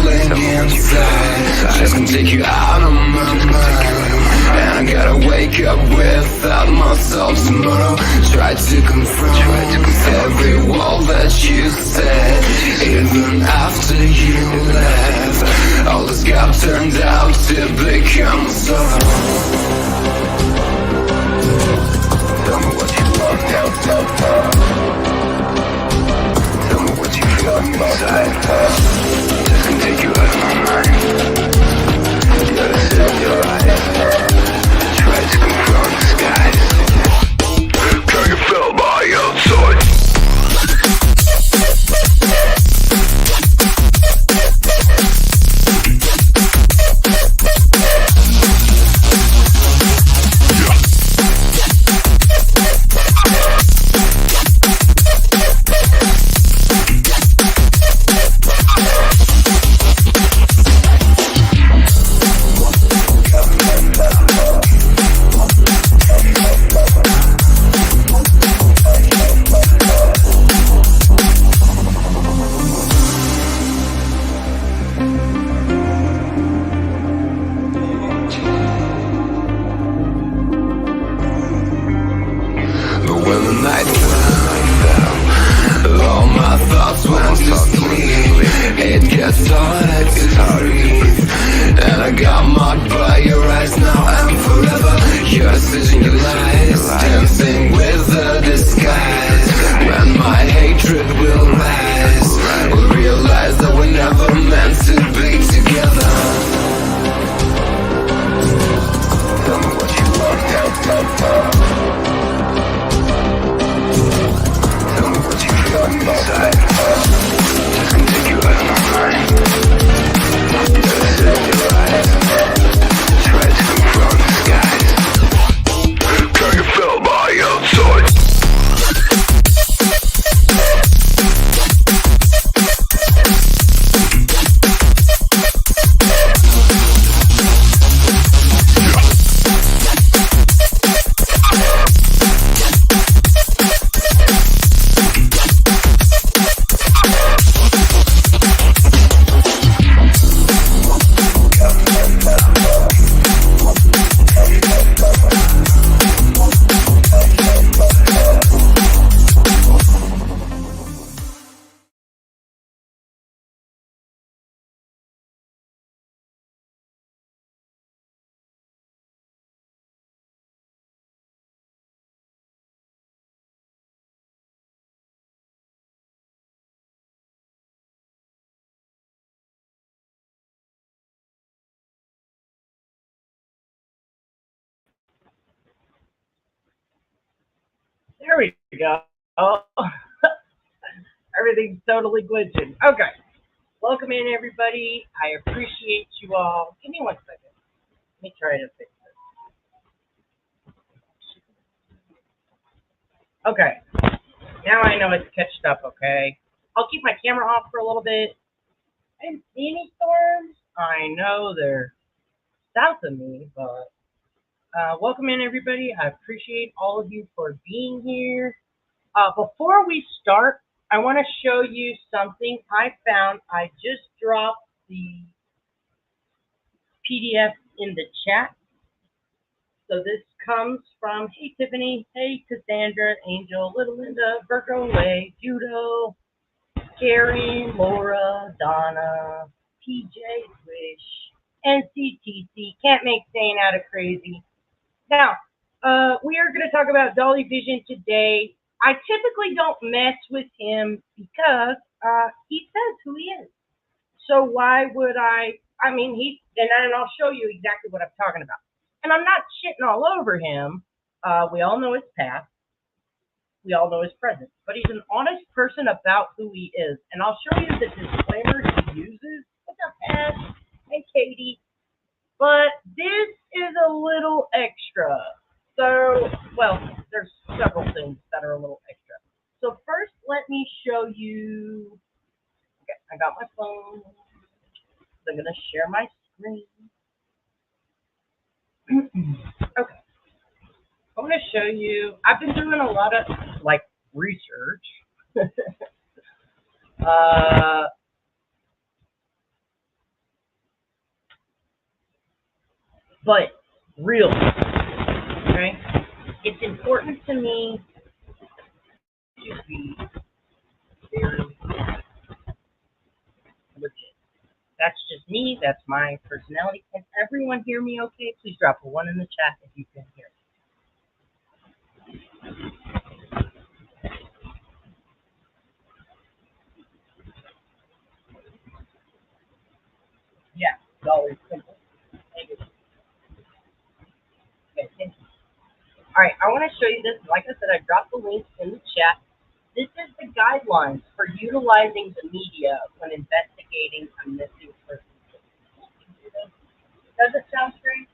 trembling inside. Just gonna take you out of my mind. And I gotta wake up without myself tomorrow. Try to confront every wall that you said. Even after you left, all this gap turned out to become sorrow. Tell me what you want now. Tell me what you feel inside. Just gonna take you out of my mind. You gotta set your eyes. Try to confront the skies. Can you feel my outside? There we go. Oh, everything's totally glitching. Okay. Welcome in, everybody. I appreciate you all. Give me 1 second. Let me try to fix this. Okay. Now I know it's catched up, okay? I'll keep my camera off for a little bit. I didn't see any storms. I know they're south of me, but welcome in, everybody. I appreciate all of you for being here. Before we start, I want to show you something I found. I just dropped the PDF in the chat. So this comes from, hey, Tiffany, hey, Cassandra, Angel, Little Linda, Virgo, Lay, Judo, Gary, Laura, Donna, PJ, Wish, NCTC, Can't Make Staying Out of Crazy. Now, we are going to talk about Dolly Vision today. I typically don't mess with him because he says who he is. So why would I mean, and I'll show you exactly what I'm talking about. And I'm not shitting all over him. We all know his past. We all know his present. But he's an honest person about who he is. And I'll show you the disclaimer he uses. What's up, Ash? Hey, Katie. But this is a little extra. So, well, there's several things that are a little extra. So first, let me show you. Okay, I got my phone. I'm going to share my screen. Okay. I want to show you. I've been doing a lot of, like, research. but real. Okay? It's important to me to be very legit. That's just me. That's my personality. Can everyone hear me okay? Please drop a 1 in the chat if you can hear me. Yeah, Dolly, simple. Thank you. Okay, thank you. All right, I want to show you this. Like I said, I dropped the link in the chat. This is the guidelines for utilizing the media when investigating a missing person. Does it sound strange?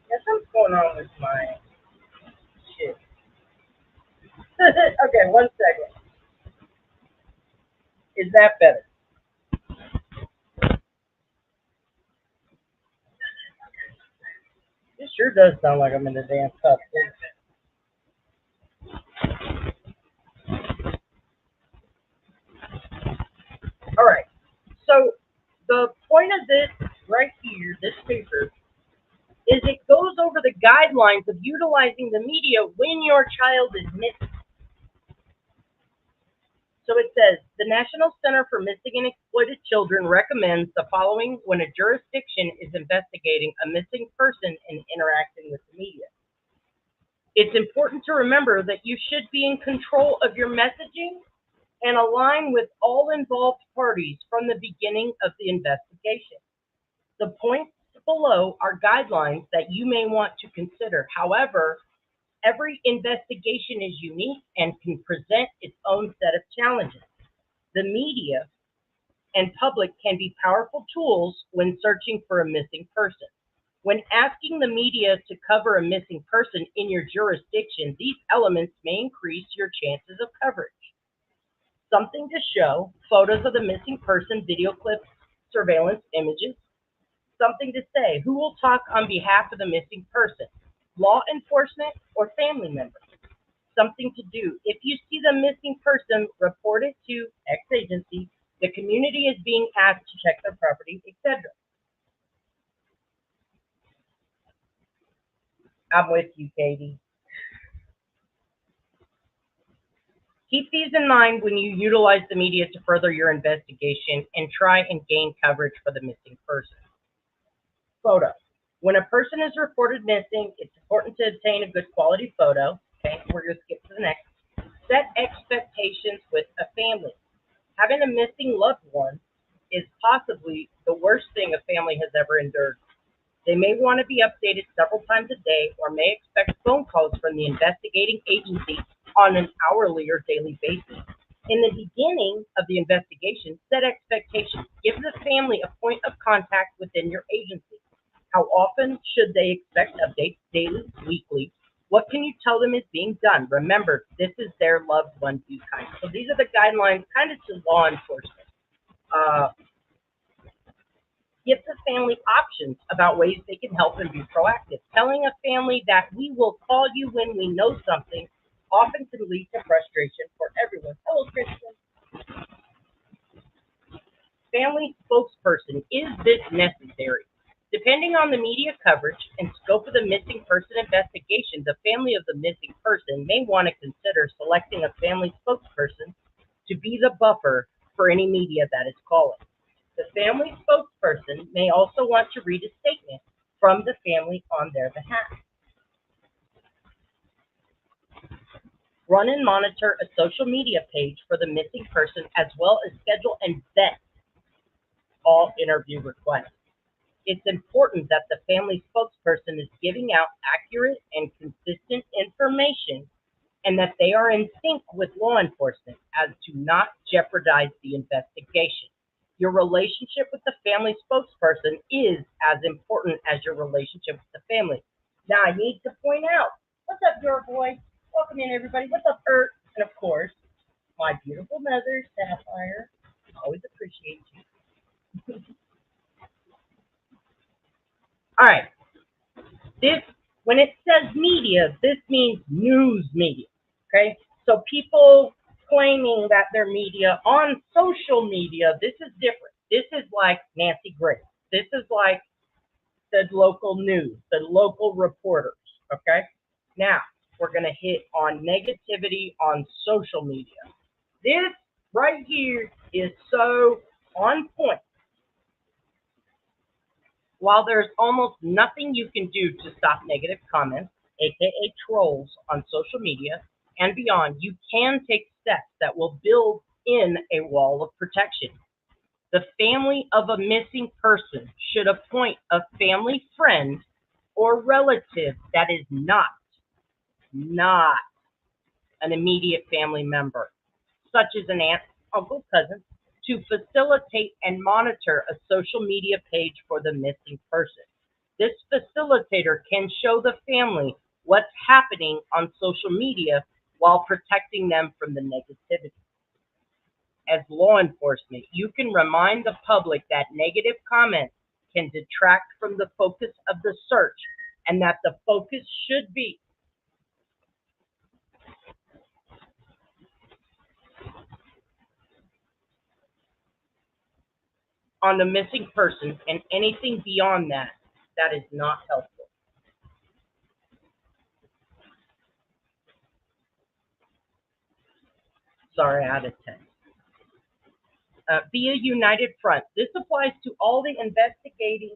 There's something going on with my shit. Okay, 1 second. Is that better? It sure does sound like I'm in the damn cup. All right. So the point of this right here, this paper, is it goes over the guidelines of utilizing the media when your child is missing. So it says the National Center for Missing and Exploited Children recommends the following when a jurisdiction is investigating a missing person and interacting with the media. It's important to remember that you should be in control of your messaging and align with all involved parties from the beginning of the investigation. The points below are guidelines that you may want to consider. However, every investigation is unique and can present its own set of challenges. The media and public can be powerful tools when searching for a missing person. When asking the media to cover a missing person in your jurisdiction, these elements may increase your chances of coverage. Something to show, photos of the missing person, video clips, surveillance images. Something to say, who will talk on behalf of the missing person, law enforcement or family members. Something to do, if you see the missing person, report it to X agency. The community is being asked to check their property, etc. I'm with you, Katie. Keep these in mind when you utilize the media to further your investigation and try and gain coverage for the missing person. Photo. When a person is reported missing, it's important to obtain a good quality photo. Okay, we're going to skip to the next. Set expectations with a family. Having a missing loved one is possibly the worst thing a family has ever endured. They may want to be updated several times a day or may expect phone calls from the investigating agency on an hourly or daily basis. In the beginning of the investigation, set expectations. Give the family a point of contact within your agency. How often should they expect updates? Daily, weekly? What can you tell them is being done? Remember, this is their loved one view kind. So these are the guidelines kind of to law enforcement. Give the family options about ways they can help and be proactive. Telling a family that we will call you when we know something often can lead to frustration for everyone. Hello, Kristen. Family spokesperson, is this necessary? Depending on the media coverage and scope of the missing person investigation, the family of the missing person may want to consider selecting a family spokesperson to be the buffer for any media that is calling. The family spokesperson may also want to read a statement from the family on their behalf. Run and monitor a social media page for the missing person, as well as schedule and vet all interview requests. It's important that the family spokesperson is giving out accurate and consistent information and that they are in sync with law enforcement as to not jeopardize the investigation. Your relationship with the family spokesperson is as important as your relationship with the family. Now, I need to point out, what's up, your boy? Welcome in, everybody. What's up, Earth? And of course, my beautiful mother, Sapphire. Always appreciate you. All right. This, when it says media, this means news media. Okay? So people claiming that they're media on social media, this is different. This is like Nancy Grace. This is like the local news, the local reporters, okay? Now, we're going to hit on negativity on social media. This right here is so on point. While there's almost nothing you can do to stop negative comments, aka trolls, on social media and beyond, you can take steps that will build in a wall of protection. The family of a missing person should appoint a family friend or relative that is not an immediate family member, such as an aunt, uncle, cousin, to facilitate and monitor a social media page for the missing person. This facilitator can show the family what's happening on social media while protecting them from the negativity. As law enforcement, you can remind the public that negative comments can detract from the focus of the search and that the focus should be on the missing person, and anything beyond that is not helpful. Sorry, out of 10. Be a united front. This applies to all the investigating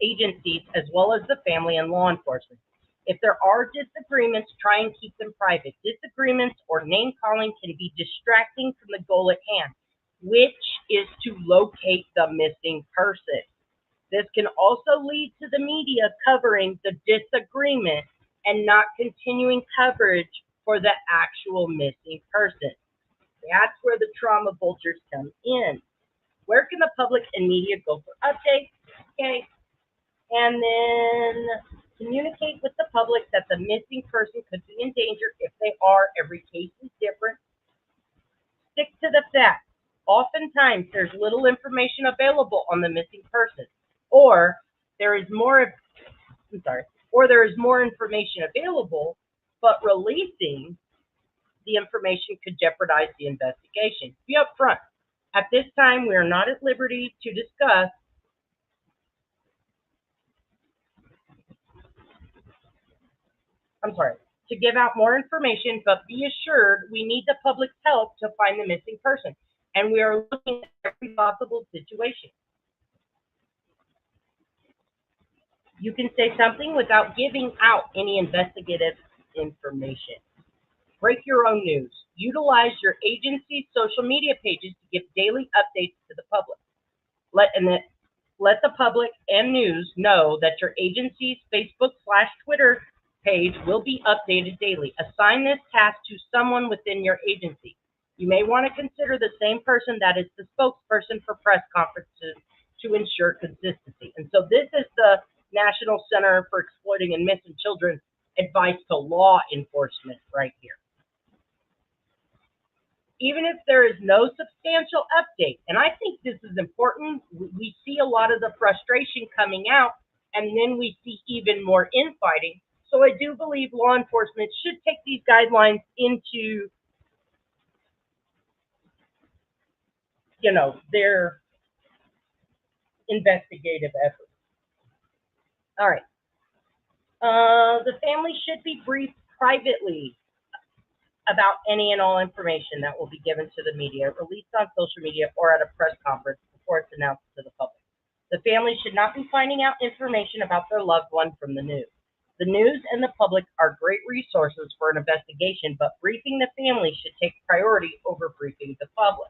agencies as well as the family and law enforcement. If there are disagreements, try and keep them private. Disagreements or name calling can be distracting from the goal at hand, which is to locate the missing person. This can also lead to the media covering the disagreement and not continuing coverage for the actual missing person. That's where the trauma vultures come in. Where can the public and media go for updates? Okay. And then communicate with the public that the missing person could be in danger. If they are, every case is different. Stick to the facts. Oftentimes, there's little information available on the missing person, or there is more. Or there is more information available, but releasing the information could jeopardize the investigation. Be upfront. At this time, we are not at liberty to discuss to give out more information, but be assured we need the public's help to find the missing person, and we are looking at every possible situation. You can say something without giving out any investigative information. Break your own news. Utilize your agency's social media pages to give daily updates to the public. Let the public and news know that your agency's Facebook/Twitter page will be updated daily. Assign this task to someone within your agency. You may want to consider the same person that is the spokesperson for press conferences to ensure consistency. And so this is the National Center for Exploiting and Missing Children advice to law enforcement right here. Even if there is no substantial update, and I think this is important, we see a lot of the frustration coming out, and then we see even more infighting. So I do believe law enforcement should take these guidelines into, their investigative efforts. All right. The family should be briefed privately about any and all information that will be given to the media, released on social media, or at a press conference before it's announced to the public. The family should not be finding out information about their loved one from the news. The news and the public are great resources for an investigation, but briefing the family should take priority over briefing the public.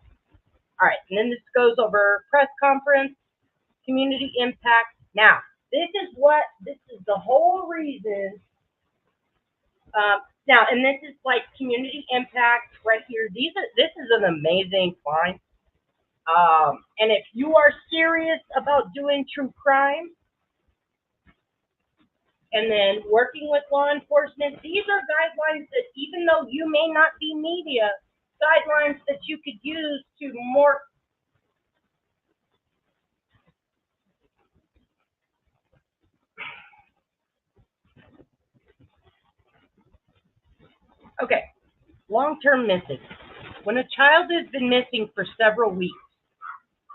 All right, and then this goes over press conference, community impact. Now, this is the whole reason. Now, and this is like community impact right here. This is an amazing find. And if you are serious about doing true crime and then working with law enforcement, these are guidelines that, even though you may not be media, guidelines that you could use to more. Okay, long-term missing. When a child has been missing for several weeks,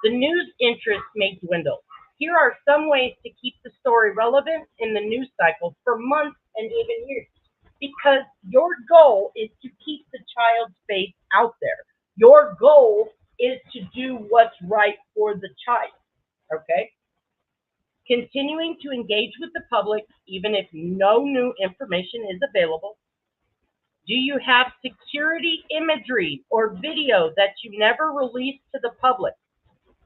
the news interest may dwindle. Here are some ways to keep the story relevant in the news cycle for months and even years. Because your goal is to keep the child's face out there. Your goal is to do what's right for the child. Okay? Continuing to engage with the public, even if no new information is available. Do you have security imagery or video that you never release to the public?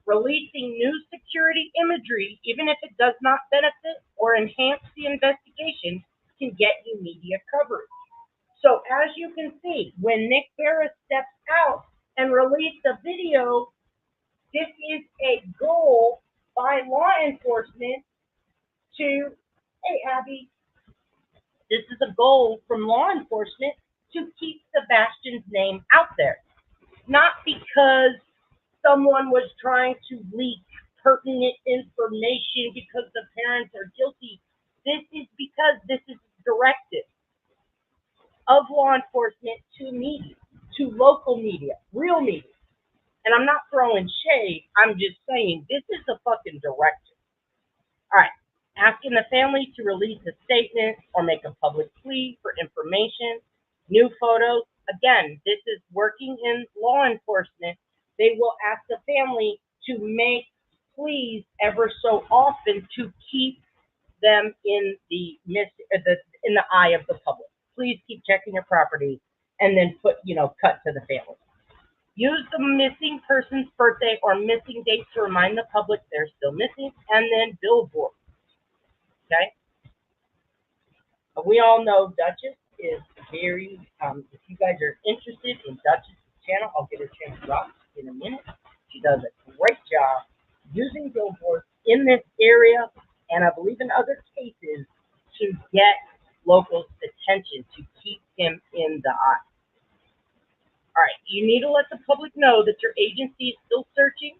Releasing new security imagery, even if it does not benefit or enhance the investigation, can get you media coverage. So as you can see, when Nick Barra steps out and released a video, this is a goal by law enforcement to, hey Abby, this is a goal from law enforcement to keep Sebastian's name out there. Not because someone was trying to leak pertinent information because the parents are guilty. This is because this is directive of law enforcement to media, to local media, real media. And I'm not throwing shade, I'm just saying this is a fucking directive. All right, asking the family to release a statement or make a public plea for information, new photos. Again, this is working in law enforcement. They will ask the family to make pleas ever so often to keep them in the eye of the public. Please keep checking your property, and then cut to the family. Use the missing person's birthday or missing date to remind the public they're still missing, and then billboards. Okay? We all know Duchess is very, if you guys are interested in Duchess' channel, I'll get her channel dropped in a minute. She does a great job using billboards in this area, and I believe in other cases, to get locals' attention, to keep him in the eye. All right, you need to let the public know that your agency is still searching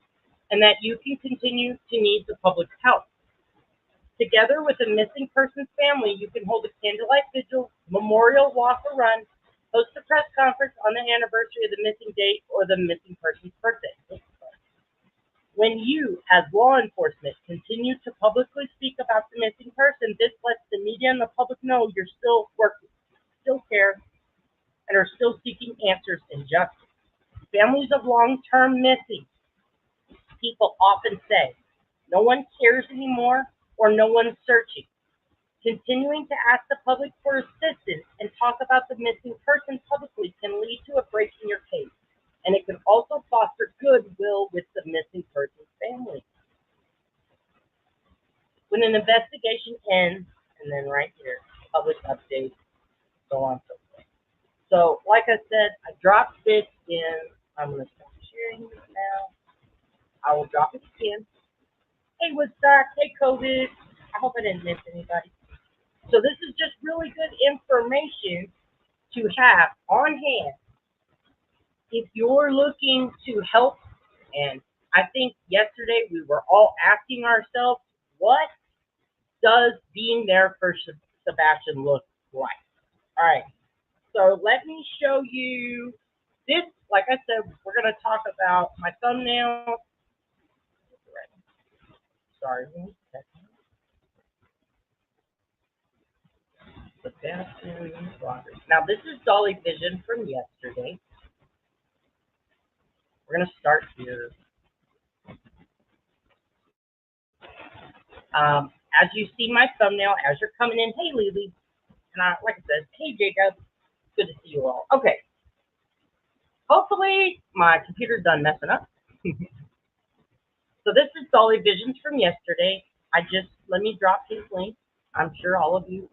and that you can continue to need the public's help. Together with a missing person's family, you can hold a candlelight vigil, memorial walk or run, host a press conference on the anniversary of the missing date or the missing person's birthday. When you, as law enforcement, continue to publicly speak about the missing person, this lets the media and the public know you're still working, still care, and are still seeking answers and justice. Families of long-term missing people often say, no one cares anymore or no one's searching. Continuing to ask the public for assistance and talk about the missing person publicly can lead to a break in your case, and it can also foster goodwill with the missing person's family. When an investigation ends, and then right here, public updates, so on and so forth. So, like I said, I dropped this in. I'm going to start sharing this now. I will drop it again. Hey, Woodstock. Hey, COVID. I hope I didn't miss anybody. So this is just really good information to have on hand if you're looking to help. And I think yesterday we were all asking ourselves, what does being there for Sebastian look like? All right. So let me show you this. Like I said, we're going to talk about my thumbnail. Sorry. Sebastian Rogers. Now, this is Dolly Vision from yesterday. We're going to start here. As you see my thumbnail, as you're coming in, hey, Lily. And like I said, hey, Jacob. Good to see you all. Okay. Hopefully, my computer's done messing up. So this is Dolly Visions from yesterday. Let me drop his link. I'm sure all of you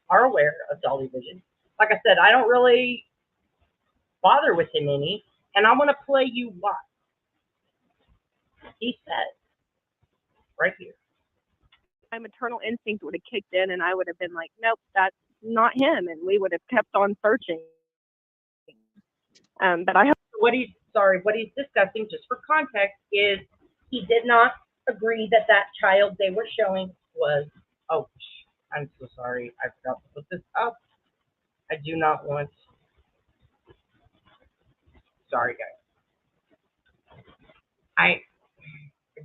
are aware of Dolly Vision. Like I said, I don't really bother with him any, and I'm going to play you what he said right here. My maternal instinct would have kicked in, and I would have been like, nope, that's not him, and we would have kept on searching. But I hope what he's discussing, just for context, is he did not agree that child they were showing was, oh, I'm so sorry, I forgot to put this up. I do not want, sorry guys. I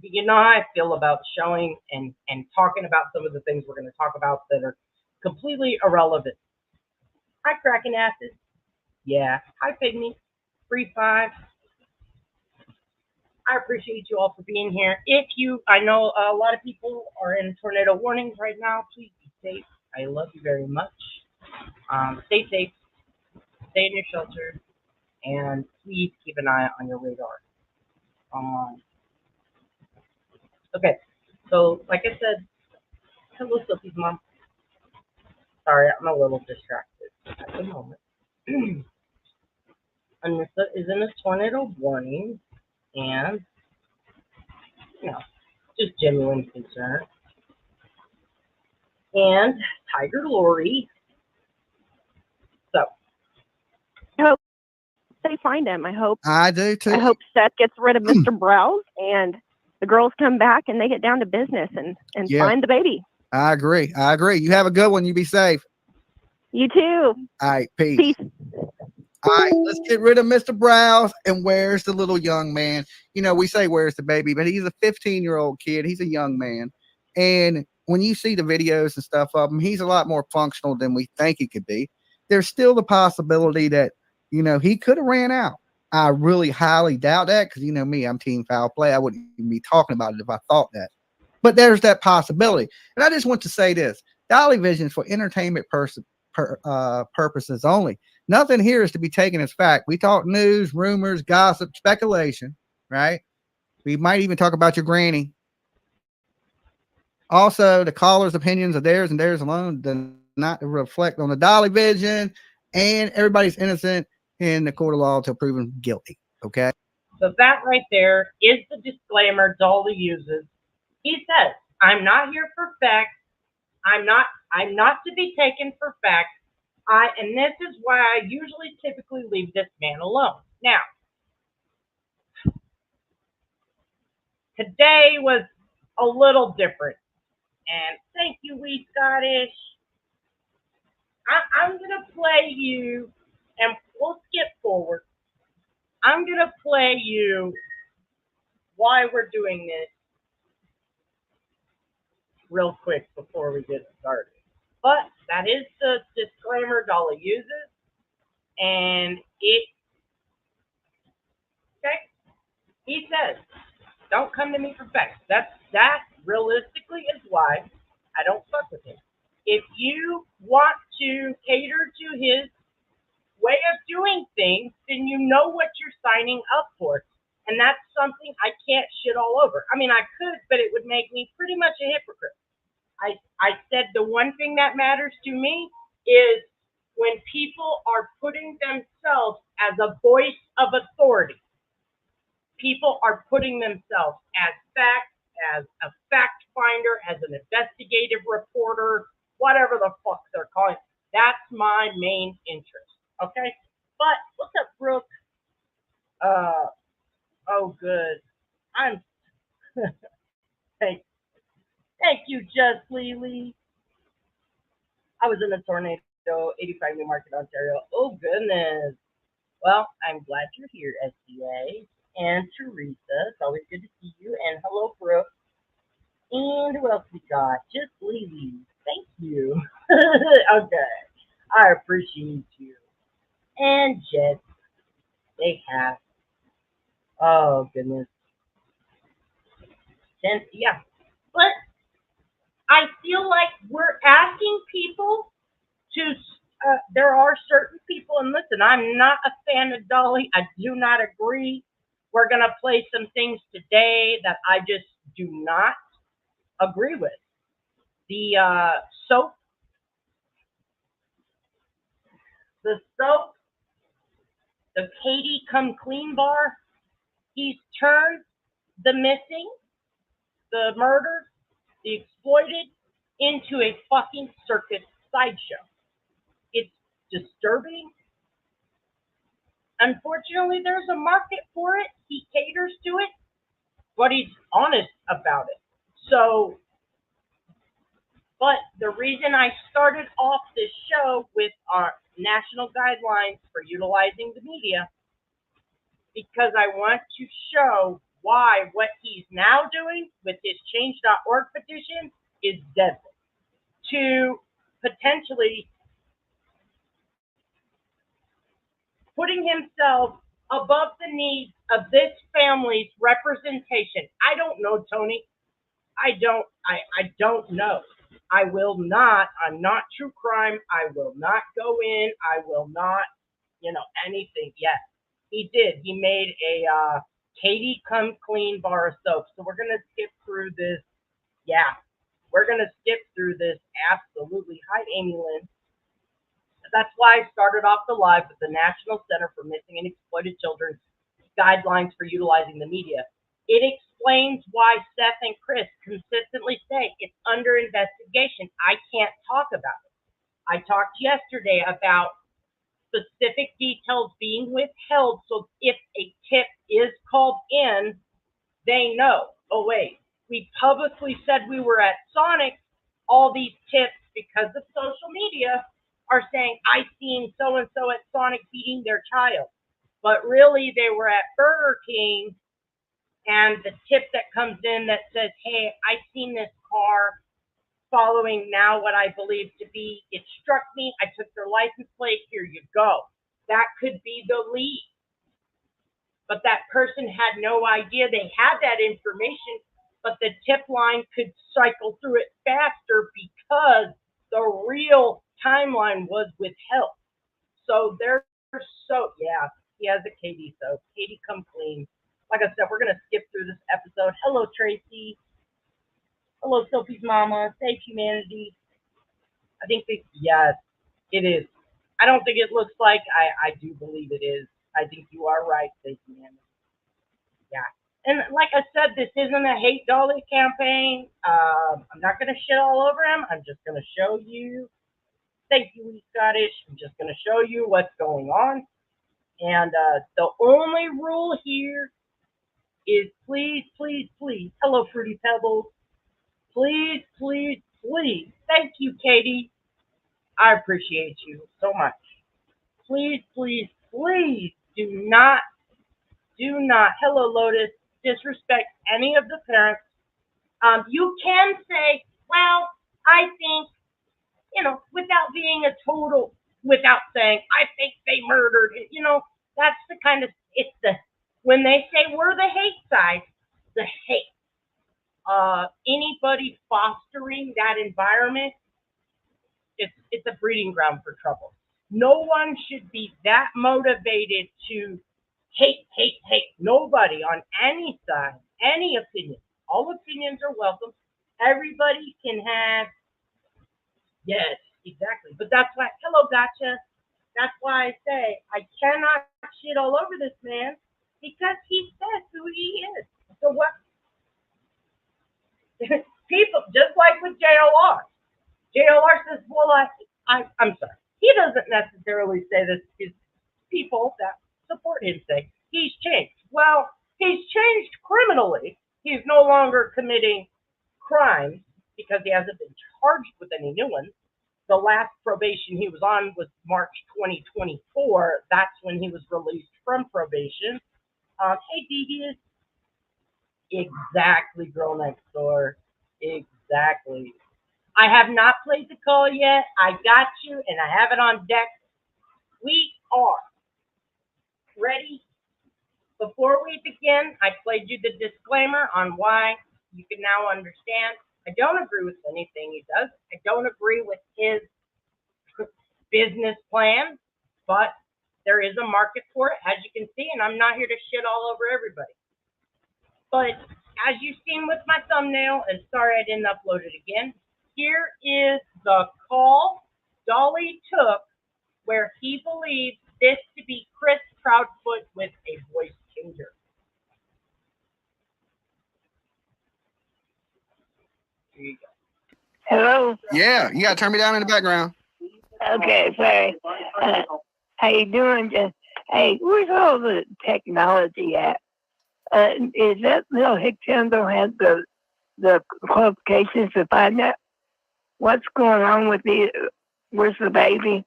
If you know how I feel about showing and talking about some of the things we're going to talk about that are completely irrelevant. Hi, Cracking Asses. Yeah. Hi, Pygmy. Free 5. I appreciate you all for being here. I know a lot of people are in tornado warnings right now. Please be safe. I love you very much. Stay safe. Stay in your shelter. And please keep an eye on your radar. Okay. So, like I said, hello, Sophie's mom. Sorry, I'm a little distracted at the moment. Anissa is in a tornado warning, and, just genuine concern. And Tiger Lori. So, I hope they find him. I do too. I hope Seth gets rid of Mr. Browse and the girls come back and they get down to business and find the baby. I agree. You have a good one. You be safe. You too. All right. Peace. All right. Let's get rid of Mr. Browse. And where's the little young man? We say where's the baby, but he's a 15-year-old kid. He's a young man. And when you see the videos and stuff of him, he's a lot more functional than we think he could be. There's still the possibility that, he could have ran out. I really highly doubt that because me, I'm team foul play. I wouldn't even be talking about it if I thought that. But there's that possibility. And I just want to say this. Dolly Vision for entertainment purposes only. Nothing here is to be taken as fact. We talk news, rumors, gossip, speculation, right? We might even talk about your granny. Also, the callers' opinions are theirs and theirs alone, do not reflect on the Dolly Vision, and everybody's innocent in the court of law until proven guilty. Okay. So that right there is the disclaimer Dolly uses. He says, "I'm not here for facts. I'm not to be taken for facts. And this is why I usually typically leave this man alone." Now, today was a little different. And thank you, Wee Scottish. I'm going to play you, and we'll skip forward. I'm going to play you why we're doing this real quick before we get started. But that is the disclaimer Dolly uses. And he says, don't come to me for facts. That realistically is why I don't fuck with him. If you want to cater to his way of doing things, then you know what you're signing up for. And that's something I can't shit all over. I mean, I could, but it would make me pretty much a hypocrite. I said the one thing that matters to me is when people are putting themselves as a voice of authority. People are putting themselves as facts, as a fact finder, as an investigative reporter, whatever the fuck they're calling it. That's my main interest. Okay? But what's up, Brooke? Oh good. I'm thank you, Just Lily. I was in a tornado, 85 Newmarket, Ontario. Oh goodness. Well, I'm glad you're here, SDA. And Teresa, it's always good to see you. And hello, Brooke. And who else we got? Just Lily. Thank you. Okay. I appreciate you. And Jess. They have. Oh, goodness. Yeah. But I feel like we're asking people to, there are certain people, and listen, I'm not a fan of Dolly. I do not agree. We're going to play some things today that I just do not agree with. The soap, the Katie Come Clean bar, he's turned the missing, the murdered, the exploited into a fucking circus sideshow. It's disturbing. Unfortunately, there's a market for it. He caters to it, but he's honest about it. So, but the reason I started off this show with our national guidelines for utilizing the media, because I want to show why what he's now doing with his change.org petition is deadly. To potentially putting himself above the needs of this family's representation. I don't know, Tony. I don't know. I will not. I'm not true crime. I will not go in. I will not, anything. Yes, he did. He made a Katie Come Clean bar of soap. So we're going to skip through this. Yeah, we're going to skip through this. Absolutely. Hi, Amy Lynn. That's why I started off the live with the National Center for Missing and Exploited Children guidelines for utilizing the media. It explains why Seth and Chris consistently say it's under investigation. I can't talk about it. I talked yesterday about specific details being withheld, so if a tip is called in, they know. Oh, wait, we publicly said we were at Sonic. All these tips, because of social media, are saying, I seen so-and-so at Sonic beating their child. But really, they were at Burger King, and the tip that comes in that says, hey, I seen this car following now what I believe to be, it struck me, I took their license plate, here you go. That could be the lead. But that person had no idea they had that information, but the tip line could cycle through it faster because the real timeline was withheld. So they're yeah, he has a Katie soap. Katie Come Clean. Like I said, we're going to skip through this episode. Hello, Tracy. Hello, Sophie's mama. Save humanity. I think yes, it is. I don't think it looks like, I do believe it is. I think you are right, Save humanity. Yeah. And like I said, this isn't a hate Dolly campaign. I'm not going to shit all over him. I'm just going to show you. Thank you, Lee Scottish. I'm just going to show you what's going on. And the only rule here is please, please, please. Hello, Fruity Pebbles. Please, please, please. Thank you, Katie. I appreciate you so much. Please, please, please do not, hello, Lotus, disrespect any of the parents. You can say, well, I think, without being a total, without saying, I think they murdered it, that's the kind of, it's the, when they say we're the hate side, the hate. Anybody fostering that environment, it's a breeding ground for trouble. No one should be that motivated to hate. Nobody on any side, any opinion. All opinions are welcome. Everybody can have, yes, exactly. But that's why, hello, gotcha. That's why I say I cannot shit all over this man because he says who he is. So what? People, just like with JLR. JLR says, well, I'm sorry. He doesn't necessarily say this. His people that support him say he's changed. Well, he's changed criminally. He's no longer committing crimes because he hasn't been charged with any new ones. The last probation he was on was March 2024. That's when he was released from probation. Hey, Devious. Exactly, girl next door. Exactly. I have not played the call yet. I got you, and I have it on deck. We are ready. Before we begin, I played you the disclaimer on why you can now understand. I don't agree with anything he does. I don't agree with his business plan, but there is a market for it, as you can see, and I'm not here to shit all over everybody. But as you've seen with my thumbnail, and sorry I didn't upload it again, here is the call Dolly took where he believes this to be Chris Proudfoot with a voice changer. Here you go. Hello? Yeah, you got to turn me down in the background. Okay, sorry. How you doing? Hey, where's all the technology at? Is that little Hick Chandler have the qualifications to find out what's going on with where's the baby?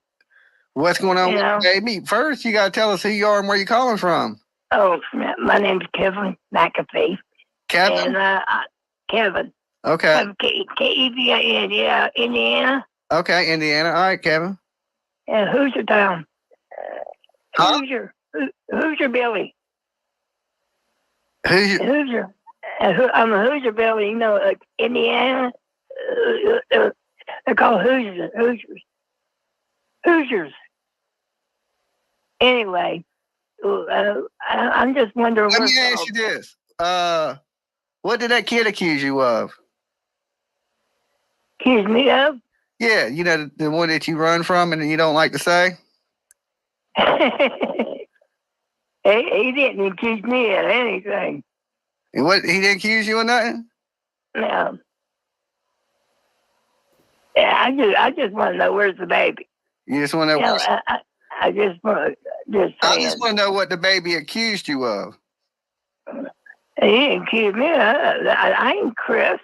What's going on with the baby? First, you got to tell us who you are and where you're calling from. Oh, my name's Kevin McAfee. Kevin? And Kevin. Okay. K-E-V-I-N, yeah, Indiana. Okay, Indiana. All right, Kevin. And Hoosier Town. Huh? Hoosier Billy. Hoosier. I'm a Hoosier Billy, you know, like Indiana. They're called Hoosiers. Anyway, I'm just wondering. Let me ask you this. What did that kid accuse you of? Accuse me of? Yeah, you know, the one that you run from and you don't like to say? He didn't accuse me of anything. And what, he didn't accuse you of nothing? No. Yeah, I just want to know where's the baby. You just want to know? I just want to I just want to know what the baby accused you of. He didn't accuse me. I ain't Chris.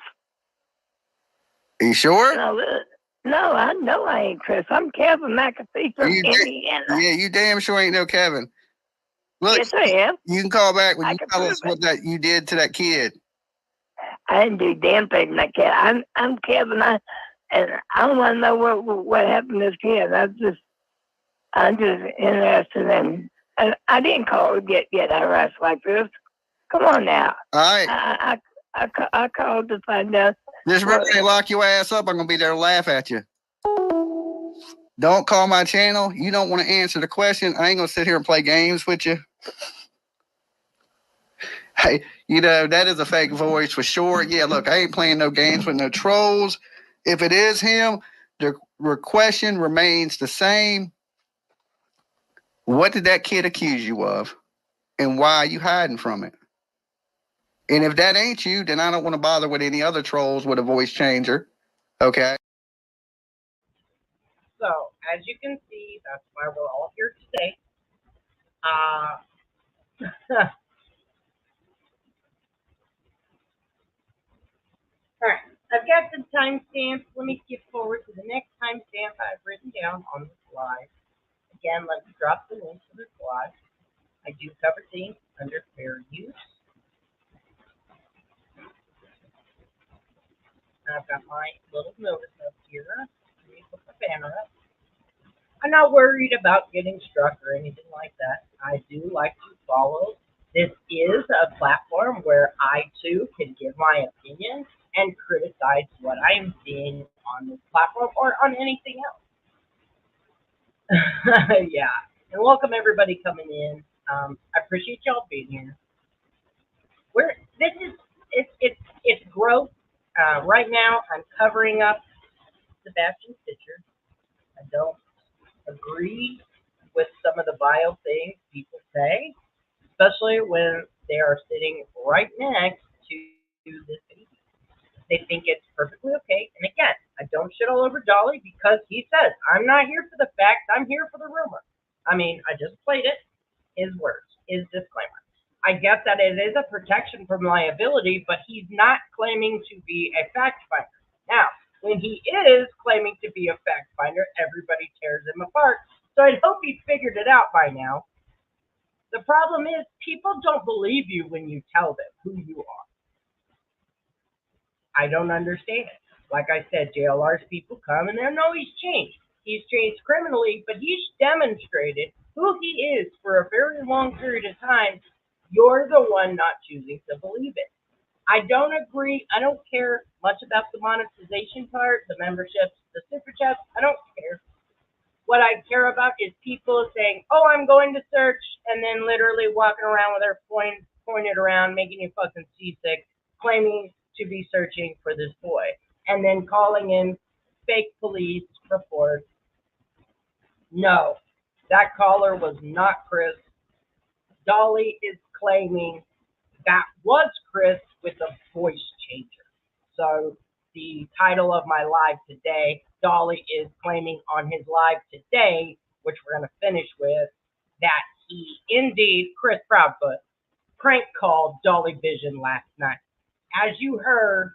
Are you sure? No, I know I ain't Chris. I'm Kevin McAfee from Indiana. Yeah, you damn sure ain't no Kevin. Look, yes, I am. You can call back when you tell us what that you did to that kid. I didn't do damn thing like that. I'm Kevin. And I want to know what happened to this kid. I'm just interested in. And I didn't call to get harassed like this. Come on now. All right. I called to find out. Just remember, they lock your ass up, I'm gonna be there to laugh at you. Don't call my channel. You don't want to answer the question. I ain't gonna sit here and play games with you. Hey, you know, that is a fake voice for sure. Yeah, look, I ain't playing no games with no trolls. If it is him, the question remains the same. What did that kid accuse you of? And why are you hiding from it? And if that ain't you, then I don't want to bother with any other trolls with a voice changer. Okay? So, as you can see, that's why we're all here today. Alright, I've got the timestamps. Let me skip forward to the next timestamp I've written down on the slide. Again, let me drop the link to the slide. I do cover things under fair use. I've got my little notice up here. Let me put the banner up. I'm not worried about getting struck or anything like that. I do like to follow. This is a platform where I too can give my opinion and criticize what I'm seeing on this platform or on anything else. Yeah, and welcome everybody coming in. I appreciate y'all being here. It's growth. Right now, I'm covering up Sebastian Stitcher. I don't agree with some of the vile things people say, especially when they are sitting right next to this baby. They think it's perfectly okay. And again, I don't shit all over Dolly because he says, I'm not here for the facts, I'm here for the rumor. I mean, I just played it. His words, his disclaimer. I get that it is a protection from liability, but he's not claiming to be a fact finder. Now, when he is claiming to be a fact finder, everybody tears him apart. So I'd hope he figured it out by now. The problem is people don't believe you when you tell them who you are. I don't understand. Like I said, JLR's people come and they know he's changed. He's changed criminally, but he's demonstrated who he is for a very long period of time. You're the one not choosing to believe it. I don't agree. I don't care much about the monetization part, the memberships, the super chats. I don't care. What I care about is people saying, oh, I'm going to search, and then literally walking around with their phone pointed around, making you fucking seasick, claiming to be searching for this boy, and then calling in fake police reports. No, that caller was not Chris. Dolly is claiming that was Chris with a voice changer. So the title of my live today, Dolly is claiming on his live today, which we're going to finish with, that he indeed, Chris Proudfoot, prank called Dolly Vision last night. As you heard,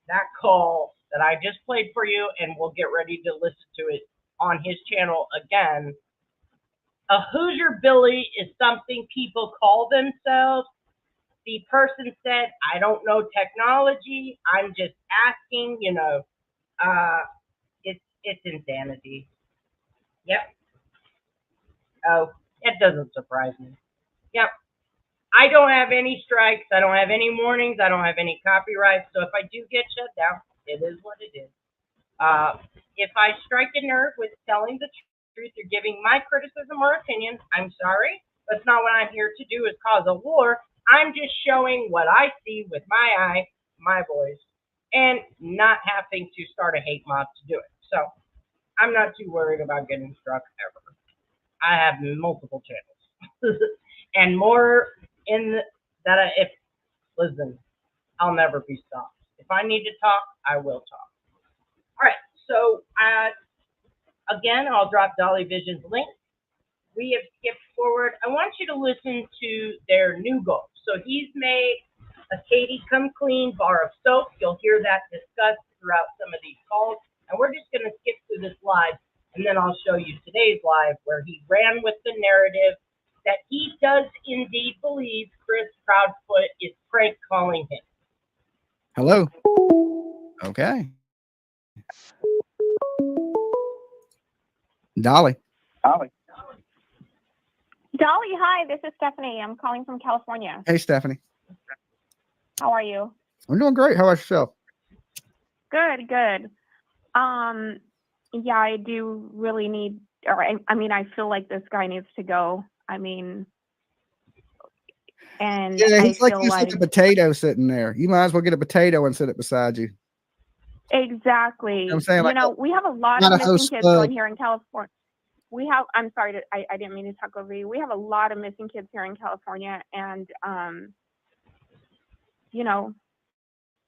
that call that I just played for you, and we'll get ready to listen to it on his channel again, A Hoosier Billy is something people call themselves. The person said, I don't know technology. I'm just asking, uh, it's insanity. Yep. Oh, it doesn't surprise me. Yep. I don't have any strikes. I don't have any warnings. I don't have any copyrights. So if I do get shut down, it is what it is. Uh, if I strike a nerve with telling the truth or giving my criticism or opinion, I'm sorry. That's not what I'm here to do is cause a war. I'm just showing what I see with my eye, my voice, and not having to start a hate mob to do it. So I'm not too worried about getting struck ever. I have multiple channels and more in that. If listen, I'll never be stopped. If I need to talk, I will talk. All right. So again, I'll drop Dolly Vision's link. We have skipped forward. I want you to listen to their new goal. So he's made a Katie Come Clean bar of soap. You'll hear that discussed throughout some of these calls. And we're just going to skip through this live, and then I'll show you today's live where he ran with the narrative that he does indeed believe Chris Proudfoot is prank calling him. Hello. Okay. Dolly. Dolly, hi. This is Stephanie. I'm calling from California. Hey, Stephanie. How are you? I'm doing great. How about yourself? Good, good. Yeah, I do really need, or I mean, I feel like this guy needs to go. I mean, and Yeah, I he's like feel you like see a potato sitting there. You might as well get a potato and sit it beside you. exactly. You know what I'm saying? Like We have a lot not of a host missing kids bug. going here in California. I'm sorry, I didn't mean to talk over you. We have a lot of missing kids here in California, and you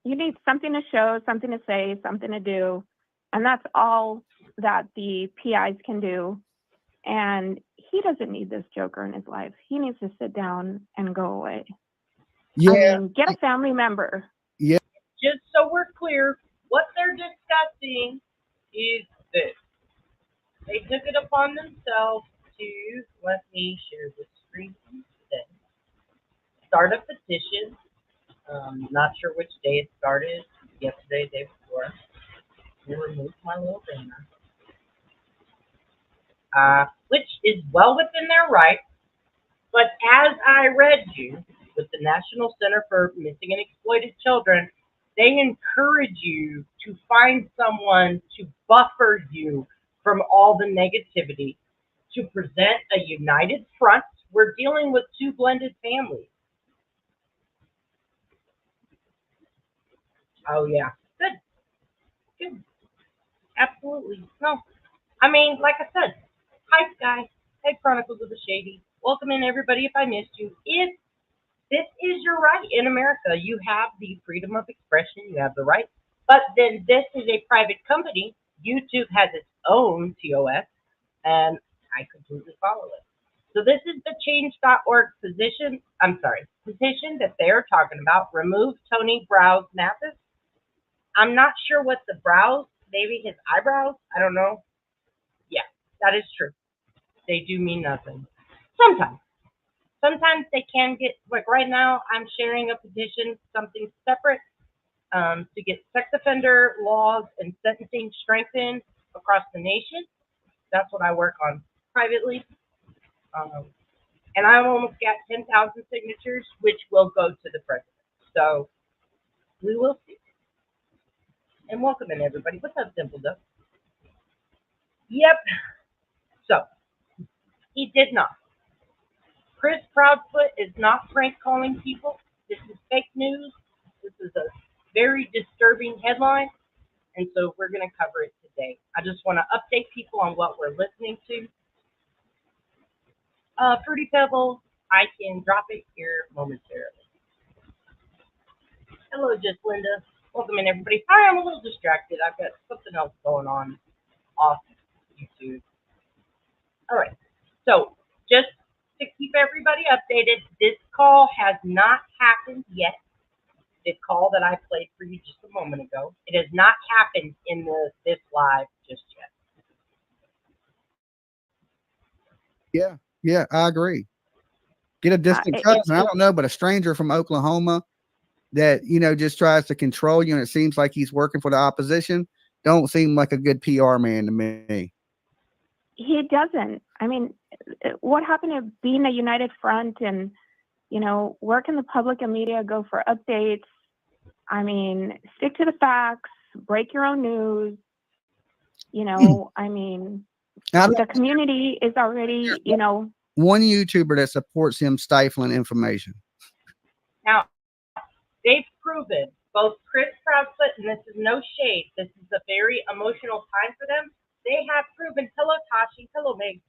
need something to show, something to say, something to do, and that's all that the PIs can do. And he doesn't need this joker in his life. He needs to sit down and go away. Yeah. I mean, get a family member. Yeah. Just so we're clear, what they're discussing is this. They took it upon themselves to, let me share the screen today, start a petition. Not sure which day it started, yesterday, day before. Let me remove my little banner. Which is well within their right. But as I read you, with the National Center for Missing and Exploited Children, they encourage you to find someone to buffer you from all the negativity, to present a united front. We're dealing with two blended families. Oh, yeah. Good. Good. Absolutely. No. I mean, like I said, hi, Sky. Hey, Chronicles of the Shady. Welcome in, everybody, if I missed you. If this is your right in America, you have the freedom of expression, you have the right. But then this is a private company. YouTube has its own TOS, and I completely follow it. So this is the change.org petition that they're talking about. Remove Tony Brow's Mathis. I'm not sure what the brows, maybe his eyebrows, I don't know. Yeah, that is true. They do mean nothing. Sometimes they can get, like right now, I'm sharing a petition, something separate, to get sex offender laws and sentencing strengthened across the nation. That's what I work on privately. And I've almost got 10,000 signatures, which will go to the president. So we will see. And welcome in, everybody. What's up, Dimple Duck? Yep. So he did not. Chris Proudfoot is not prank calling people. This is fake news. This is a very disturbing headline, and so we're going to cover it today. I just want to update people on what we're listening to. Fruity Pebbles, I can drop it here momentarily. Hello, just Linda. Welcome in, everybody. Sorry, I'm a little distracted. I've got something else going on off YouTube. All right. So just to keep everybody updated, this call has not happened yet. The call that I played for you just a moment ago, it has not happened in this live just yet. Yeah. Yeah, I agree. Get a distant cousin. I don't know, but a stranger from Oklahoma that, just tries to control you and it seems like he's working for the opposition, don't seem like a good PR man to me. He doesn't. I mean, what happened to being a united front and, work in the public and media, go for updates? I mean, stick to the facts, break your own news. I mean, the community is already, One YouTuber that supports him stifling information. Now, they've proven, both Chris Proudfoot, and this is no shade, this is a very emotional time for them. They have proven, hello Tashi, hello Meg,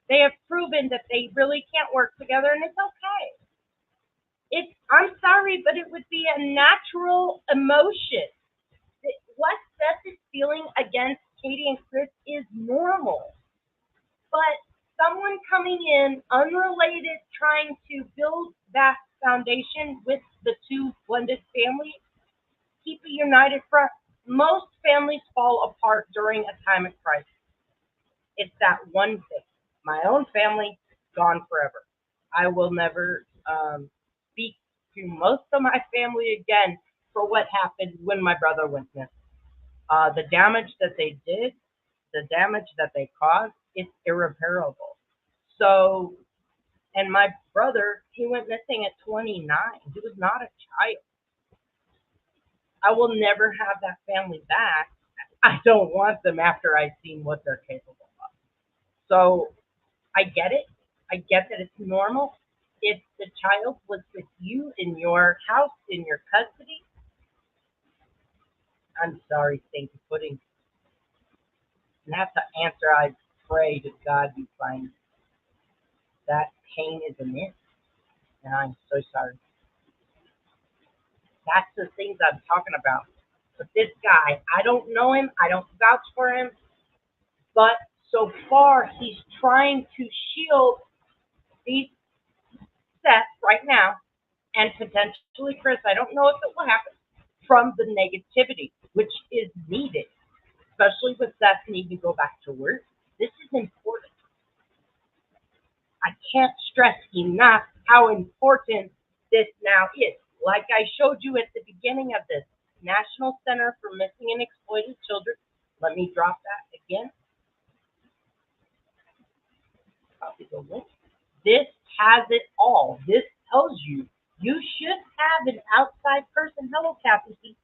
they have proven that they really can't work together, and it's okay. I'm sorry, but it would be a natural emotion. What Seth is feeling against Katie and Chris is normal. But someone coming in unrelated, trying to build that foundation with the two blended families, keep a united front. Most families fall apart during a time of crisis. It's that one thing. My own family, gone forever. I will never speak to most of my family again for what happened when my brother went missing. The damage that they did, the damage that they caused, it's irreparable. So, and my brother, he went missing at 29. He was not a child. I will never have that family back. I don't want them after I've seen what they're capable of. So, I get it. I get that it's normal. If the child was with you in your house, in your custody, I'm sorry, stinky pudding. And that's the answer I pray to God you find. That pain is immense, and I'm so sorry. That's the things I'm talking about. But this guy, I don't know him, I don't vouch for him, but so far he's trying to shield these sets right now, and potentially Chris, I don't know if it will happen, from the negativity, which is needed, especially with Seth needing to go back to work. This is important. I can't stress enough how important this now is. Like I showed you at the beginning of this, National Center for Missing and Exploited Children. Let me drop that again. Copy the link. This has it all. This tells you should have an outside person. Hello, Kathy.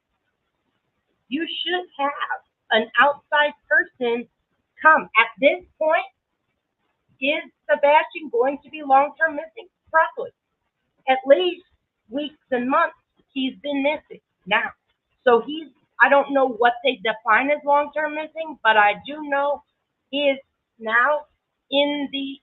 You should have an outside person come. At this point, is Sebastian going to be long-term missing? Probably. At least weeks and months he's been missing now. So I don't know what they define as long-term missing, but I do know he is now in the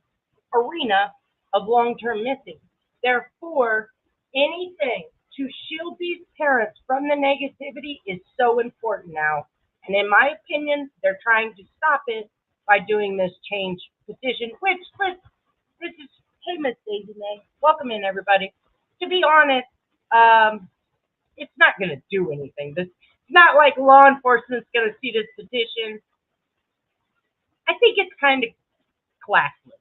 arena of long-term missing. Therefore, anything to shield these parents from the negativity is so important now. And in my opinion, they're trying to stop it by doing this change petition, which, this is, hey, Miss Daisy May, welcome in, everybody. To be honest, it's not going to do anything. It's not like law enforcement's going to see this petition. I think it's kind of classless,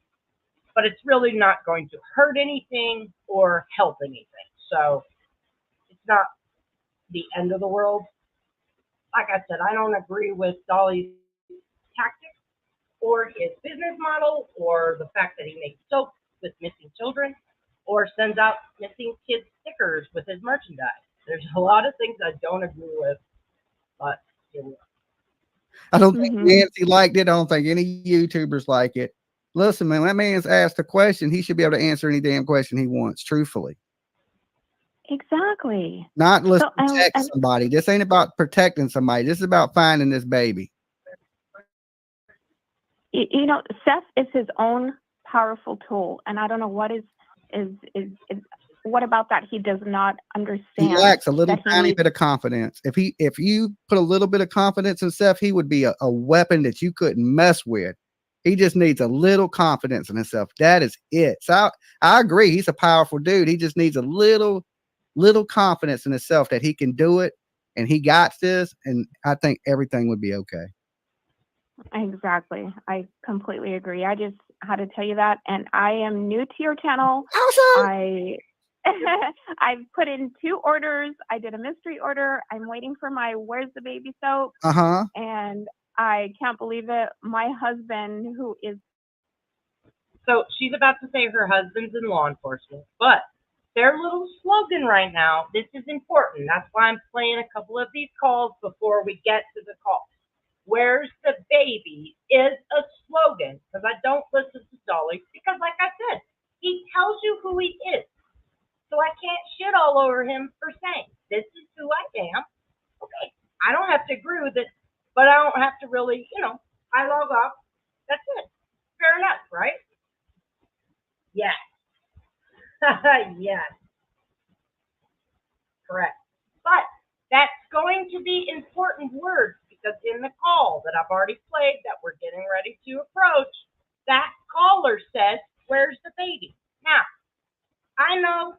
but it's really not going to hurt anything or help anything. So it's not the end of the world. Like I said, I don't agree with Dolly's tactics or his business model or the fact that he makes soap with missing children or sends out missing kids stickers with his merchandise. There's a lot of things I don't agree with, but here we are. I don't think Nancy liked it. I don't think any YouTubers like it. Listen, man, that man's asked a question. He should be able to answer any damn question he wants, truthfully. Exactly. Not let's protect somebody. This ain't about protecting somebody. This is about finding this baby. Seth is his own powerful tool, and I don't know what is what about that he does not understand. He lacks a little tiny bit of confidence. If you put a little bit of confidence in Seth, he would be a weapon that you couldn't mess with. He just needs a little confidence in himself. That is it. So I agree. He's a powerful dude. He just needs a little confidence in himself that he can do it, and he got this. And I think everything would be okay. Exactly. I completely agree. I just had to tell you that. And I am new to your channel. Awesome. I I've put in 2 orders. I did a mystery order. I'm waiting for my Where's the Baby soap. Uh-huh. And I can't believe it. My husband, who is So she's about to say her husband's in law enforcement, but their little slogan right now, this is important. That's why I'm playing a couple of these calls before we get to the call. Where's the baby is a slogan because I don't listen to Dolly because, like I said, he tells you who he is. So I can't shit all over him for saying, this is who I am. Okay, I don't have to agree with it, but I don't have to really, I log off. That's it. Fair enough, right? Yes. Yes, correct. But that's going to be important words because in the call that I've already played that we're getting ready to approach, that caller says, where's the baby? Now, I know,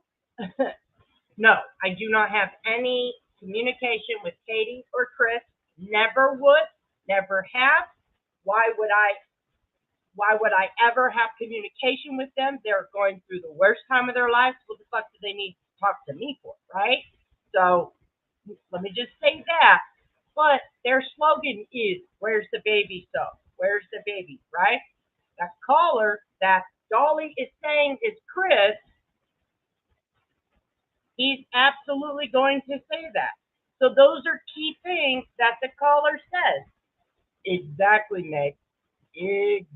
no, I do not have any communication with Katie or Chris. Never would, never have. Why would I ever have communication with them? They're going through the worst time of their lives. What the fuck do they need to talk to me for, right? So let me just say that. But their slogan is, where's the baby soap? Where's the baby, right? That caller that Dolly is saying is Chris, he's absolutely going to say that. So those are key things that the caller says. Exactly, Meg. Exactly.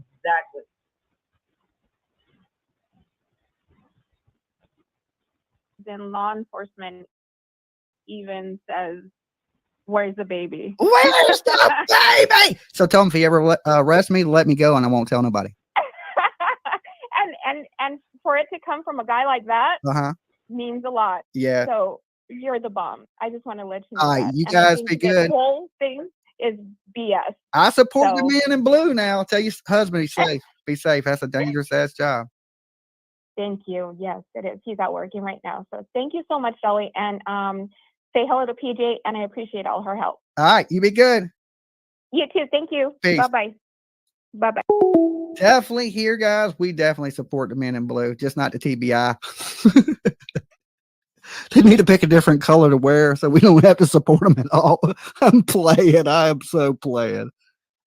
in law enforcement even says, Where's the baby? Where's the baby? So tell him if he ever arrest me, let me go, and I won't tell nobody. and for it to come from a guy like that Uh-huh. means a lot. Yeah. So you're the bomb. I just want to let you know All right, that. you And I guys think be this good. whole thing is BS. I support the So- man in blue now. Tell your husband he's safe. Be safe. That's a dangerous ass job. Thank you. Yes, it is. He's out working right now. So thank you so much, Dolly. And say hello to PJ, and I appreciate all her help. All right, you be good. You too. Thank you. Peace. Bye-bye. Bye-bye. Definitely here, guys. We definitely support the men in blue, just not the TBI. They need to pick a different color to wear so we don't have to support them at all. I'm playing. I am so playing.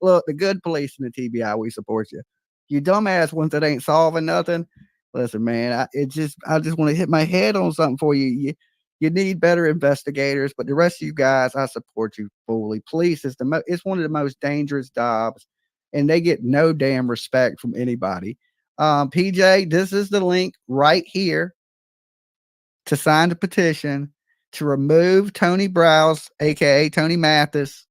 Look, the good police and the TBI, we support you. You dumbass ones that ain't solving nothing. Listen, man, I just want to hit my head on something for you. You need better investigators, but the rest of you guys, I support you fully. Police is it's one of the most dangerous jobs, and they get no damn respect from anybody. PJ, this is the link right here to sign the petition to remove Tony Browse, aka Tony Mathis,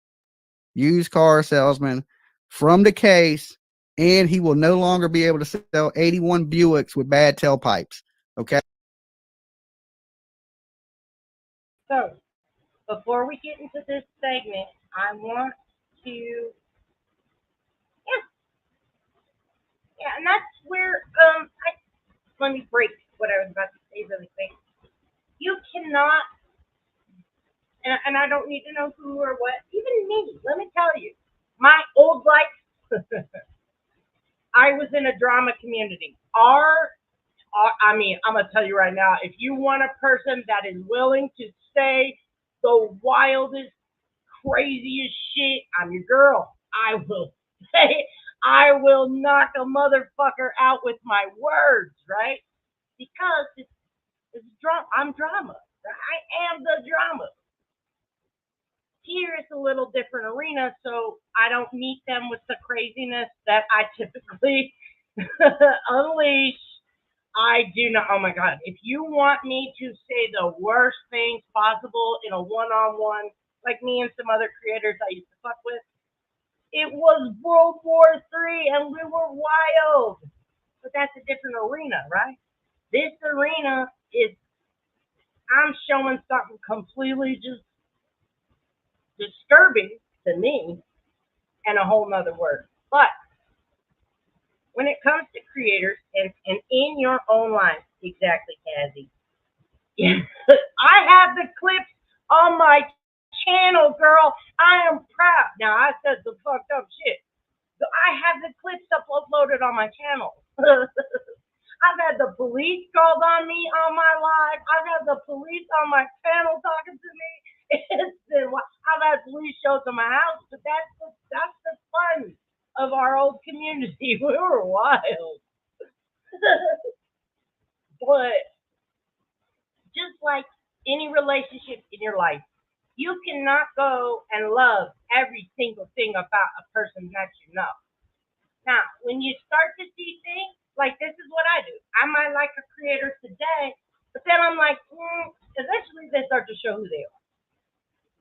used car salesman, from the case, and he will no longer be able to sell 81 Buicks with bad tailpipes. Okay. So, before we get into this segment, I want to, and that's where, let me break what I was about to say really quick. You cannot, and I don't need to know who or what, even me, let me tell you, my old life, I was in a drama community. I'm going to tell you right now, if you want a person that is willing to say the wildest, craziest shit, I'm your girl. I will say, I will knock a motherfucker out with my words, right? Because it's drama. I'm drama. I am the drama. Here it's a little different arena, so I don't meet them with the craziness that I typically unleash. I do not. Oh my God. If you want me to say the worst things possible in a one-on-one, like me and some other creators I used to fuck with, it was World War III and we were wild. But that's a different arena, right? This arena is, I'm showing something completely just disturbing to me and a whole nother word. But when it comes to creators and in your own life, exactly, Cassie. I have the clips on my channel, girl. I am proud. Now, I said some fucked up shit. I have the clips uploaded on my channel. I've had the police called on me on my live. I've had the police on my channel talking to me. It's been, I've had police show to my house, but that's the fun of our old community. We were wild. But just like any relationship in your life, you cannot go and love every single thing about a person that you know. Now, when you start to see things, like this is what I do. I might like a creator today, but then I'm like, eventually they start to show who they are.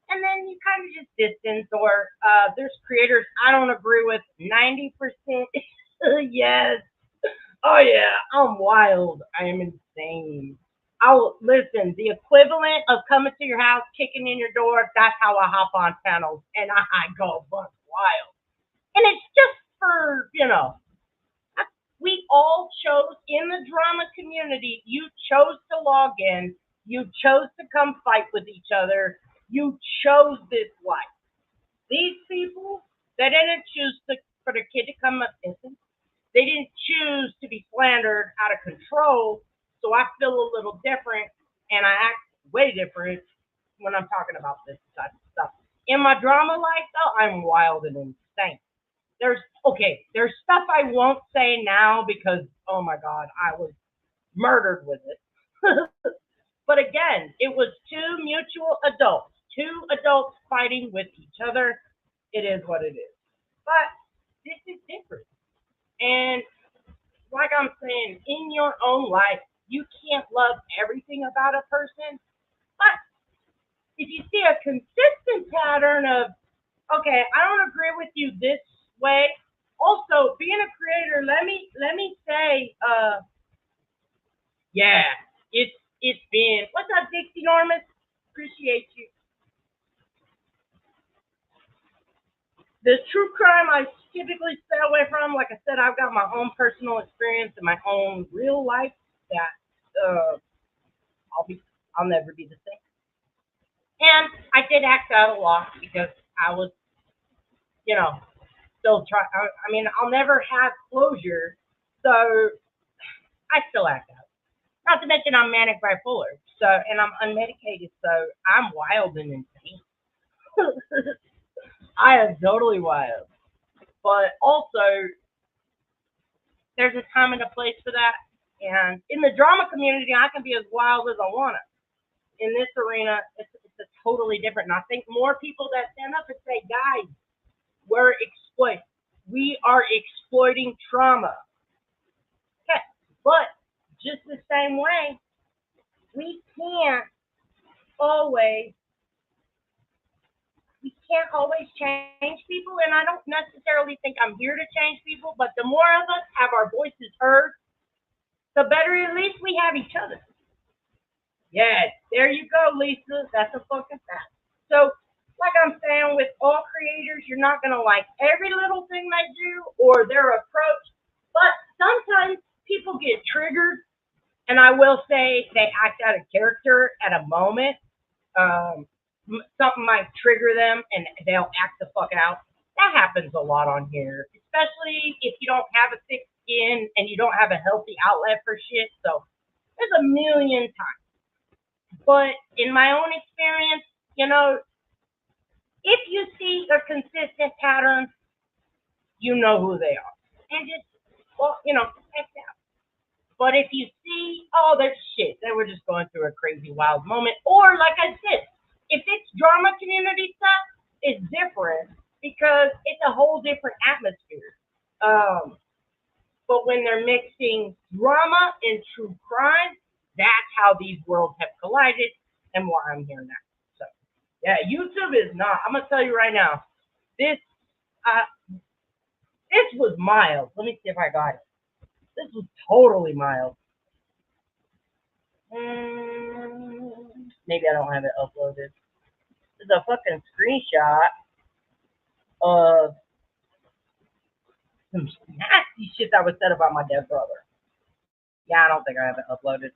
And then you kind of just distance, or there's creators I don't agree with 90%. Yes. Oh, yeah, I'm wild. I am insane. I'll listen, the equivalent of coming to your house, kicking in your door, that's how I hop on channels and I go buck wild. And it's just for, we all chose in the drama community, you chose to log in, you chose to come fight with each other, you chose this life. These people, they didn't choose for the kid to come up missing. They didn't choose to be slandered out of control, so I feel a little different, and I act way different when I'm talking about this type of stuff. In my drama life, though, I'm wild and insane. There's stuff I won't say now because, oh my God, I was murdered with it. But again, it was two adults fighting with each other. It is what it is. But this is different. And like I'm saying, in your own life, you can't love everything about a person. But if you see a consistent pattern of, okay, I don't agree with you this way. Also, being a creator, let me say, yeah, it's been, what's up, Dixie Norman? Appreciate you. The true crime I typically stay away from, like I said, I've got my own personal experience and my own real life that I'll never be the same. And I did act out a lot because I was, still trying. I mean, I'll never have closure, so I still act out. Not to mention I'm manic bipolar, and I'm unmedicated, so I'm wild and insane. I am totally wild. But also, there's a time and a place for that. And in the drama community, I can be as wild as I want to. In this arena, it's a totally different. And I think more people that stand up and say, guys, we are exploiting trauma. Okay. But just the same way, we can't always change people, and I don't necessarily think I'm here to change people, but the more of us have our voices heard, the better at least we have each other. Yeah, there you go, Lisa. That's a fucking fact. So, like I'm saying, with all creators, you're not going to like every little thing they do or their approach, but sometimes people get triggered, and I will say they act out of character at a moment. Something might trigger them and they'll act the fuck out. That happens a lot on here, especially if you don't have a thick skin and you don't have a healthy outlet for shit. So there's a million times. But in my own experience, if you see a consistent pattern, you know who they are. And just, check it out. But if you see, oh, they're shit, they were just going through a crazy wild moment. Or like I said, if it's drama community stuff, it's different because it's a whole different atmosphere. But when they're mixing drama and true crime, that's how these worlds have collided and why I'm here now. So, yeah, YouTube is not. I'm gonna tell you right now, this was mild. Let me see if I got it. This was totally mild. Maybe I don't have it uploaded. There's a fucking screenshot of some nasty shit that was said about my dead brother. Yeah, I don't think I have it uploaded.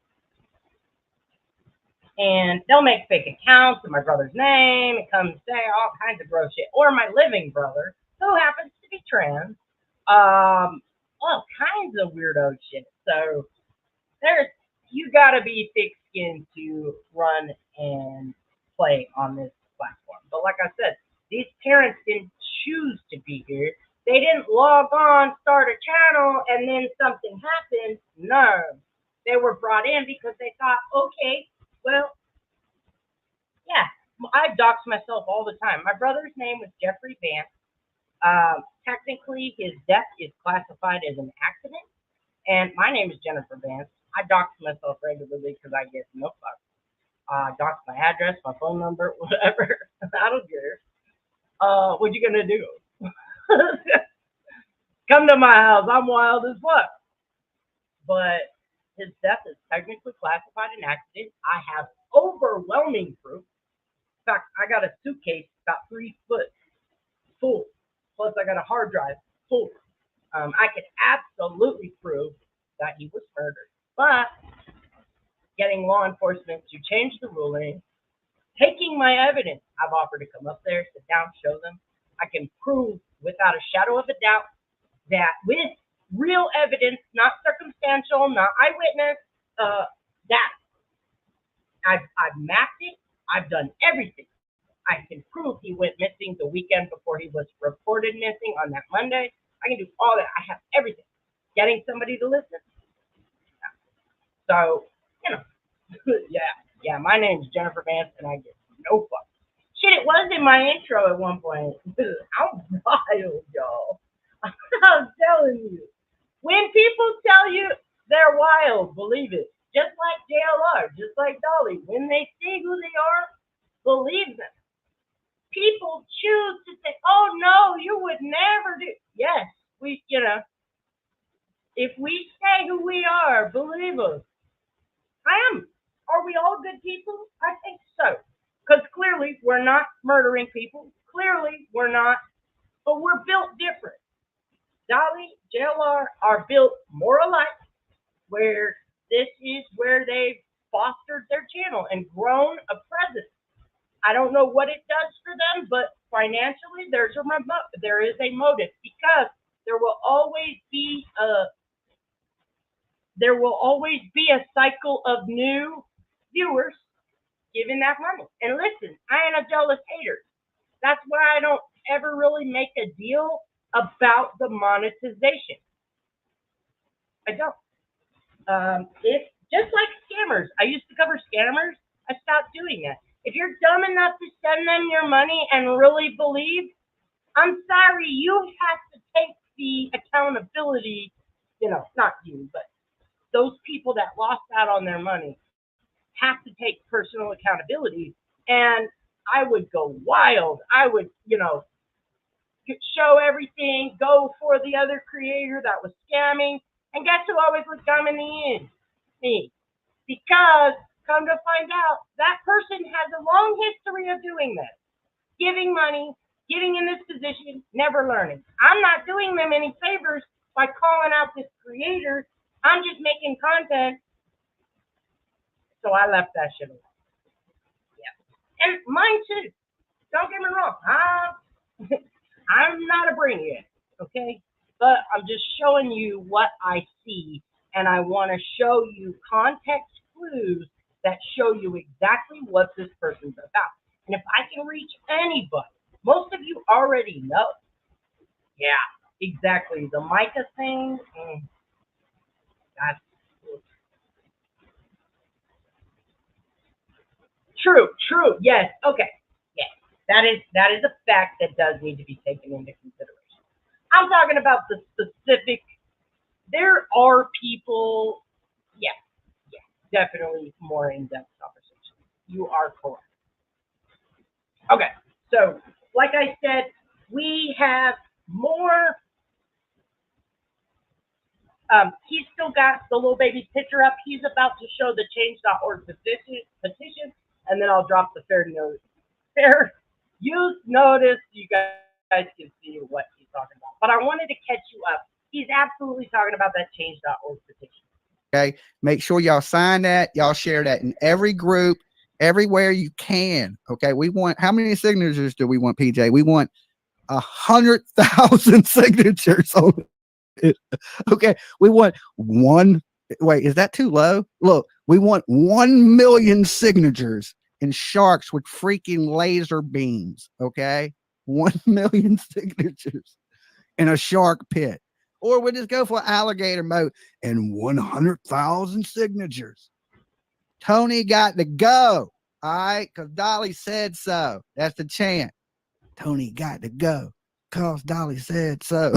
And they'll make fake accounts in my brother's name and come say all kinds of gross shit. Or my living brother, who happens to be trans, All kinds of weirdo shit. So there's you gotta be thick skinned to run and play on this platform. But like I said, these parents didn't choose to be here. They didn't log on, start a channel, and then something happened. No. They were brought in because they thought, okay, well, yeah, I dox myself all the time. My brother's name was Jeffrey Vance. Technically, his death is classified as an accident, and my name is Jennifer Vance. I dox myself regularly because I get no fuck. Dox my address, my phone number, whatever. I don't care. What you gonna do? Come to my house. I'm wild as fuck. But his death is technically classified an accident. I have overwhelming proof. In fact, I got a suitcase about 3 foot full. Plus, I got a hard drive full. I could absolutely prove that he was murdered. But getting law enforcement to change the ruling, taking my evidence, I've offered to come up there, sit down, show them. I can prove without a shadow of a doubt that with real evidence, not circumstantial, not eyewitness, that I've mapped it. I've done everything. I can prove he went missing the weekend before he was reported missing on that Monday. I can do all that. I have everything. Getting somebody to listen. So, yeah, my name's Jennifer Vance, and I get no fuck. Shit, it was in my intro at one point. I'm wild, y'all. I'm telling you. When people tell you they're wild, believe it. Just like JLR, just like Dolly. When they see who they are, believe them. People choose to say, oh, no, you would never do. Yes, if we say who we are, believe us. I am. Are we all good people? I think so. Because clearly we're not murdering people. Clearly we're not. But we're built different. Dolly, JLR are built more alike, where this is where they've fostered their channel and grown a presence. I don't know what it does for them, but financially there is a motive, because there will always be a cycle of new viewers giving that money. And listen, I ain't a jealous hater. That's why I don't ever really make a deal about the monetization. I don't. It's just like scammers. I used to cover scammers. I stopped doing that. If you're dumb enough to send them your money and really believe, I'm sorry, you have to take the accountability, not you, but those people that lost out on their money have to take personal accountability. And I would go wild. I would, show everything, go for the other creator that was scamming. And guess who always was dumb in the end? Me. Because, come to find out, that person has a long history of doing this. Giving money, getting in this position, never learning. I'm not doing them any favors by calling out this creator. I'm just making content. So I left that shit alone. Yeah. And mine too. Don't get me wrong. I'm not a brainiac, okay? But I'm just showing you what I see, and I want to show you context clues that show you exactly what this person's about. And if I can reach anybody, most of you already know. Yeah, exactly. The Micah thing, that's true. Yes. Okay. Yes. That is a fact that does need to be taken into consideration. I'm talking about the specific. There are people. Yeah. Definitely more in-depth conversation. You are correct. Okay. So, like I said, we have more. He's still got the little baby's picture up. He's about to show the change.org petition, and then I'll drop the fair use notice. You guys can see what he's talking about. But I wanted to catch you up. He's absolutely talking about that change.org petition. Okay. Make sure y'all sign that. Y'all share that in every group, everywhere you can. Okay. We want, how many signatures do we want, PJ? We want 100,000 signatures on Okay, we want one. Wait, is that too low? Look, we want 1 million signatures and sharks with freaking laser beams. Okay, 1 million signatures in a shark pit, or we just go for alligator mode and 100,000 signatures. Tony got to go. All right, because Dolly said so. That's the chant. Tony got to go because Dolly said so.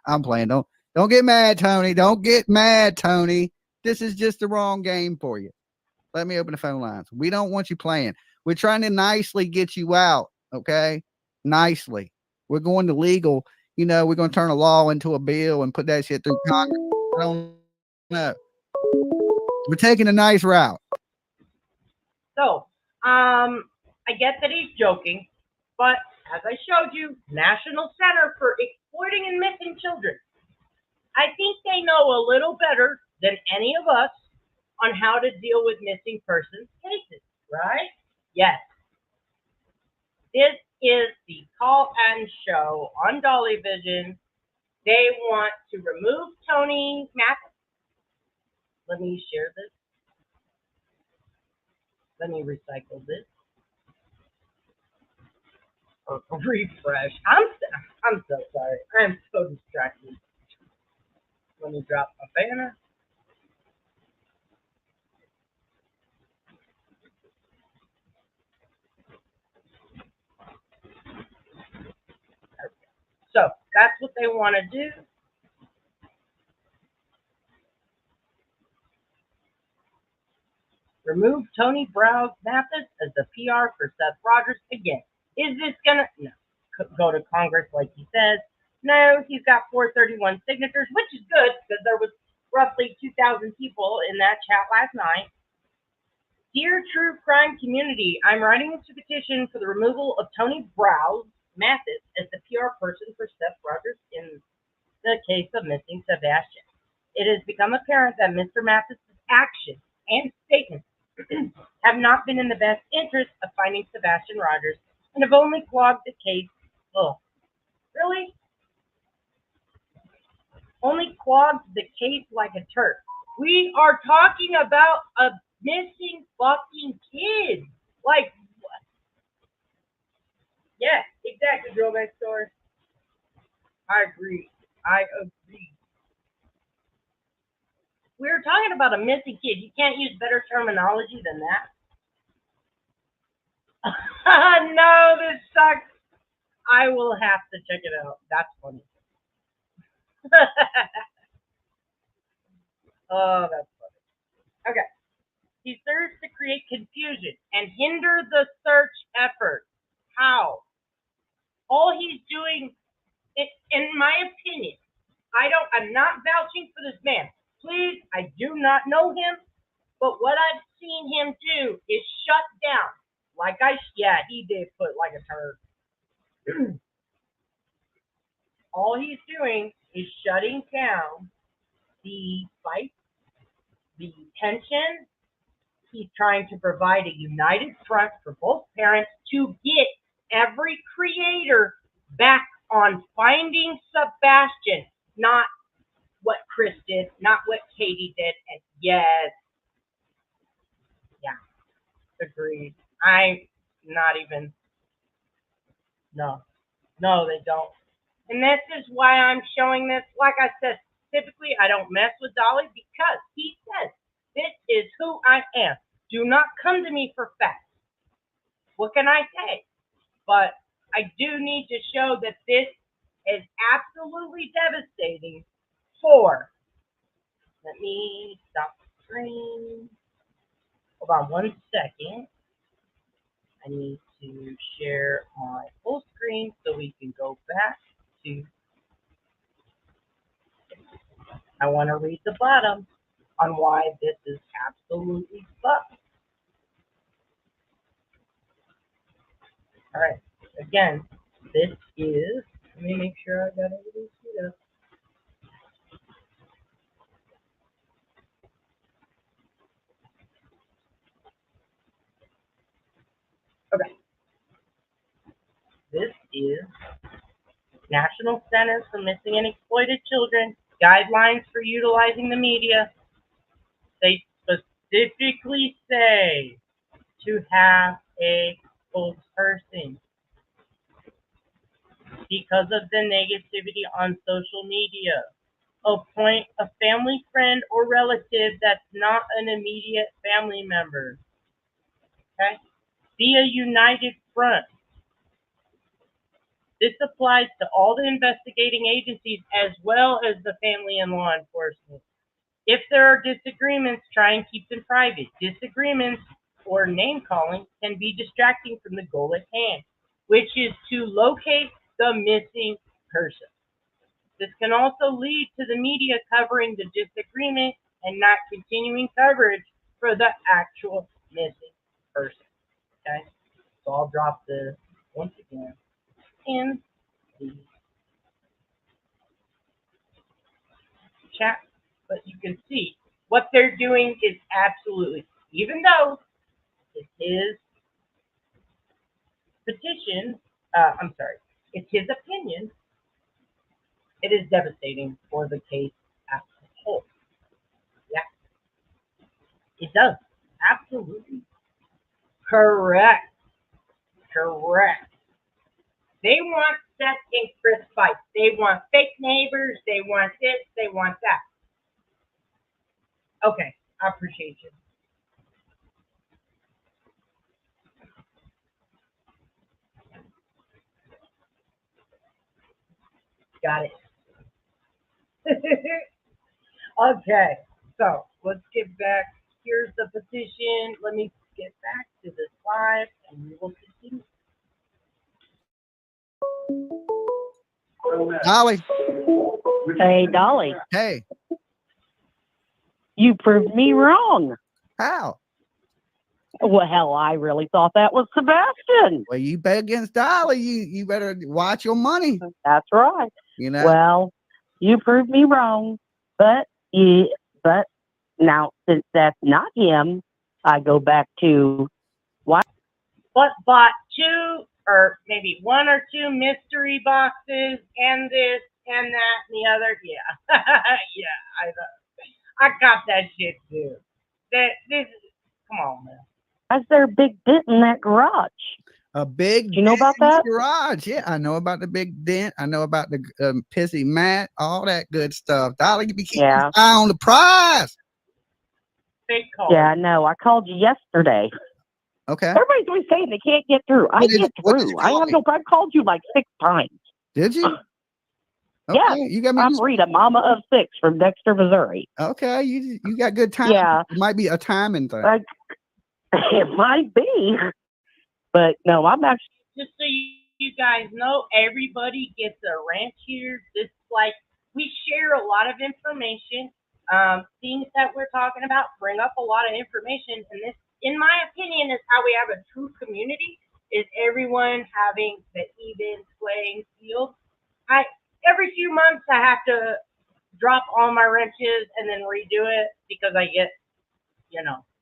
I'm playing. Don't get mad, Tony. Don't get mad, Tony. This is just the wrong game for you. Let me open the phone lines. We don't want you playing. We're trying to nicely get you out. Okay, nicely. We're going to legal. You know, we're going to turn a law into a bill and put that shit through Congress. I don't know. We're taking a nice route. So, I get that he's joking, but as I showed you, National Center for Exploiting and Missing Children. I think they know a little better than any of us on how to deal with missing persons cases, right? Yes. This is the call and show on Dolly Vision. They want to remove Tony Mathis. Let me share this. Let me recycle this. Or refresh. I'm so sorry. I'm so distracted. Let me drop my banner. So that's what they want to do. Remove Tony Mathis as the PR for Seth Rogers again. Is this gonna go to Congress like he says? No, he's got 431 signatures, which is good because there was roughly 2,000 people in that chat last night. Dear true crime community, I'm writing this petition for the removal of Tony Mathis as the PR person for Seth Rogers in the case of missing Sebastian. It has become apparent that Mr. Mathis' actions and statements have not been in the best interest of finding Sebastian Rogers and have only clogged the case. Oh, really? Only clogged the case like a turd. We are talking about a missing fucking kid. Like, what? Yeah, exactly, girl next door. I agree. We're talking about a missing kid. You can't use better terminology than that. No, this sucks. I will have to check it out. That's funny. Oh, that's funny. Okay. He serves to create confusion and hinder the search effort. How? All he's doing, in my opinion, I'm not vouching for this man. Please, I do not know him, but what I've seen him do is shut down. He did put like a turd. All he's doing is shutting down the fight, the tension. He's trying to provide a united front for both parents to get every creator back on finding Sebastian, not what Chris did, not what Katie did. And yes, yeah, agreed. I'm not even, no, they don't. And this is why I'm showing this. Like I said, typically I don't mess with Dolly because he says, this is who I am. Do not come to me for facts. What can I say? But I do need to show that this is absolutely devastating for, let me stop the screen. Hold on 1 second. I need to share my full screen so we can go back to, I want to read the bottom on why this is absolutely fucked. All right. Again, this is, let me make sure I got everything set up. Okay. This is National Center for Missing and Exploited Children guidelines for utilizing the media. They specifically say to have a spokesperson because of the negativity on social media. Appoint a family friend or relative that's not an immediate family member. Okay? Be a united front. This applies to all the investigating agencies as well as the family and law enforcement. If there are disagreements, try and keep them private. Disagreements or name calling can be distracting from the goal at hand, which is to locate the missing person. This can also lead to the media covering the disagreement and not continuing coverage for the actual missing person. Okay? So I'll drop this once again in the chat, but you can see what they're doing is absolutely, even though it's his petition, it's his opinion, it is devastating for the case as a whole. Yeah, it does. Absolutely. Correct. They want Seth and Chris fights. They want fake neighbors. They want this. They want that. Okay, I appreciate you. Got it. Okay, so let's get back. Here's the petition. Let me get back to the slide and we will continue. Dolly. Hey, Dolly, Hey, you proved me wrong. how? Well, hell, I really thought that was Sebastian. Well, you bet against Dolly. You better watch your money. That's right. You know. Well, you proved me wrong, but now since that's not him, I go back to But bought two or maybe one or two mystery boxes and this and that and the other. Yeah. Yeah, I got that shit too. This is, come on, man. Is there a big dent in that garage? A big Do you know dent about in the that? garage. Yeah, I know about the big dent. I know about the pissy mat, all that good stuff. Dolly, you be keeping Yeah. an eye on the prize. Big call. Yeah, no, I called you yesterday. Okay. Everybody's always saying they can't get through. I What did get you through. call me? I called you like 6 times. Did you? Okay. Yeah. You got me. I'm Rita, mama of 6 from Dexter, Missouri. Okay. You got good time. Yeah. It might be a timing thing. It might be, but no, I'm actually. Just so you guys know, everybody gets a rant here. This like we share a lot of information. Things that we're talking about bring up a lot of information, and this, in my opinion, is how we have a true community. Is everyone having the even playing field? Every few months I have to drop all my wrenches and then redo it because I get,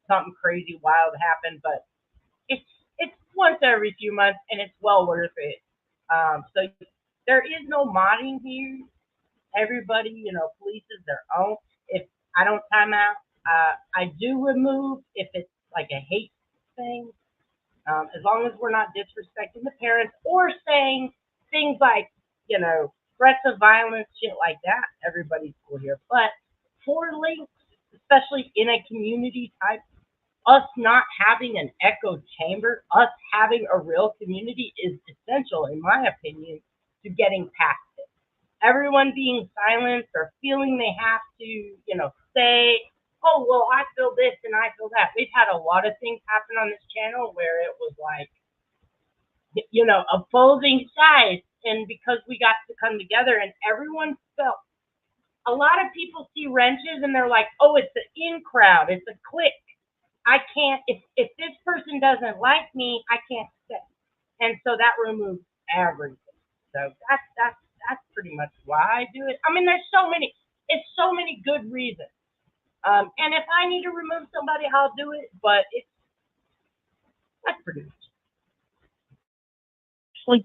something crazy wild happen. But it's once every few months and it's well worth it. So there is no modding here. Everybody, polices their own. If I don't time out, I do remove if it's like a hate thing. As long as we're not disrespecting the parents or saying things like, threats of violence, shit like that, everybody's cool here. But for links, especially in a community type, us not having an echo chamber, us having a real community is essential, in my opinion, to getting past it. Everyone being silenced or feeling they have to, say, oh, well, I feel this and I feel that. We've had a lot of things happen on this channel where it was like, opposing sides. And because we got to come together and everyone felt, a lot of people see wrenches and they're like, oh, it's an in crowd, it's a clique. I can't, if this person doesn't like me, I can't stay. And so that removes everything. So that's pretty much why I do it. I mean, it's so many good reasons. And if I need to remove somebody, I'll do it, but that's pretty much.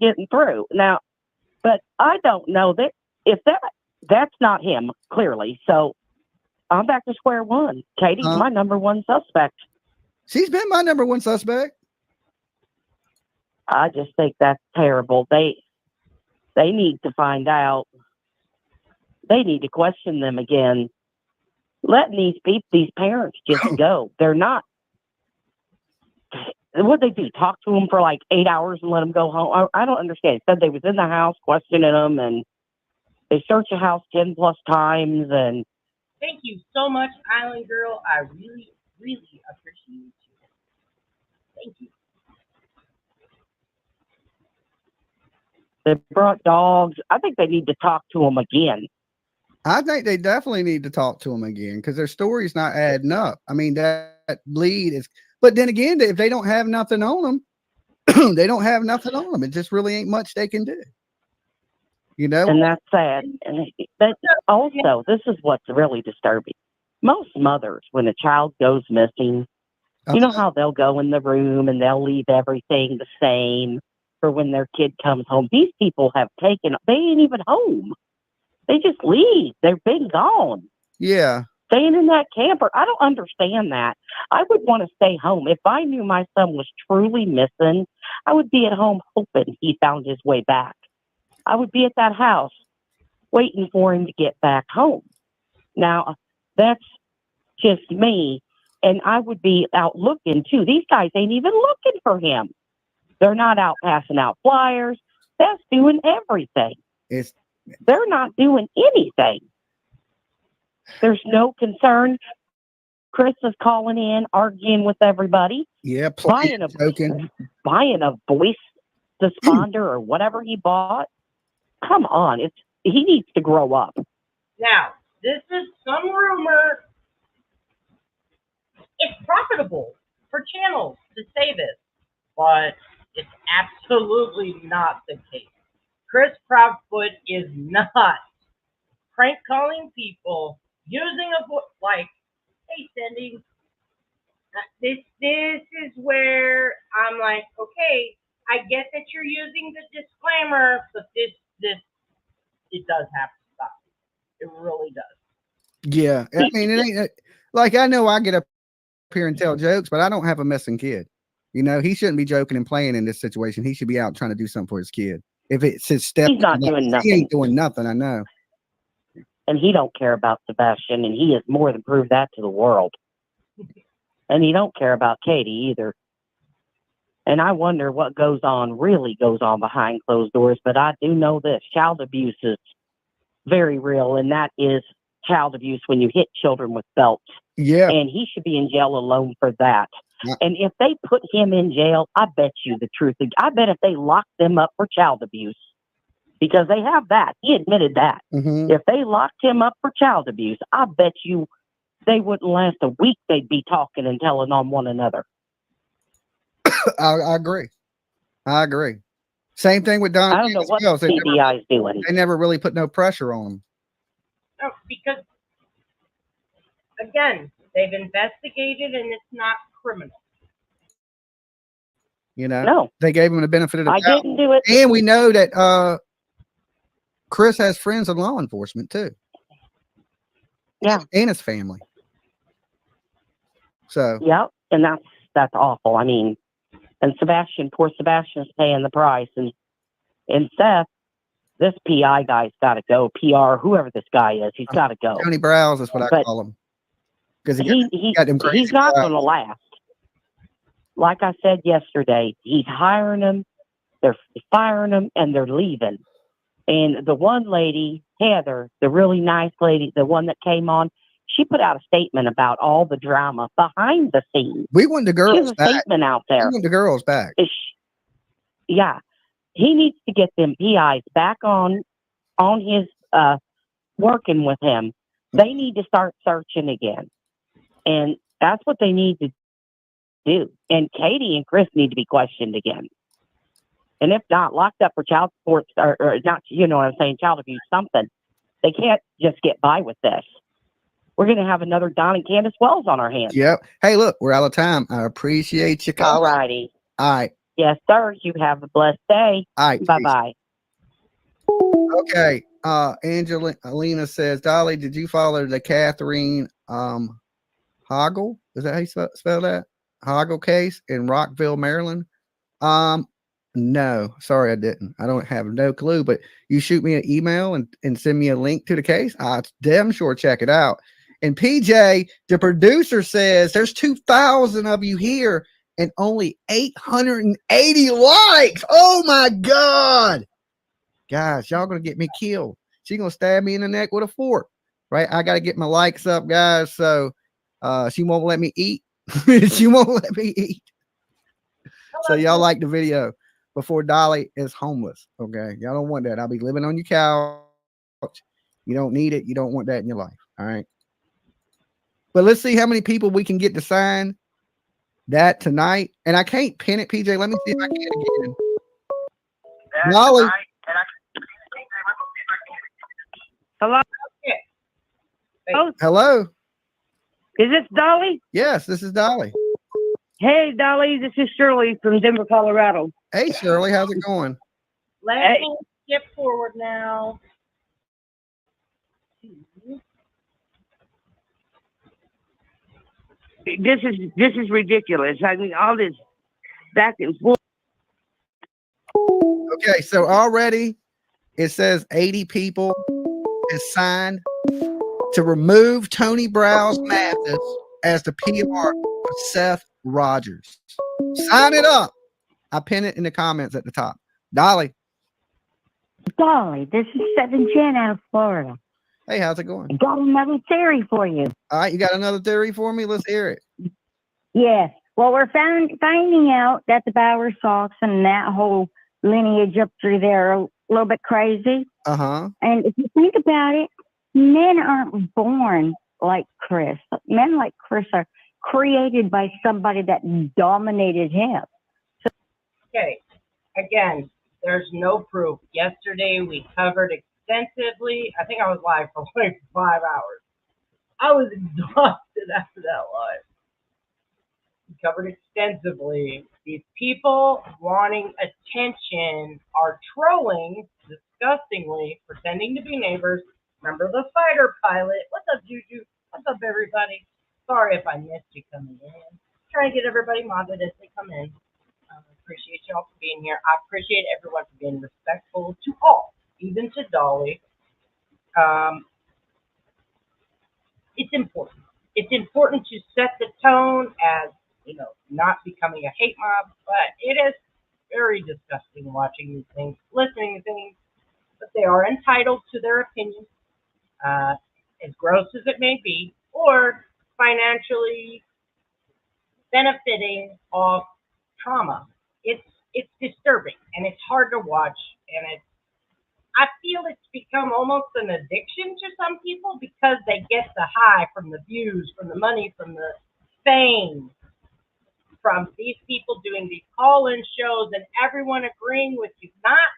Getting through. Now, But I don't know that if that's not him, clearly. So I'm back to square one. Katie's my number one suspect. She's been my number one suspect. I just think that's terrible. They need to find out. They need to question them again. Letting these parents just go. They're not. What they do? Talk to them for like 8 hours and let them go home? I don't understand. It said they was in the house questioning them, and they searched the house 10 plus times. And thank you so much, Island Girl. I really, really appreciate you. Thank you. they brought dogs. I think they need to talk to them again. I think they definitely need to talk to them again because their story's not adding up. I mean, that bleed is, but then again, if they don't have nothing on them, they don't have nothing on them. It just really ain't much they can do. You know? And that's sad. And but also, this is what's really disturbing. Most mothers, when a child goes missing, you know how they'll go in the room and they'll leave everything the same for when their kid comes home. These people have they ain't even home. They just leave. They've been gone. Yeah. Staying in that camper. I don't understand that. I would want to stay home. If I knew my son was truly missing, I would be at home hoping he found his way back. I would be at that house waiting for him to get back home. Now, that's just me. And I would be out looking too. These guys ain't even looking for him. They're not out passing out flyers. That's doing everything. They're not doing anything. There's no concern. Chris is calling in, arguing with everybody. Yeah, buying a voice desponder or whatever he bought. Come on, he needs to grow up. Now, this is some rumor. It's profitable for channels to say this, but it's absolutely not the case. Chris Proudfoot is not prank calling people using a voice like, hey, Cindy. This is where I'm like, okay, I get that you're using the disclaimer, but this it does have to stop. It really does. Yeah, I mean, it ain't like I know I get up here and tell jokes, but I don't have a missing kid. You know, he shouldn't be joking and playing in this situation. He should be out trying to do something for his kid. If it's his step, he's not doing nothing. He ain't doing nothing. I know. And he don't care about Sebastian, and he has more than proved that to the world. And he don't care about Katie either. And I wonder what really goes on behind closed doors. But I do know this: child abuse is very real, and that is child abuse when you hit children with belts. Yeah. And he should be in jail alone for that. Yeah. And if they put him in jail, I bet you the truth. I bet if they lock them up for child abuse, because they have that. He admitted that. Mm-hmm. If they locked him up for child abuse, I bet you they wouldn't last a week. They'd be talking and telling on one another. I agree. Same thing with Don. I don't know what CBI is doing. They never really put no pressure on him. No, because, again, they've investigated and it's not criminal. You know, no, they gave him the benefit of the doubt. I didn't do it. And we know that Chris has friends in law enforcement too. Yeah. And his family. So. Yep. And that's awful. I mean, and poor Sebastian's paying the price. And Seth, this PI guy's got to go. PR, whoever this guy is, he's got to go. Tony Browse is what I call him. Because he's not going to last. Like I said yesterday, he's hiring them, they're firing them, and they're leaving. And the one lady, Heather, the really nice lady, the one that came on, she put out a statement about all the drama behind the scenes. We want the girls back. Statement out there. We want the girls back. Yeah. He needs to get them PIs back on his working with him. They need to start searching again. And that's what they need to do. And Katie and Chris need to be questioned again. And if not, locked up for child support or not, you know what I'm saying, child abuse, something. They can't just get by with this. We're going to have another Don and Candace Wells on our hands. Yep. Hey, look, we're out of time. I appreciate you coming. All righty. All right. Yes, sir. You have a blessed day. All right. Bye-bye. Okay. Angelina says, Dolly, did you follow the Catherine Hoggle? Is that how you spell that? Hoggle case in Rockville, Maryland? No, sorry, I didn't. I don't have no clue, but you shoot me an email and send me a link to the case. I'll damn sure check it out. And PJ, the producer, says there's 2,000 of you here and only 880 likes. Oh my God. Guys, y'all gonna get me killed. She gonna stab me in the neck with a fork, right? I gotta get my likes up, guys. So she won't let me eat. She won't let me eat. So y'all like the video before Dolly is homeless. Okay. Y'all don't want that. I'll be living on your couch. You don't need it. You don't want that in your life. All right. But let's see how many people we can get to sign that tonight. And I can't pin it, PJ. Let me see if I can again. Dolly. Hello? Okay. Hello. Is this Dolly? Yes, this is Dolly. Hey, Dolly, this is Shirley from Denver, Colorado. Hey, Shirley. How's it going? Let me skip forward now. This is ridiculous. I mean, all this back and forth. Okay, so already it says 80 people is signed to remove Tony Browse Mathis as the PR for Seth Rogers. Sign it up. I pin it in the comments at the top. Dolly. Dolly, this is 7 Jen out of Florida. Hey, how's it going? I got another theory for you. All right, you got another theory for me? Let's hear it. Yes. Well, we're finding out that the Bower Sox and that whole lineage up through there are a little bit crazy. Uh-huh. And if you think about it, men aren't born like Chris. Men like Chris are created by somebody that dominated him. Okay. Again, there's no proof. Yesterday we covered extensively. I think I was live for like 5 hours. I was exhausted after that live. We covered extensively. These people wanting attention are trolling disgustingly, pretending to be neighbors. Remember the fighter pilot? What's up, Juju? What's up, everybody? Sorry if I missed you coming in. Trying to get everybody modded as they come in. Appreciate y'all for being here. I appreciate everyone for being respectful to all, even to Dolly. It's important. It's important to set the tone as, not becoming a hate mob, but it is very disgusting watching these things, listening to things, but they are entitled to their opinion, as gross as it may be, or financially benefiting off trauma. It's disturbing and it's hard to watch, and I feel it's become almost an addiction to some people because they get the high from the views, from the money, from the fame, from these people doing these call-in shows and everyone agreeing with you. Not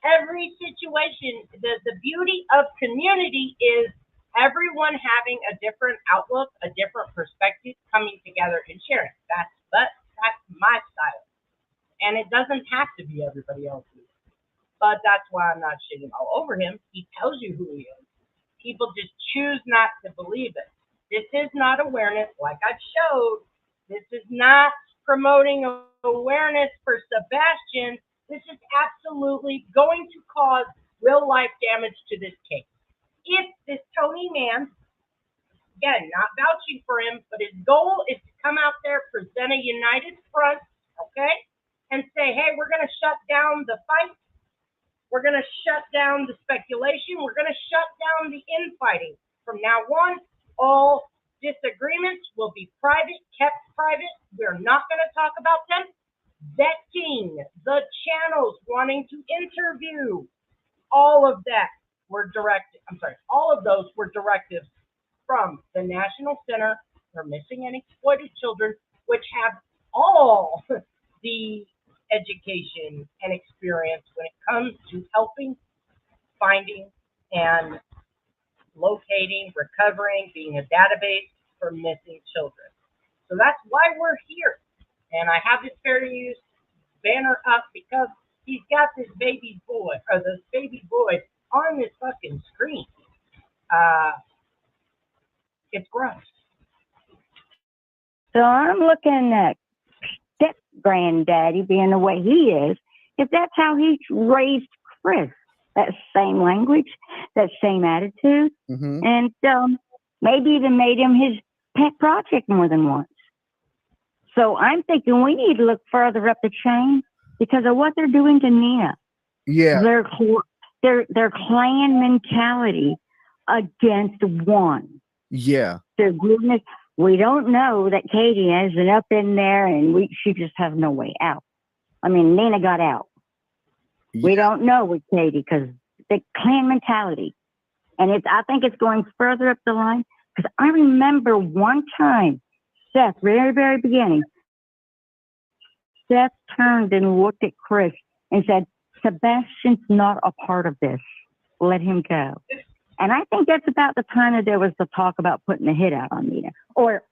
every situation. The beauty of community is everyone having a different outlook, a different perspective, coming together and sharing. That's my style. And it doesn't have to be everybody else's. But that's why I'm not shitting all over him. He tells you who he is. People just choose not to believe it. This is not awareness, like I showed. This is not promoting awareness for Sebastian. This is absolutely going to cause real life damage to this case. If this Tony man, again, not vouching for him, but his goal is to come out there, present a united front, okay, and say, hey, we're going to shut down the fight. We're going to shut down the speculation. We're going to shut down the infighting. From now on, all disagreements will be private, kept private. We're not going to talk about them. Vetting the channels, wanting to interview, all of that were all of those were directives from the National Center for Missing and Exploited Children, which have all the education and experience when it comes to helping, finding, and locating, recovering, being a database for missing children. So that's why we're here. And I have this fair use banner up because he's got this baby boy or this baby boy on this fucking screen. It's gross. So I'm looking at step granddaddy being the way he is, if that's how he raised Chris, that same language, that same attitude, and maybe even made him his pet project more than once. So I'm thinking we need to look further up the chain because of what they're doing to Nina. Yeah. Their clan mentality against one. Yeah. Their goodness. We don't know that Katie has been up in there and she just has no way out. I mean, Nina got out. Yeah. We don't know with Katie because the clan mentality. And I think it's going further up the line because I remember one time, Seth, very, very beginning, Seth turned and looked at Chris and said, Sebastian's not a part of this. Let him go. And I think that's about the time that there was the talk about putting a hit out on Nina or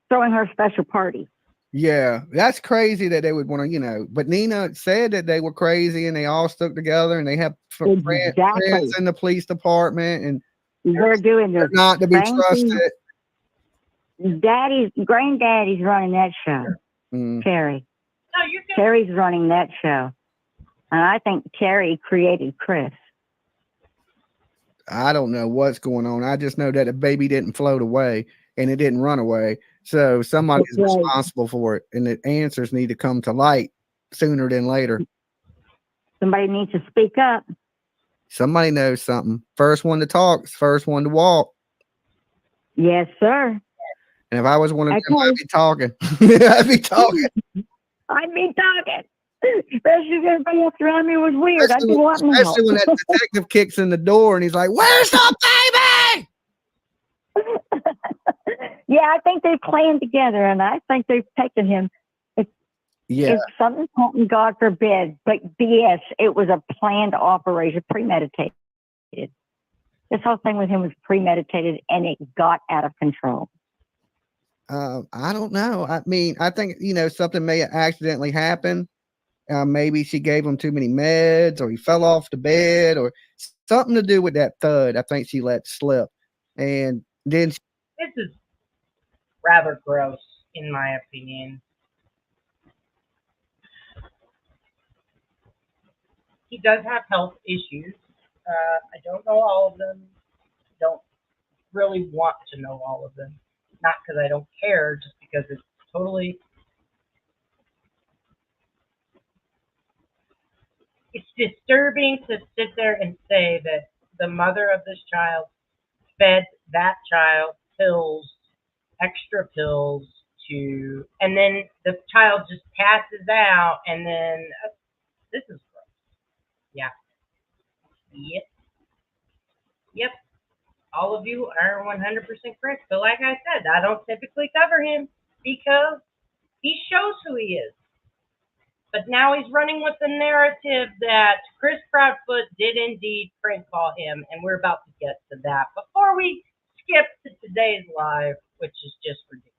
throwing her a special party. Yeah, that's crazy that they would want to, but Nina said that they were crazy and they all stuck together and they have friends in the police department and they're doing their not to be trusted. Granddaddy's running that show. Terry. Terry's running that show. And I think Terry created Chris. I don't know what's going on. I just know that the baby didn't float away and it didn't run away. So somebody's responsible for it. And the answers need to come to light sooner than later. Somebody needs to speak up. Somebody knows something. First one to talk, first one to walk. Yes, sir. And if I was one of them, I'd be talking. I'd be talking. Especially if everybody else around me was weird. I'd be wanting to help. Especially when that detective kicks in the door and he's like, "Where's the baby?" Yeah, I think they planned together, and I think they've taken him. If something happened, God forbid, but yes, it was a planned operation, premeditated. This whole thing with him was premeditated, and it got out of control. I don't know. I mean, I think, something may have accidentally happened. Maybe she gave him too many meds or he fell off the bed or something to do with that thud. I think she let slip. And then this is rather gross, in my opinion. He does have health issues. I don't know all of them. Don't really want to know all of them. Not because I don't care, just because it's totally... It's disturbing to sit there and say that the mother of this child fed that child pills, extra pills, and then the child just passes out, and then this is gross. Yeah. Yep. All of you are 100% correct. But like I said, I don't typically cover him because he shows who he is. But now he's running with the narrative that Chris Proudfoot did indeed prank call him, and we're about to get to that before we skip to today's live, which is just ridiculous.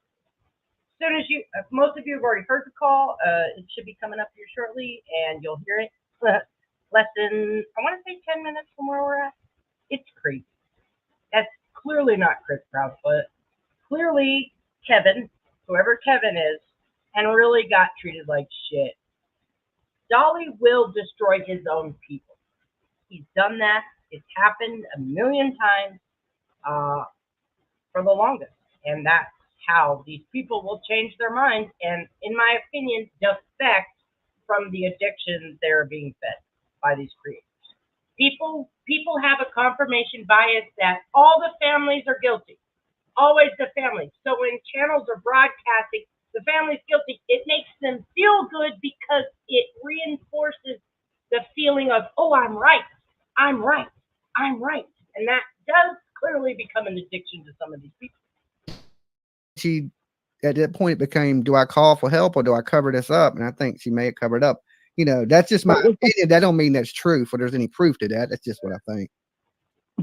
As soon as most of you have already heard the call, it should be coming up here shortly, and you'll hear it less than, I want to say 10 minutes from where we're at. It's crazy. That's clearly not Chris Proudfoot. Clearly Kevin, whoever Kevin is, and really got treated like shit. Dolly will destroy his own people. He's done that. It's happened a million times for the longest. And that's how these people will change their minds and, in my opinion, defect from the addiction they're being fed by these creators. People have a confirmation bias that all the families are guilty. Always the families. So when channels are broadcasting, the family's guilty, it makes them feel good because it reinforces the feeling of, oh, I'm right. And that does clearly become an addiction to some of these people. At that point, it became, do I call for help or do I cover this up? And I think she may have covered up. That's just my opinion. That don't mean that's true, or there's any proof to that. That's just what I think.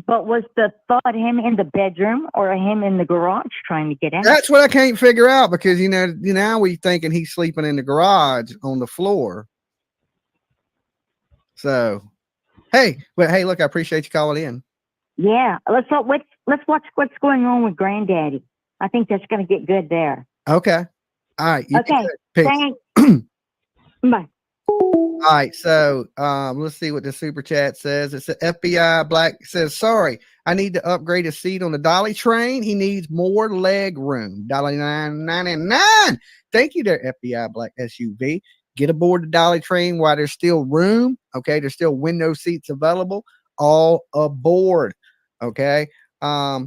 But was the thought him in the bedroom or him in the garage trying to get out? That's what I can't figure out because now we thinking he's sleeping in the garage on the floor. So, hey, look, I appreciate you calling in. Yeah, let's watch what's going on with Granddaddy. I think that's going to get good there. Okay, all right. Okay, thanks. Bye. All right, so let's see what the super chat says. It's the FBI Black says, sorry, I need to upgrade his seat on the Dolly train. He needs more leg room. Dolly $9.99. Thank you there, FBI Black SUV. Get aboard the Dolly train while there's still room. Okay, there's still window seats available. All aboard. Okay.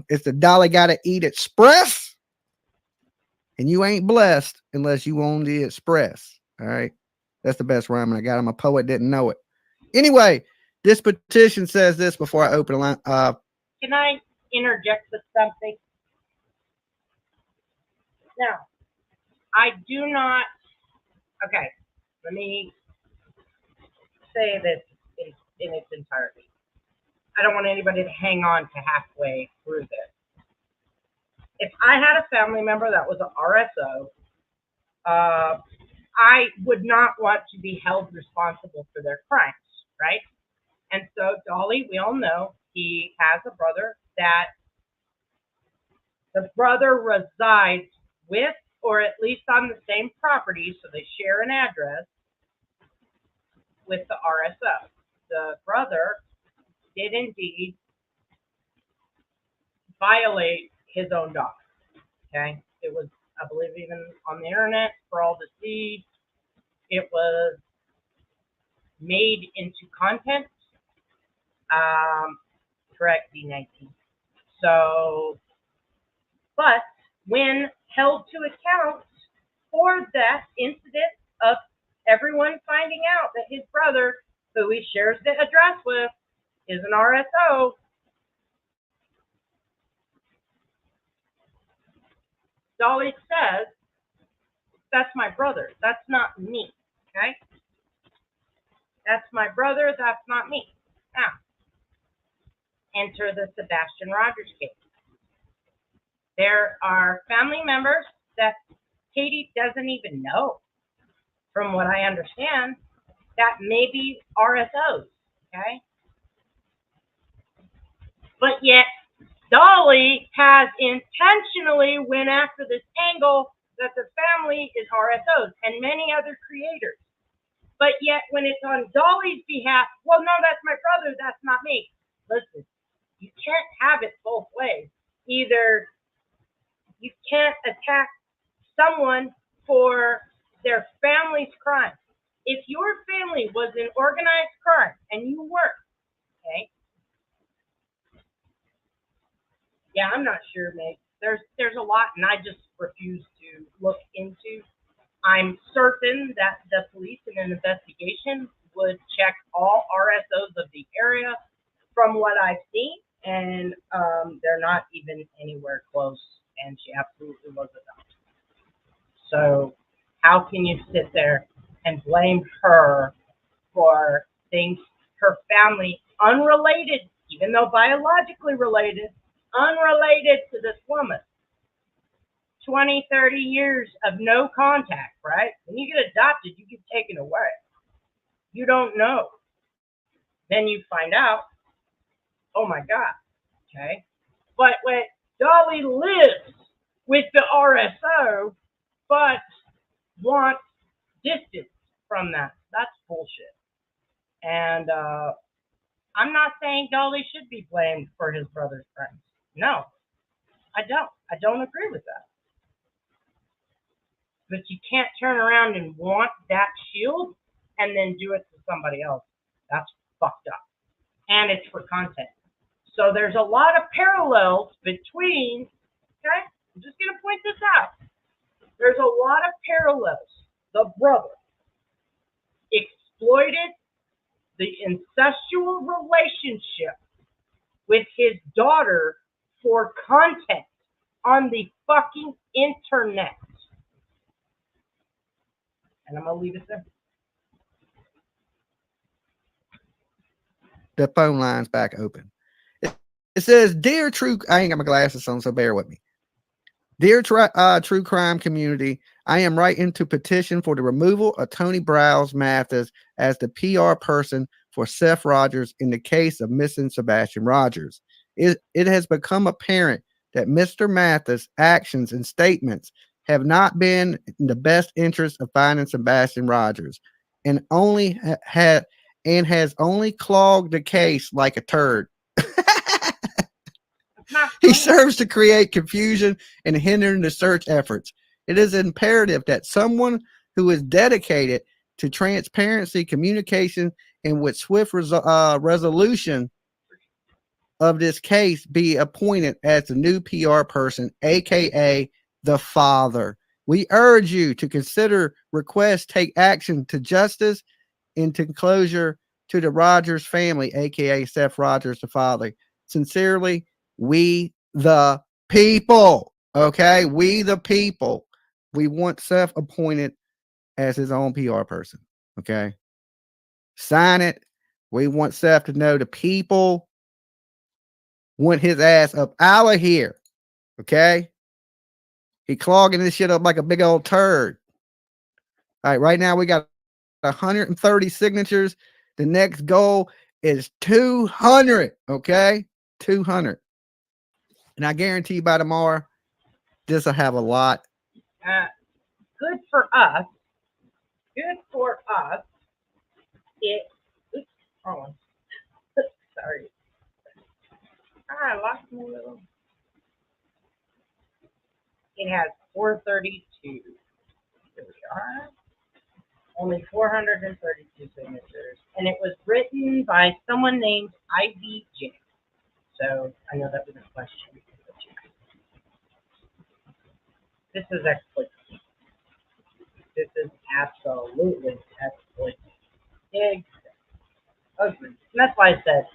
It's the Dolly Gotta Eat Express. And you ain't blessed unless you own the Express. All right. That's the best rhyming I got. I'm a poet, didn't know it. Anyway, this petition says this before I open the line. Can I interject with something? Now, I do not. Okay, let me say this in its entirety. I don't want anybody to hang on to halfway through this. If I had a family member that was an RSO, I would not want to be held responsible for their crimes, right? And so Dolly, we all know he has a brother that the brother resides with, or at least on the same property, so they share an address with the RSO. The brother did indeed violate his own daughter. Okay, it was, I believe, even on the internet for all to see. It was made into content. Correct, D19. So, but when held to account for that incident of everyone finding out that his brother, who he shares the address with, is an RSO, Dolly says, that's my brother. That's not me. Okay? That's my brother. That's not me. Now, enter the Sebastian Rogers case. There are family members that Katie doesn't even know, from what I understand, that may be RSOs. Okay? But yet, Dolly has intentionally went after this angle that the family is RSOs and many other creators. But yet, when it's on Dolly's behalf, well, no, that's my brother, that's not me. Listen, you can't have it both ways. Either you can't attack someone for their family's crime. If your family was in organized crime and you weren't, okay? Yeah, I'm not sure, Meg. There's a lot, and I just refuse to look into. I'm certain that the police in an investigation would check all RSOs of the area from what I've seen, and they're not even anywhere close, and she absolutely was a doctor. So how can you sit there and blame her for things her family, unrelated, even though biologically related, unrelated to this woman? 20, 30 years of no contact, right? When you get adopted, you get taken away. You don't know. Then you find out, oh my God, okay? But when Dolly lives with the RSO, but wants distance from that, that's bullshit. And I'm not saying Dolly should be blamed for his brother's crimes. No, I don't. I don't agree with that. But you can't turn around and want that shield and then do it to somebody else. That's fucked up. And it's for content. So there's a lot of parallels between, okay, I'm just going to point this out. There's a lot of parallels. The brother exploited the incestual relationship with his daughter for content on the fucking internet. And I'm going to leave it there. The phone line's back open. It says, "Dear True," I ain't got my glasses on, so bear with me. "Dear True Crime community, I am writing to petition for the removal of Tony Browse Mathis as the PR person for Seth Rogers in the case of missing Sebastian Rogers. It has become apparent that Mr. Mathis' actions and statements have not been in the best interest of finding Sebastian Rogers, and has only clogged the case like a turd. He serves to create confusion and hinder the search efforts. It is imperative that someone who is dedicated to transparency, communication, and with swift resolution of this case be appointed as the new PR person, aka the father. We urge you to consider requests, take action to justice and to closure to the Rogers family, aka Seth Rogers, the father. Sincerely, we the people." Okay, we the people. We want Seth appointed as his own PR person. Okay, sign it. We want Seth to know the people want his ass up out of here. Okay, he clogging this shit up like a big old turd. All right, right now we got 130 signatures. The next goal is 200. Okay, 200. And I guarantee by tomorrow, this will have a lot. Good for us. Good for us. Oops, hold on. Sorry. I lost my little. It has 432. Here we are. Only 432 signatures. And it was written by someone named IVJ. So I know that was a question. This is exploit. This is absolutely exploit. Exactly. Agreed. And that's why I said,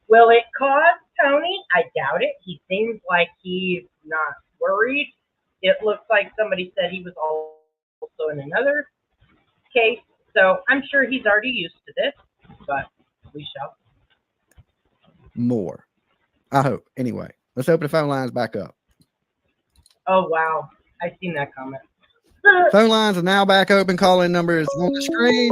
will it cause Tony? I doubt it. He seems like he's not worried. It looks like somebody said he was also in another case. So I'm sure he's already used to this, but we shall. More. I hope. Anyway, let's open the phone lines back up. Oh, wow. I seen that comment. Phone lines are now back open. Call-in number is on the screen.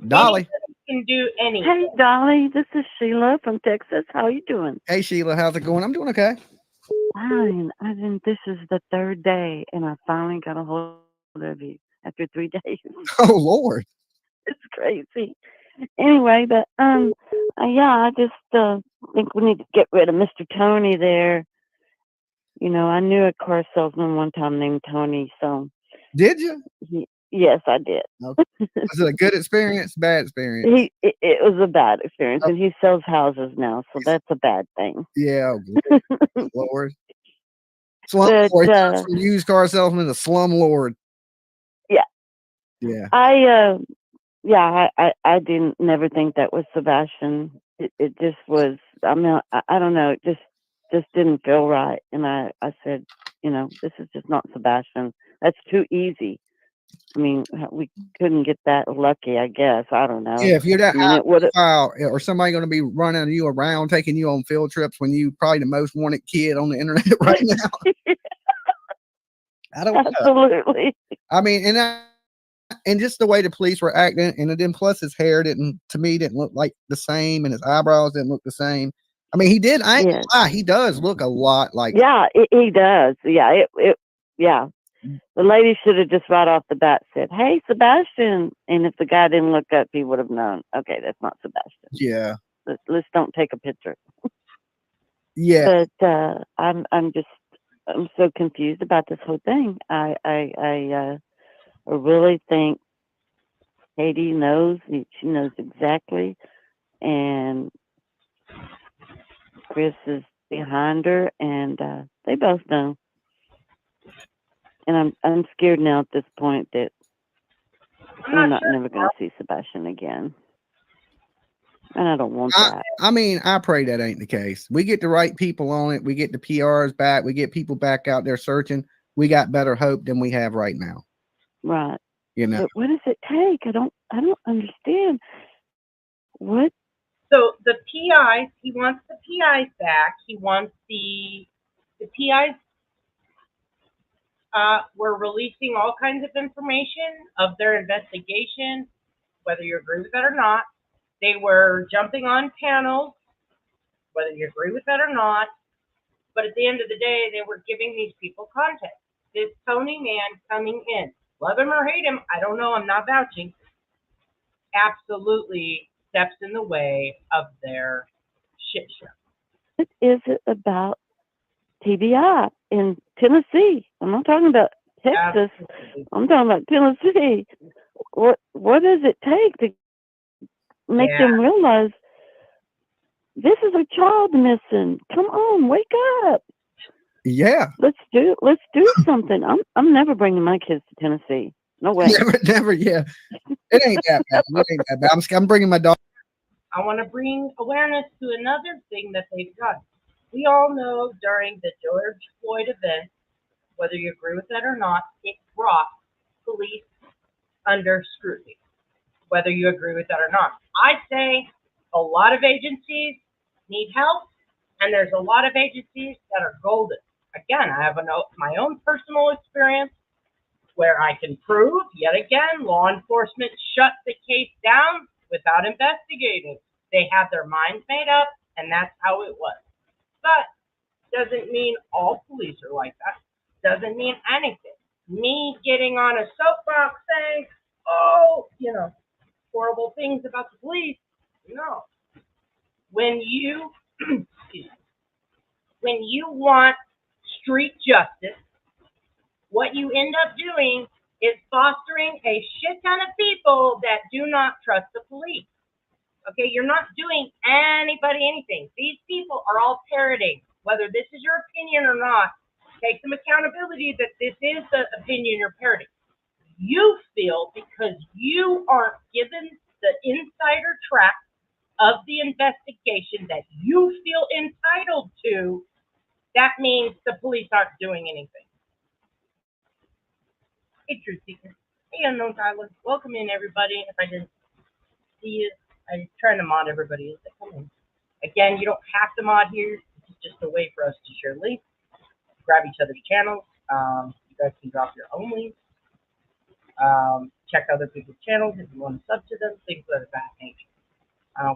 Dolly. Can do anything. Hey, Dolly, this is Sheila from Texas. How are you doing? Hey, Sheila, how's it going? I'm doing okay. Fine. This is the third day, and I finally got a hold of you after 3 days. Oh, Lord. It's crazy. Anyway, but yeah, I just think we need to get rid of Mr. Tony there. You know, I knew a car salesman one time named Tony, so. Did you? Yes, I did. Okay. Was it a good experience? Bad experience? It was a bad experience, and he sells houses now, so that's a bad thing. Yeah, Lord. Slum Lord. From used car salesman to slum lord. Yeah. Yeah. I didn't never think that was Sebastian. It just was. I mean, I don't know. It just didn't feel right, and I said, you know, this is just not Sebastian. That's too easy. I mean, we couldn't get that lucky, I guess. I don't know. Yeah, if you're that high profile, or somebody going to be running you around, taking you on field trips when you probably the most wanted kid on the internet right now. I don't Absolutely. know. I mean, and just the way the police were acting, and then plus his hair didn't look like the same, and his eyebrows didn't look the same. I mean, he did. I ain't gonna lie, he does look a lot like. Yeah, he does. Yeah, yeah. The lady should have just right off the bat said, "Hey, Sebastian," and if the guy didn't look up, he would have known. Okay, that's not Sebastian. Yeah. Let's don't take a picture. Yeah. But I'm so confused about this whole thing. I really think Katie knows. She knows exactly, and Chris is behind her, and they both know. And I'm scared now at this point that I'm never going to see Sebastian again. And I don't want that. I mean, I pray that ain't the case. We get the right people on it. We get the PRs back. We get people back out there searching. We got better hope than we have right now. Right. You know. But what does it take? I don't understand. What So the PIs, he wants the PIs back. He wants the PIs were releasing all kinds of information of their investigation, whether you agree with that or not. They were jumping on panels, whether you agree with that or not. But at the end of the day, they were giving these people context. This Tony man coming in, love him or hate him, I don't know, I'm not vouching, absolutely steps in the way of their shit show. What is it about TBI in Tennessee? I'm not talking about Texas. Absolutely. I'm talking about Tennessee. What does it take to make them realize this is a child missing? Come on, wake up. Yeah. Let's do something. I'm never bringing my kids to Tennessee. No way. Never. Yeah. It ain't that bad. It ain't that bad. I'm bringing my dog. I want to bring awareness to another thing that they've done. We all know during the George Floyd event, whether you agree with that or not, it brought police under scrutiny, whether you agree with that or not. I say a lot of agencies need help, and there's a lot of agencies that are golden. Again, I have my own personal experience where I can prove, yet again, law enforcement shut the case down without investigating. They had their minds made up, and that's how it was. But doesn't mean all police are like that. Doesn't mean anything. Me getting on a soapbox saying, oh, horrible things about the police. No. When you want street justice, what you end up doing is fostering a shit ton of people that do not trust the police. Okay, you're not doing anybody anything. These people are all parroting, whether this is your opinion or not. Take some accountability that this is the opinion you're parroting. You feel because you aren't given the insider track of the investigation that you feel entitled to, that means the police aren't doing anything. Hey, Truth Seeker. Hey, Unknown Tyler. Welcome in, everybody. If I didn't see it, I'm trying to mod everybody as they come in. Again, you don't have to mod here. It's just a way for us to share links, grab each other's channels. You guys can drop your own links. Check other people's channels if you want to sub to them, things of that nature.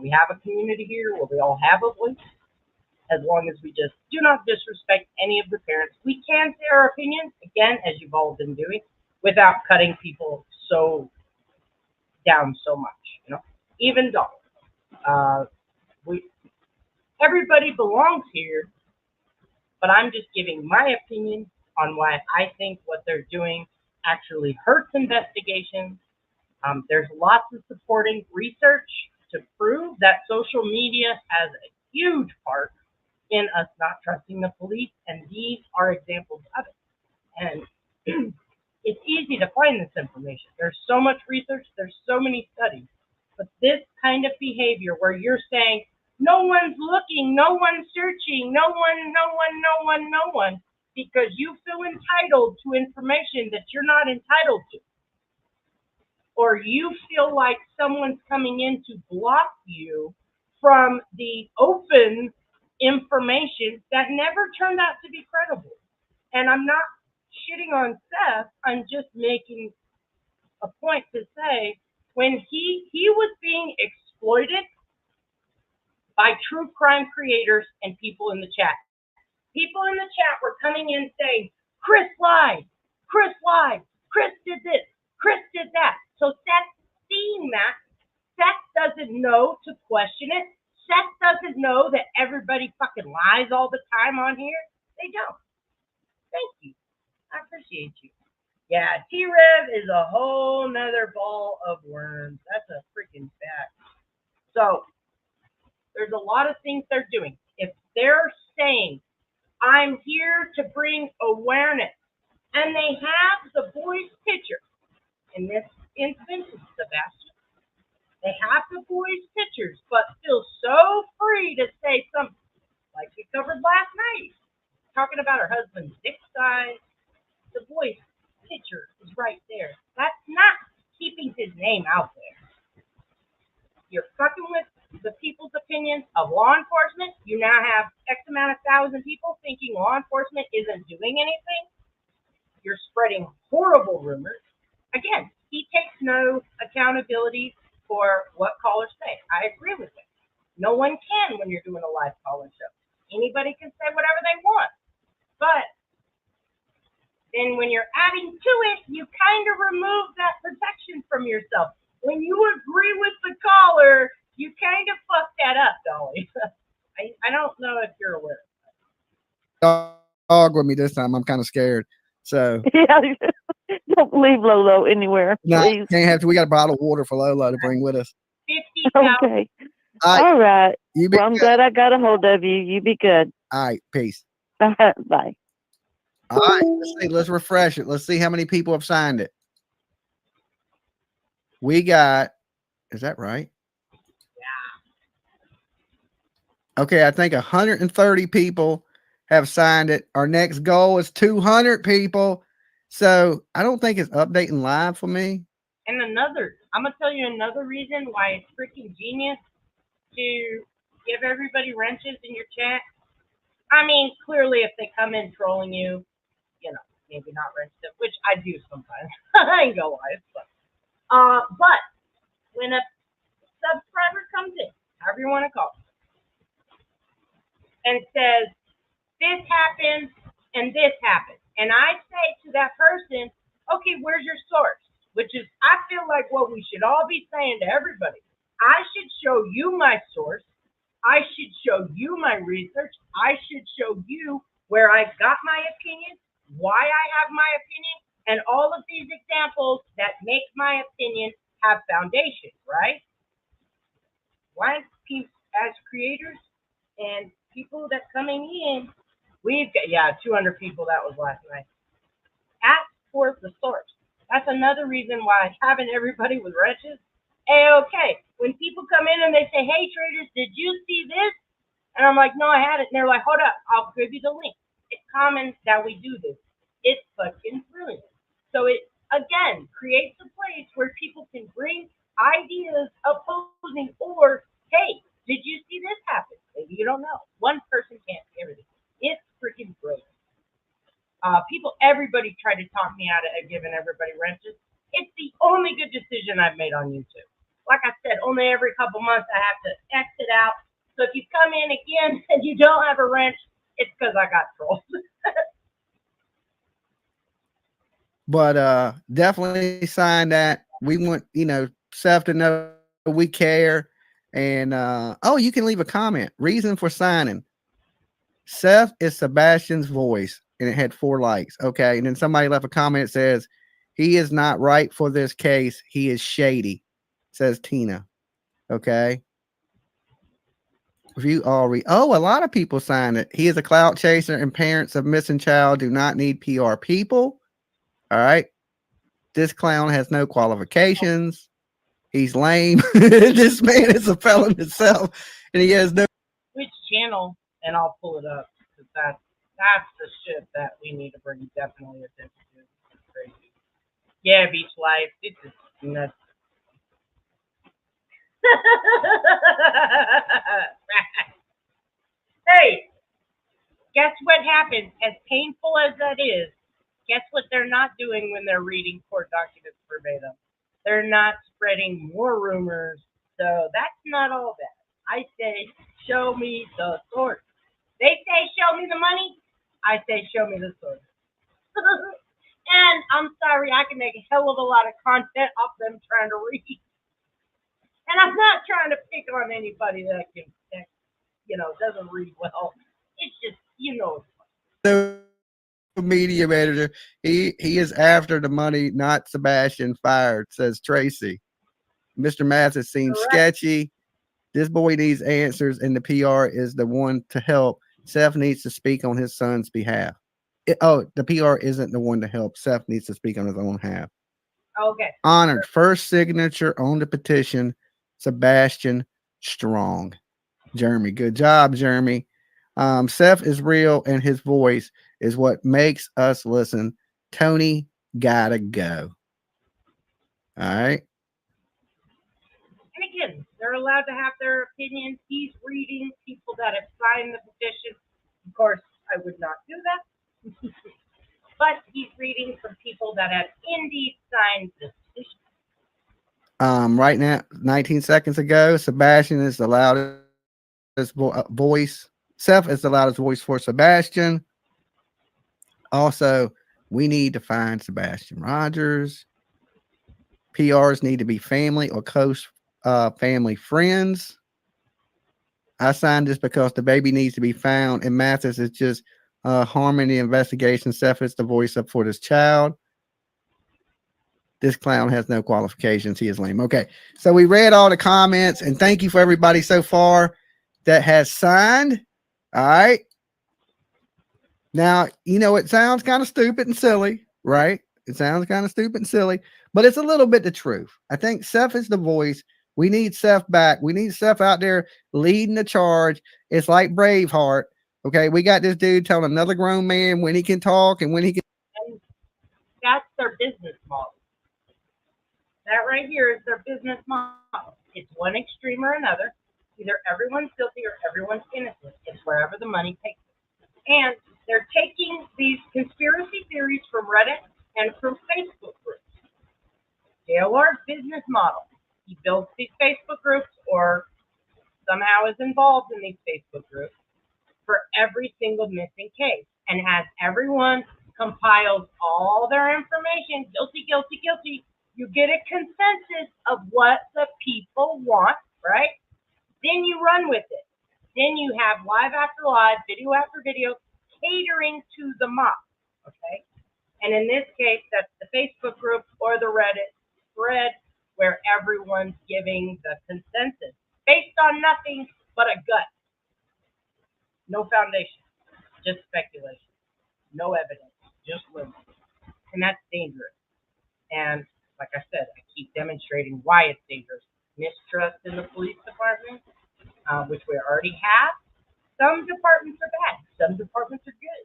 We have a community here where we all have a voice. As long as we just do not disrespect any of the parents, we can say our opinions, again, as you've all been doing, without cutting people so down so much. Even Dolly. Everybody belongs here, but I'm just giving my opinion on why I think what they're doing actually hurts investigations. There's lots of supporting research to prove that social media has a huge part in us not trusting the police, and these are examples of it. And it's easy to find this information. There's so much research, there's so many studies, but this kind of behavior where you're saying, no one's looking, no one's searching, no one, because you feel entitled to information that you're not entitled to. Or you feel like someone's coming in to block you from the open information that never turned out to be credible. And I'm not shitting on Seth, I'm just making a point to say, when he was being exploited by true crime creators and people in the chat. People in the chat were coming in saying, Chris lied, Chris did this, Chris did that. So Seth, seeing that, Seth doesn't know to question it. Seth doesn't know that everybody fucking lies all the time on here. They don't. Thank you. I appreciate you. Yeah, T-Rev is a whole nother ball of worms. That's a freaking fact. So, there's a lot of things they're doing. If they're saying, I'm here to bring awareness, and they have the boy's picture, in this instance, it's Sebastian, they have the boy's pictures, but feel so free to say something, like we covered last night, talking about her husband's dick size. The boy's picture is right there. That's not keeping his name out there. You're fucking with the people's opinions of law enforcement. You now have X amount of thousand people thinking law enforcement isn't doing anything. You're spreading horrible rumors. Again, he takes no accountability for what callers say. I agree with him. No one can when you're doing a live caller show. Anybody can say whatever they want. But then when you're adding to it, you kind of remove that protection from yourself. When you agree with the caller, you kind of fuck that up, Dolly. I don't know if you're aware. Dog with me this time. I'm kind of scared. So Yeah, don't leave Lolo anywhere, no, please. can't have to. We got a bottle of water for Lolo to bring with us. 50,000. Okay. All right. You be Well, I'm good. glad I got a hold of you. You be good. All right, peace. Bye. All right, let's refresh it. Let's see how many people have signed it. We got, is that right? Yeah. Okay, I think 130 people have signed it. Our next goal is 200 people. So I don't think it's updating live for me. And I'm going to tell you another reason why it's freaking genius to give everybody wrenches in your chat. I mean, clearly if they come in trolling you, maybe not wrench them, which I do sometimes. I ain't gonna lie, it's fun. But when a subscriber comes in, however you want to call it, and says, this happened and this happened, and I say to that person, okay, where's your source? Which is, I feel like what we should all be saying to everybody. I should show you my source. I should show you my research. I should show you where I got my opinion, why I have my opinion, and all of these examples that make my opinion have foundation, right? Why, as creators and people that coming in, we've got, 200 people, that was last night. Ask for the source. That's another reason why having everybody with wrenches, okay. When people come in and they say, hey, traders, did you see this? And I'm like, no, I hadn't. And they're like, hold up, I'll give you the link. It's common that we do this. It's fucking brilliant. So it, again, creates a place where people can bring ideas opposing, or, hey, did you see this happen? Maybe you don't know. One person can't see everything. It's freaking brilliant. Everybody tried to talk me out of giving everybody wrenches. It's the only good decision I've made on YouTube. Like I said, only every couple months I have to exit out. So if you come in again and you don't have a wrench, it's because I got trolled. But definitely sign that. We want, Seth to know we care. And you can leave a comment. Reason for signing. Seth is Sebastian's voice, and it had 4 likes. Okay. And then somebody left a comment that says, he is not right for this case. He is shady, says Tina. Okay. Review all a lot of people signed it. He is a clout chaser, and parents of missing child do not need PR people. All right. This clown has no qualifications. He's lame. This man is a felon himself, and he has no. Which channel? And I'll pull it up, because that's the shit that we need to bring definitely attention to. It's crazy. Yeah, Beach Life. It's just nuts. Hey, guess what happens? As painful as that is, guess what they're not doing when they're reading court documents verbatim? They're not spreading more rumors. So that's not all bad. I say, show me the source. They say, show me the money. I say, show me the source. And I'm sorry, I can make a hell of a lot of content off them trying to read. And I'm not trying to pick on anybody that doesn't read well. It's just, The media manager, he is after the money, not Sebastian. Fired, says Tracy. Mr. Mathis seems sketchy. This boy needs answers, and the PR is the one to help. Seth needs to speak on his son's behalf. The PR isn't the one to help. Seth needs to speak on his own behalf. Okay. Honored. First signature on the petition, Sebastian Strong. Jeremy. Good job, Jeremy. Seth is real, and his voice is what makes us listen. Tony gotta go. All right. And again, They're allowed to have their opinions. He's reading people that have signed the petition. Of course, I would not do that. But he's reading from people that have indeed signed the petition. Right now, 19 seconds ago, Sebastian is the loudest voice. Seth is the loudest voice for Sebastian. Also, we need to find Sebastian Rogers. PRs need to be family or close family friends. I signed this because the baby needs to be found, and Mathis is just harming the investigation. Seth is the voice up for this child. This clown has no qualifications. He is lame. Okay, so we read all the comments, and thank you for everybody so far that has signed. All right. Now, you know, it sounds kind of stupid and silly, right? It sounds kind of stupid and silly, but it's a little bit the truth. I think Seth is the voice. We need Seth back. We need Seth out there leading the charge. It's like Braveheart. Okay, we got this dude telling another grown man when he can talk and when he can. And that's their business model. That right here is their business model. It's one extreme or another. Either everyone's guilty or everyone's innocent. It's wherever the money takes them. And they're taking these conspiracy theories from Reddit and from Facebook groups. JLR's business model. He builds these Facebook groups or somehow is involved in these Facebook groups for every single missing case and has everyone compiled all their information. Guilty, guilty, guilty. You get a consensus of what the people want, right? Then you run with it. Then you have live after live, video after video, catering to the mob, okay? And in this case, that's the Facebook group or the Reddit thread where everyone's giving the consensus based on nothing but a gut. No foundation, just speculation. No evidence, just rumors. And that's dangerous. And like I said, I keep demonstrating why it's dangerous. Mistrust in the police department, which we already have. Some departments are bad. Some departments are good.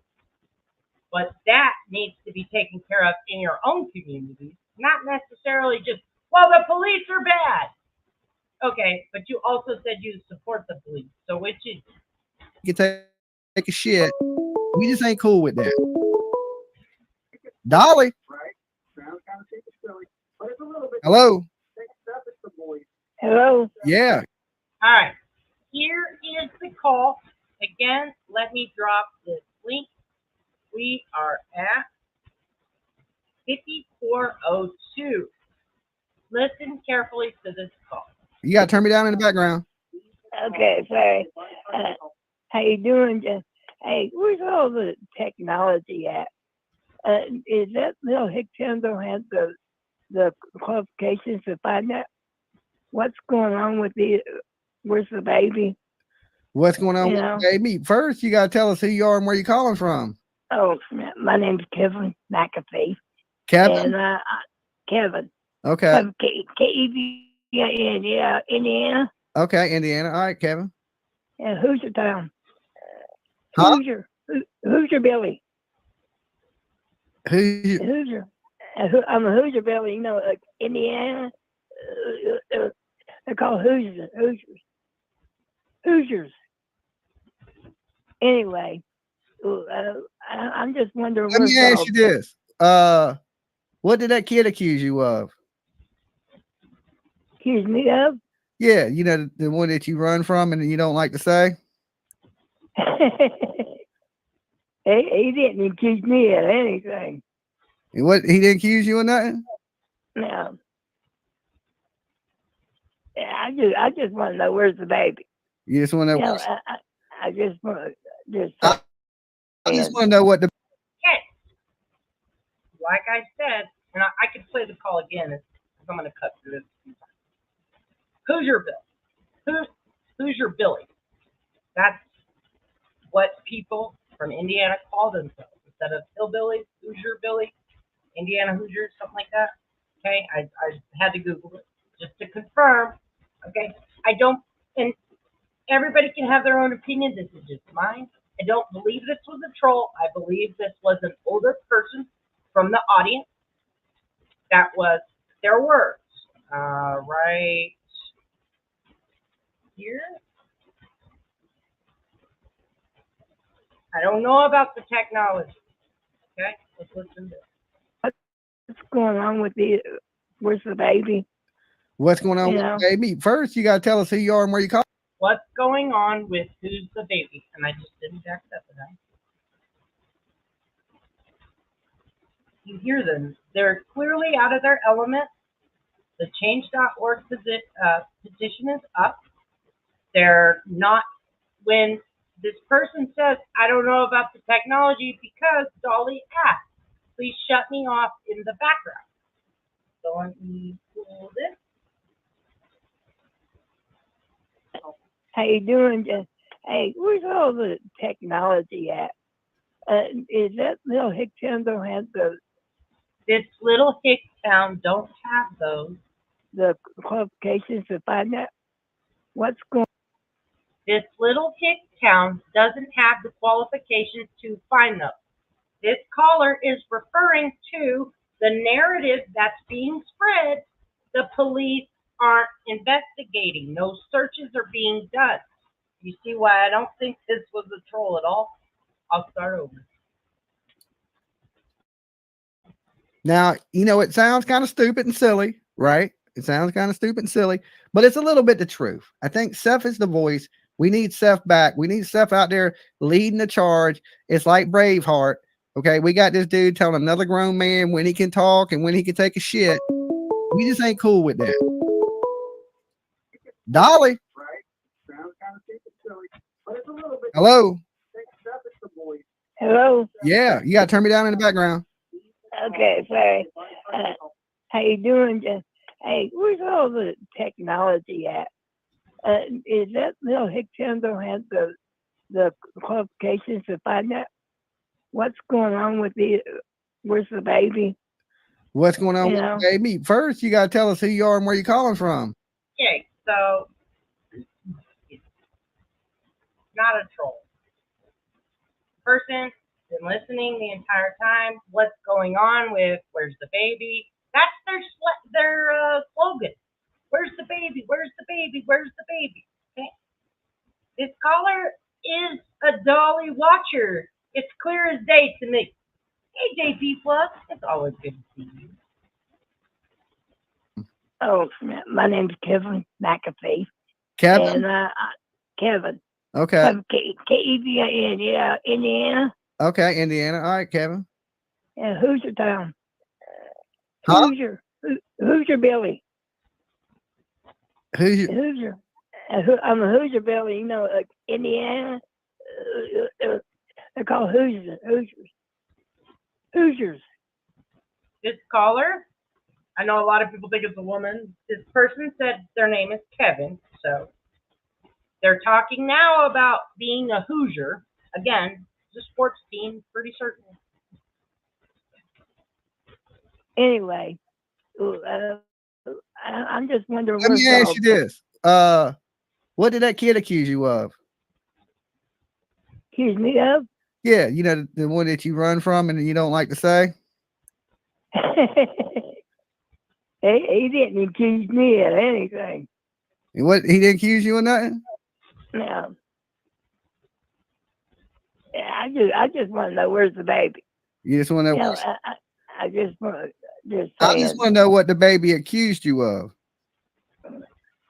But that needs to be taken care of in your own community, not necessarily just, well, the police are bad. Okay, but you also said you support the police. So which is? You can take a shit. We just ain't cool with that. Dolly. Hello. Hello. Yeah. All right. Here is the call. Again, let me drop this link. We are at 5402. Listen carefully to this call. You got to turn me down in the background. Okay, sorry. How you doing? Hey, where's all the technology at? Is that little Hickton don't have the qualifications to find out what's going on with where's the baby? What's going on with the baby? First, you got to tell us who you are and where you're calling from. Oh, my name's Kevin McAfee. Kevin? And Kevin. Okay. K-E-V-I-N, yeah, Indiana. Okay, Indiana. All right, Kevin. Yeah, Hoosier Town. Huh? Hoosier Billy. Hoosier. I'm a Hoosier Billy, you know, like Indiana. They're called Hoosiers. Anyway, I'm just wondering. Let me ask you this. What did that kid accuse you of? Accuse me of? Yeah, you know, the one that you run from and you don't like to say? He didn't accuse me of anything. What? He didn't accuse you of nothing? No. Yeah, I just want to know where's the baby. You just want to know? You know, I just want to I just want to know what the. Okay. Like I said, and I could play the call again if I'm going to cut through this. Hoosier Bill. Hoosier Billy. That's what people from Indiana call themselves. Instead of hillbillies, Hoosier Billy, Indiana Hoosiers, something like that. Okay, I had to Google it just to confirm. Okay, I don't, and everybody can have their own opinion. This is just mine. I don't believe this was a troll. I believe this was an older person from the audience. That was their words. Right here. I don't know about the technology. Okay, let's listen to this. What's going on with the? Where's the baby? What's going on You with know? the baby? First, you got to tell us who you are and where you call. What's going on with who's the baby? And I just didn't jack that for that. You hear them. They're clearly out of their element. The change.org petition is up. They're not, when this person says, I don't know about the technology because Dolly asked, please shut me off in the background. So let me pull this. How you doing? Hey, where's all the technology at? Is that little Hicktown don't have This little hick town don't have those. the qualifications to find out what's going? This little hick town doesn't have the qualifications to find those. This caller is referring to the narrative that's being spread. The police aren't investigating. No searches are being done. You see why I don't think this was a troll at all? I'll start over. Now, you know, it sounds kind of stupid and silly, right? It sounds kind of stupid and silly, but it's a little bit the truth. I think Seth is the voice. We need Seth back. We need Seth out there leading the charge. It's like Braveheart. Okay, we got this dude telling another grown man when he can talk and when he can take a shit. We just ain't cool with that. Dolly. Hello. Hello. Yeah, you got to turn me down in the background. Okay, sorry. How you doing? Hey, where's all the technology at? Is that little Hicktown don't have the qualifications to find out what's going on with the? Where's the baby? What's going on with the baby? First, you got to tell us who you are and where you're calling from. Okay, so it's not a troll. Person been listening the entire time. What's going on with where's the baby? That's their slogan. Where's the baby? Where's the baby? Where's the baby? Okay. This caller is a Dolly watcher. It's clear as day to me. Hey, JP Plus, it's always good to see you. Oh, my name's Kevin McAfee. Kevin? And Kevin. Okay. K-E-V-I-N, yeah, Indiana. Okay, Indiana. All right, Kevin. Yeah, Hoosier Town. Huh? Hoosier Billy. Hoosier. I'm a Hoosier Billy, you know, like Indiana. They're called Hoosiers. Hoosiers. This caller, I know a lot of people think it's a woman. This person said their name is Kevin, so they're talking now about being a Hoosier. Again, it's a sports team, pretty certain. Anyway, I'm just wondering. Let me ask you this. What did that kid accuse you of? Accuse me of? Yeah, you know, the one that you run from and you don't like to say? He didn't accuse me of anything. What? He didn't accuse you of nothing? No. Yeah, I just want to know where's the baby. You just want to know? I just want to I just want to know what the baby accused you of.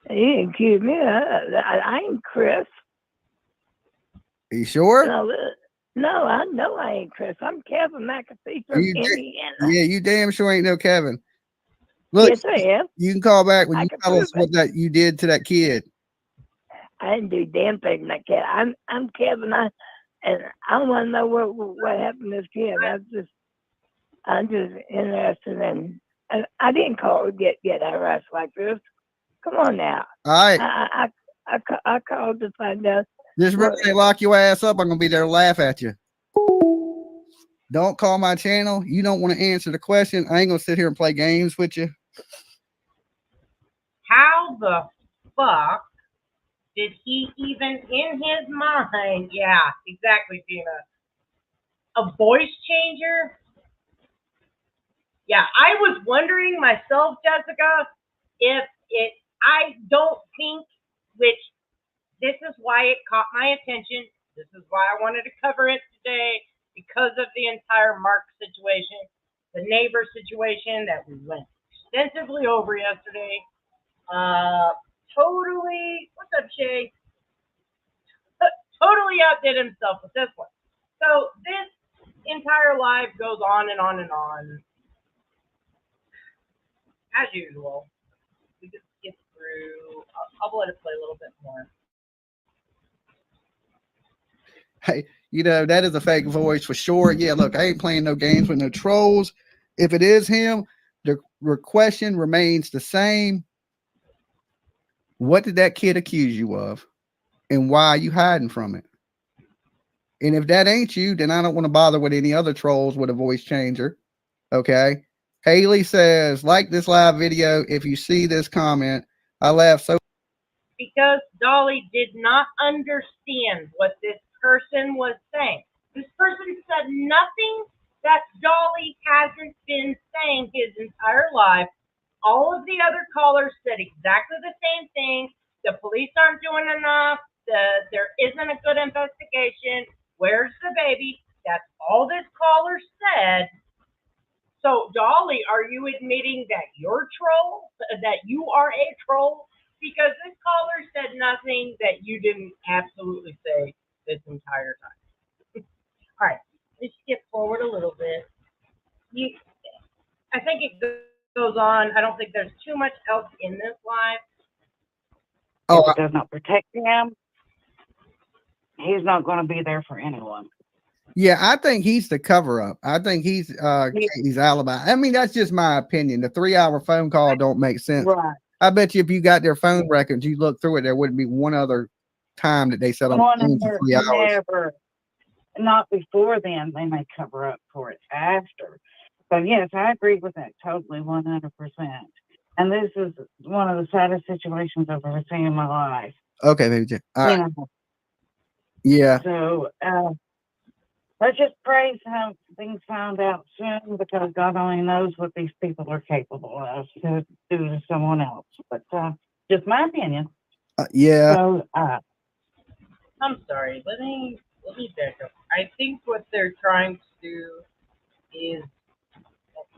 He didn't accuse me. I ain't Chris. Are you sure? No, I know I ain't Chris. I'm Kevin McAfee from Indiana. Yeah, you damn sure ain't no Kevin. Look, yes, I am. You can call back when you tell us what that you did to that kid. I didn't do damn thing like that. I'm Kevin. And I want to know what happened to this kid. I'm just interested in. And I didn't call to get harassed like this. Come on now. All right. I called to find out. Just when they lock your ass up, I'm gonna be there to laugh at you. Don't call my channel. You don't want to answer the question. I ain't gonna sit here and play games with you. How the fuck did he even in his mind? Yeah, exactly, Gina. A voice changer? Yeah, I was wondering myself, Jessica, if I don't think, which this is why it caught my attention. This is why I wanted to cover it today, because of the entire Mark situation, the neighbor situation that we went extensively over yesterday. Totally, what's up, Shay? Totally outdid himself with this one. So this entire live goes on and on and on. As usual, we just skip through. I'll let it play a little bit more. Hey, that is a fake voice for sure. Yeah, look, I ain't playing no games with no trolls. If it is him, the question remains the same. What did that kid accuse you of? And why are you hiding from it? And if that ain't you, then I don't want to bother with any other trolls with a voice changer. Okay. Haley says, like this live video, if you see this comment, I laugh so. Because Dolly did not understand what this person was saying. This person said nothing that Dolly hasn't been saying his entire life. All of the other callers said exactly the same thing. The police aren't doing enough. There isn't a good investigation. Where's the baby? That's all this caller said. So, Dolly, are you admitting that you're troll? That you are a troll? Because this caller said nothing that you didn't absolutely say this entire time. All right, let's skip forward a little bit. I think it goes on. I don't think there's too much else in this live. If it does not protect him, he's not going to be there for anyone. Yeah, I think he's the cover up. I think he's Katie's alibi. I mean, that's just my opinion. The 3-hour phone call don't make sense. Right. I bet you if you got their phone records, you look through it, there wouldn't be one other time that they said on the phone for 3 hours. Never. Not before then. They may cover up for it after. So yes, I agree with that totally, 100%. And this is one of the saddest situations I've ever seen in my life. Okay, baby. All right. Yeah. So let's just pray some things found out soon, because God only knows what these people are capable of to do to someone else. But just my opinion. Yeah. So I'm sorry. Let me back up. I think what they're trying to do is,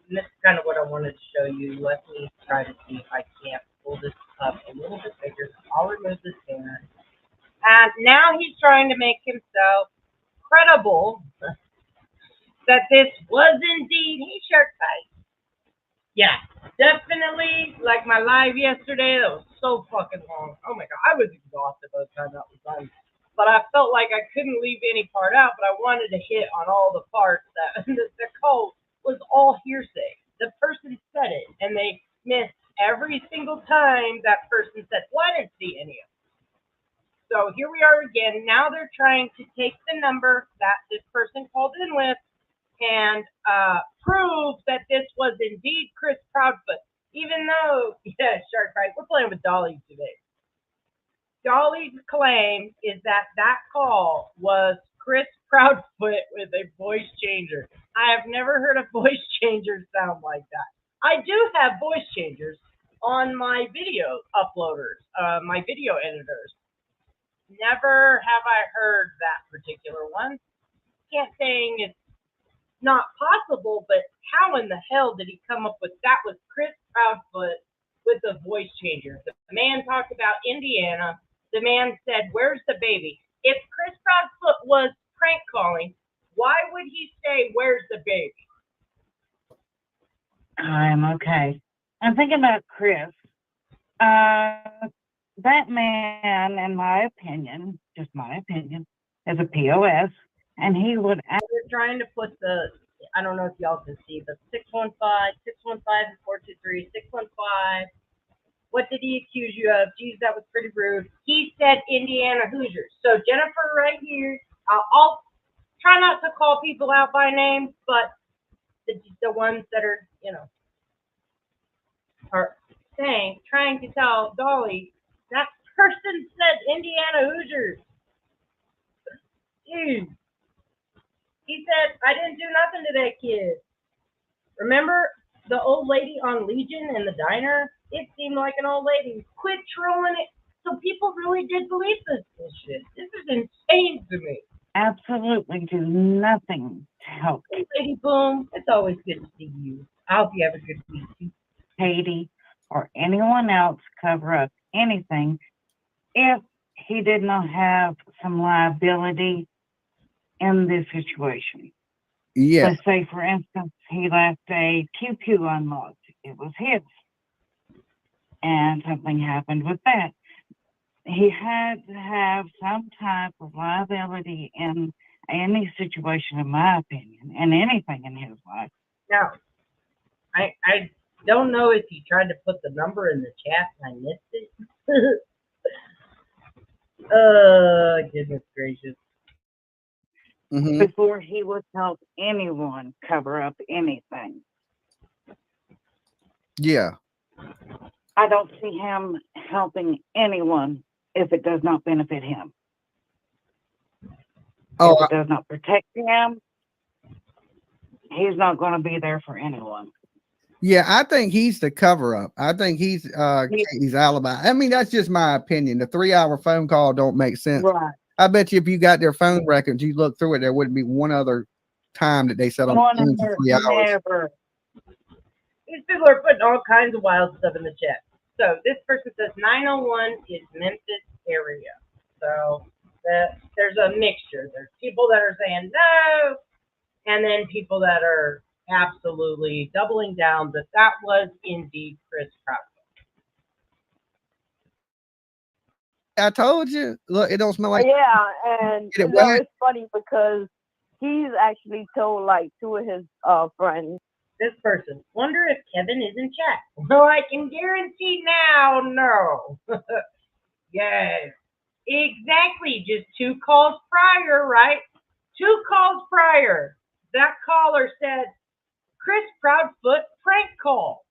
and this is kind of what I wanted to show you. Let me try to see if I can't pull this up a little bit bigger. I'll remove this banner. And now he's trying to make himself credible that this was indeed his shirt fight. Yeah, definitely. Like my live yesterday, that was so fucking long. Oh my god, I was exhausted by the time that was done. But I felt like I couldn't leave any part out, but I wanted to hit on all the parts that the call was all hearsay. The person said it, and they missed every single time that person said, well, I didn't see any of it. So here we are again. Now they're trying to take the number that this person called in with and prove that this was indeed Chris Proudfoot. Even though, yeah, Shark Right, we're playing with Dolly today. Dolly's claim is that that call was Chris Proudfoot with a voice changer. I have never heard a voice changer sound like that. I do have voice changers on my video uploaders, my video editors. Never have I heard that particular one. Can't saying it's not possible, but how in the hell did he come up with that? Was Chris Proudfoot with a voice changer? The man talked about Indiana. The man said, where's the baby? If Chris Proudfoot was prank calling, why would he say, where's the baby? I'm okay. I'm thinking about Chris. That man, in my opinion, just my opinion, is a POS, and he would. We're trying to put the, I don't know if y'all can see, the 615-423, 615. What did he accuse you of? Geez, that was pretty rude. He said Indiana Hoosiers. So Jennifer right here, I'll try not to call people out by name, but the ones that are, are saying, trying to tell Dolly, that person said Indiana Hoosiers. Dude. He said, I didn't do nothing to that kid. Remember the old lady on Legion in the diner? It seemed like an old lady. Quit trolling it. So people really did believe this bullshit. This is insane to me. Absolutely do nothing to help Hey, Lady Boom, it's always good to see you. I hope you have a good week too. Katie or anyone else cover up anything if he did not have some liability in this situation. Yeah. Let's say, for instance, he left a QQ unlocked. It was his. And something happened with that. He had to have some type of liability in any situation, in my opinion, and anything in his life. Now, I don't know if you tried to put the number in the chat and I missed it. Goodness gracious. Before he would help anyone cover up anything. Yeah. I don't see him helping anyone if it does not benefit him. Oh, if it does not protect him, he's not going to be there for anyone. Yeah, I think he's the cover up. I think he's Katie's alibi. I mean, that's just my opinion. The 3-hour phone call don't make sense. Right. I bet you if you got their phone records, you look through it, there wouldn't be one other time that they said on the phone for 3 hours. Never. These people are putting all kinds of wild stuff in the chat. So this person says 901 is Memphis area. So there's a mixture. There's people that are saying no, and then people that are absolutely doubling down that was indeed Chris Proudfoot. I told you. Look, it don't smell like. Yeah, and it's funny because he's actually told like 2 of his friends. This person, wonder if Kevin is in chat. Well, I can guarantee now, no. Yes, exactly. Just 2 calls prior, right? 2 calls prior. That caller said, Chris Proudfoot prank call.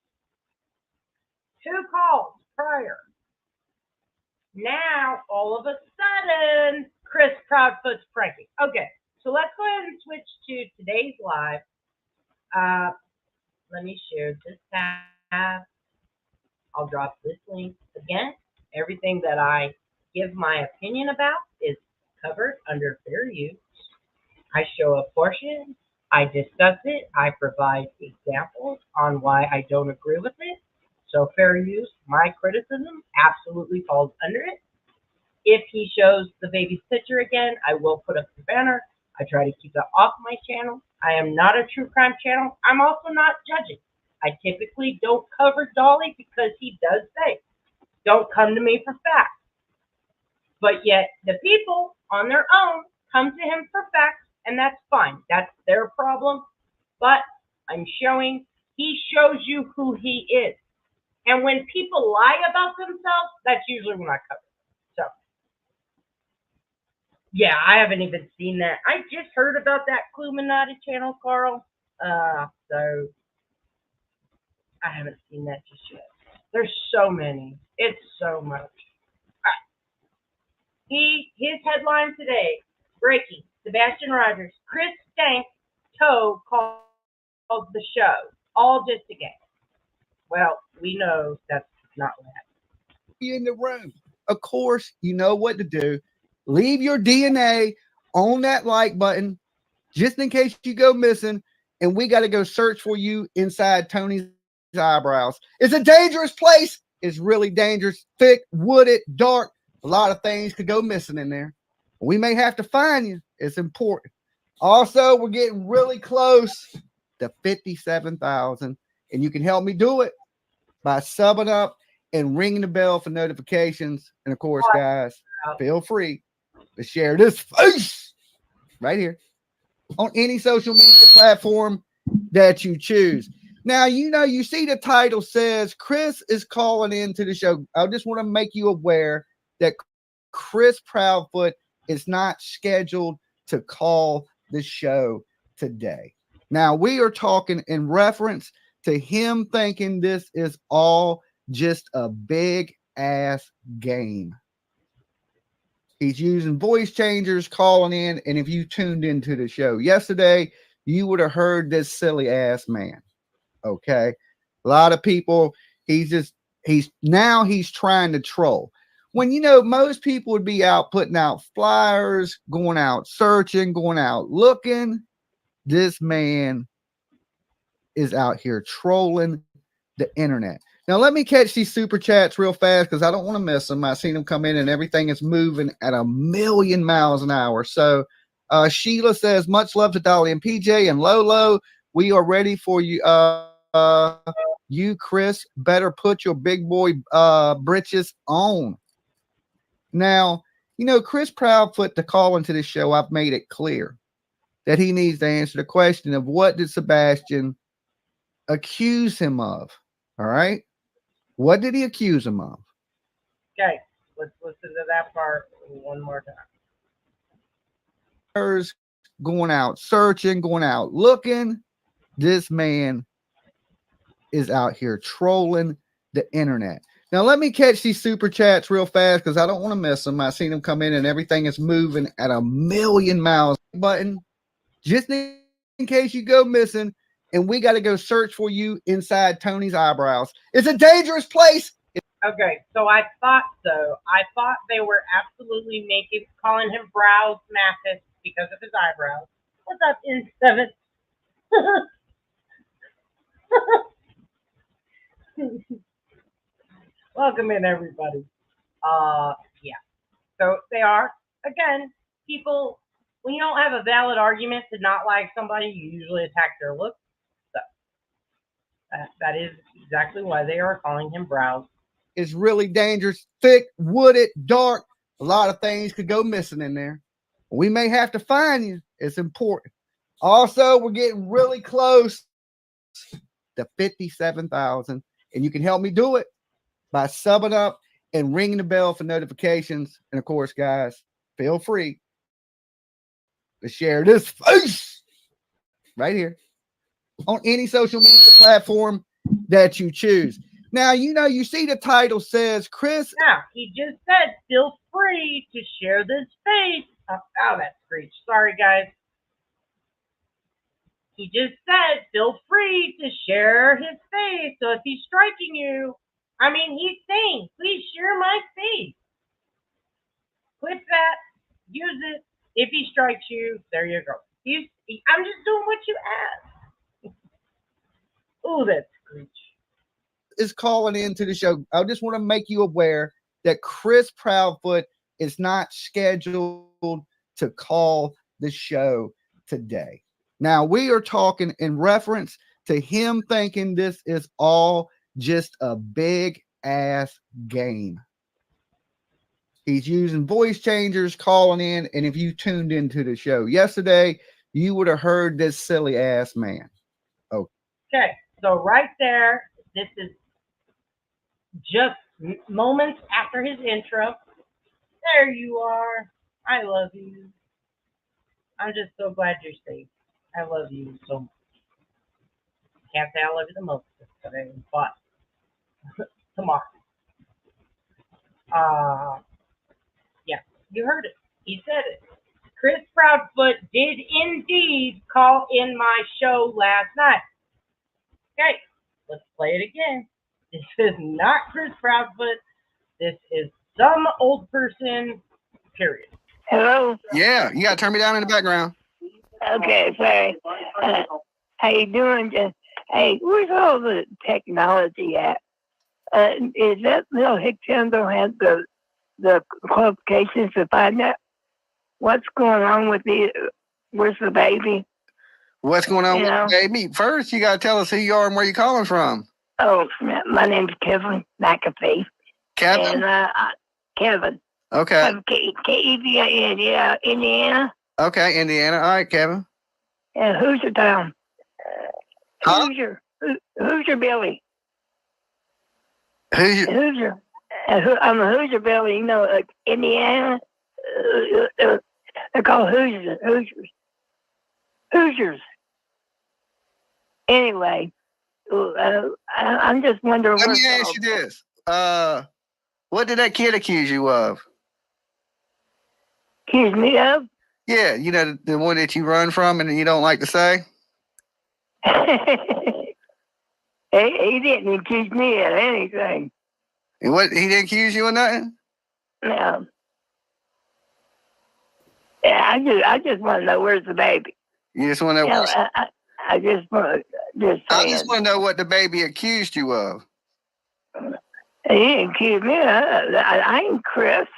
2 calls prior. Now, all of a sudden, Chris Proudfoot's pranking. Okay, so let's go ahead and switch to today's live. Let me share this tab. I'll drop this link again. Everything that I give my opinion about is covered under fair use. I show a portion. I discuss it. I provide examples on why I don't agree with it. So fair use, my criticism absolutely falls under it. If he shows the baby's picture again, I will put up the banner. I try to keep that off my channel. I am not a true crime channel. I'm also not judging. I typically don't cover Dolly because he does say, don't come to me for facts. But yet the people on their own come to him for facts, and that's fine. That's their problem. But I'm showing, he shows you who he is. And when people lie about themselves, that's usually when I cover it. So, yeah, I haven't even seen that. I just heard about that Cluminati channel, Carl. So I haven't seen that just yet. There's so many. It's so much. His headline today, breaking, Sebastian Rogers, Chris Stank Toe called the show. All just a game. Well, we know that's not what happened. Be in the room. Of course, you know what to do. Leave your DNA on that like button just in case you go missing, and we got to go search for you inside Tony's eyebrows. It's a dangerous place. It's really dangerous, thick, wooded, dark. A lot of things could go missing in there. We may have to find you. It's important. Also, we're getting really close to 57,000, and you can help me do it by subbing up and ringing the bell for notifications. And of course, guys, feel free to share this face right here on any social media platform that you choose. Now, you see the title says Chris is calling into the show. I just want to make you aware that Chris Proudfoot is not scheduled to call the show today. Now, we are talking in reference to him thinking this is all just a big ass game. He's using voice changers, calling in, and if you tuned into the show yesterday, you would have heard this silly ass man. Okay, a lot of people. He's trying to troll. when most people would be out putting out flyers, going out searching, going out looking, this man is out here trolling the internet. Now let me catch these super chats real fast because I don't want to miss them. I seen them come in and everything is moving at 1,000,000 miles an hour. So Sheila says, much love to Dolly and PJ and Lolo. We are ready for you. You, Chris, better put your big boy britches on. Now, Chris Proudfoot, to call into this show, I've made it clear that he needs to answer the question of what did Sebastian accuse him of? All right. What did he accuse him of? Okay, let's listen to that part one more time. Going out searching, going out looking. This man is out here trolling the internet. Now let me catch these super chats real fast because I don't want to miss them. I seen them come in and everything is moving at 1,000,000 miles button, just in case you go missing. And we got to go search for you inside Tony's eyebrows. It's a dangerous place. Okay, so I thought so. I thought they were absolutely calling him Brows Mathis because of his eyebrows. What's up, in seven? Welcome in, everybody. Yeah. So they are, again, people, when you don't have a valid argument to not like somebody, you usually attack their look. So that is exactly why they are calling him Brows. It's really dangerous, thick, wooded, dark. A lot of things could go missing in there. We may have to find you. It's important. Also, we're getting really close to 57,000, and you can help me do it by subbing up and ringing the bell for notifications. And of course, guys, feel free to share this face right here on any social media platform that you choose. Now, you see the title says Chris. Now, he just said, feel free to share this face. Oh, that screech. Sorry, guys. He just said, feel free to share his face. So if he's striking you, he's saying, please share my face. Click that, use it. If he strikes you, there you go. I'm just doing what you asked. Oh, that screech. Is calling into the show. I just want to make you aware that Chris Proudfoot is not scheduled to call the show today. Now, we are talking in reference to him thinking this is all just a big ass game. He's using voice changers, calling in, and if you tuned into the show yesterday, you would have heard this silly ass man. Okay, so right there, this is just moments after his intro. There you are. I love you. I'm just so glad you're safe. I love you so much. Can't say I love you the most today, but tomorrow. Yeah, you heard it. He said it. Chris Proudfoot did indeed call in my show last night. Okay, let's play it again. This is not Chris Proudfoot. This is some old person, period. Hello? Yeah, you got to turn me down in the background. Okay, sorry. How you doing? Hey, where's all the technology at? Is that little Hickson don't have the qualifications to find out what's going on with where's the baby? What's going on with the baby? First, you got to tell us who you are and where you're calling from. Oh, my name's Kevin McAfee. Kevin? And Kevin. Okay. K-E-V-I-N, yeah, Indiana. Okay, Indiana. All right, Kevin. Yeah, Hoosier Town. Huh? Hoosier Billy. Hoosier. I'm a Hoosier Billy, like Indiana. They're called Hoosiers. Anyway, I'm just wondering. Let me ask you this. What did that kid accuse you of? Accuse me of? Yeah, the one that you run from and you don't like to say? He didn't accuse me of anything. And what, he didn't accuse you of nothing? No. Yeah, I just want to know where's the baby. You just want to know. I just want just saying. I just want to know what the baby accused you of. He didn't accuse me. I ain't Chris.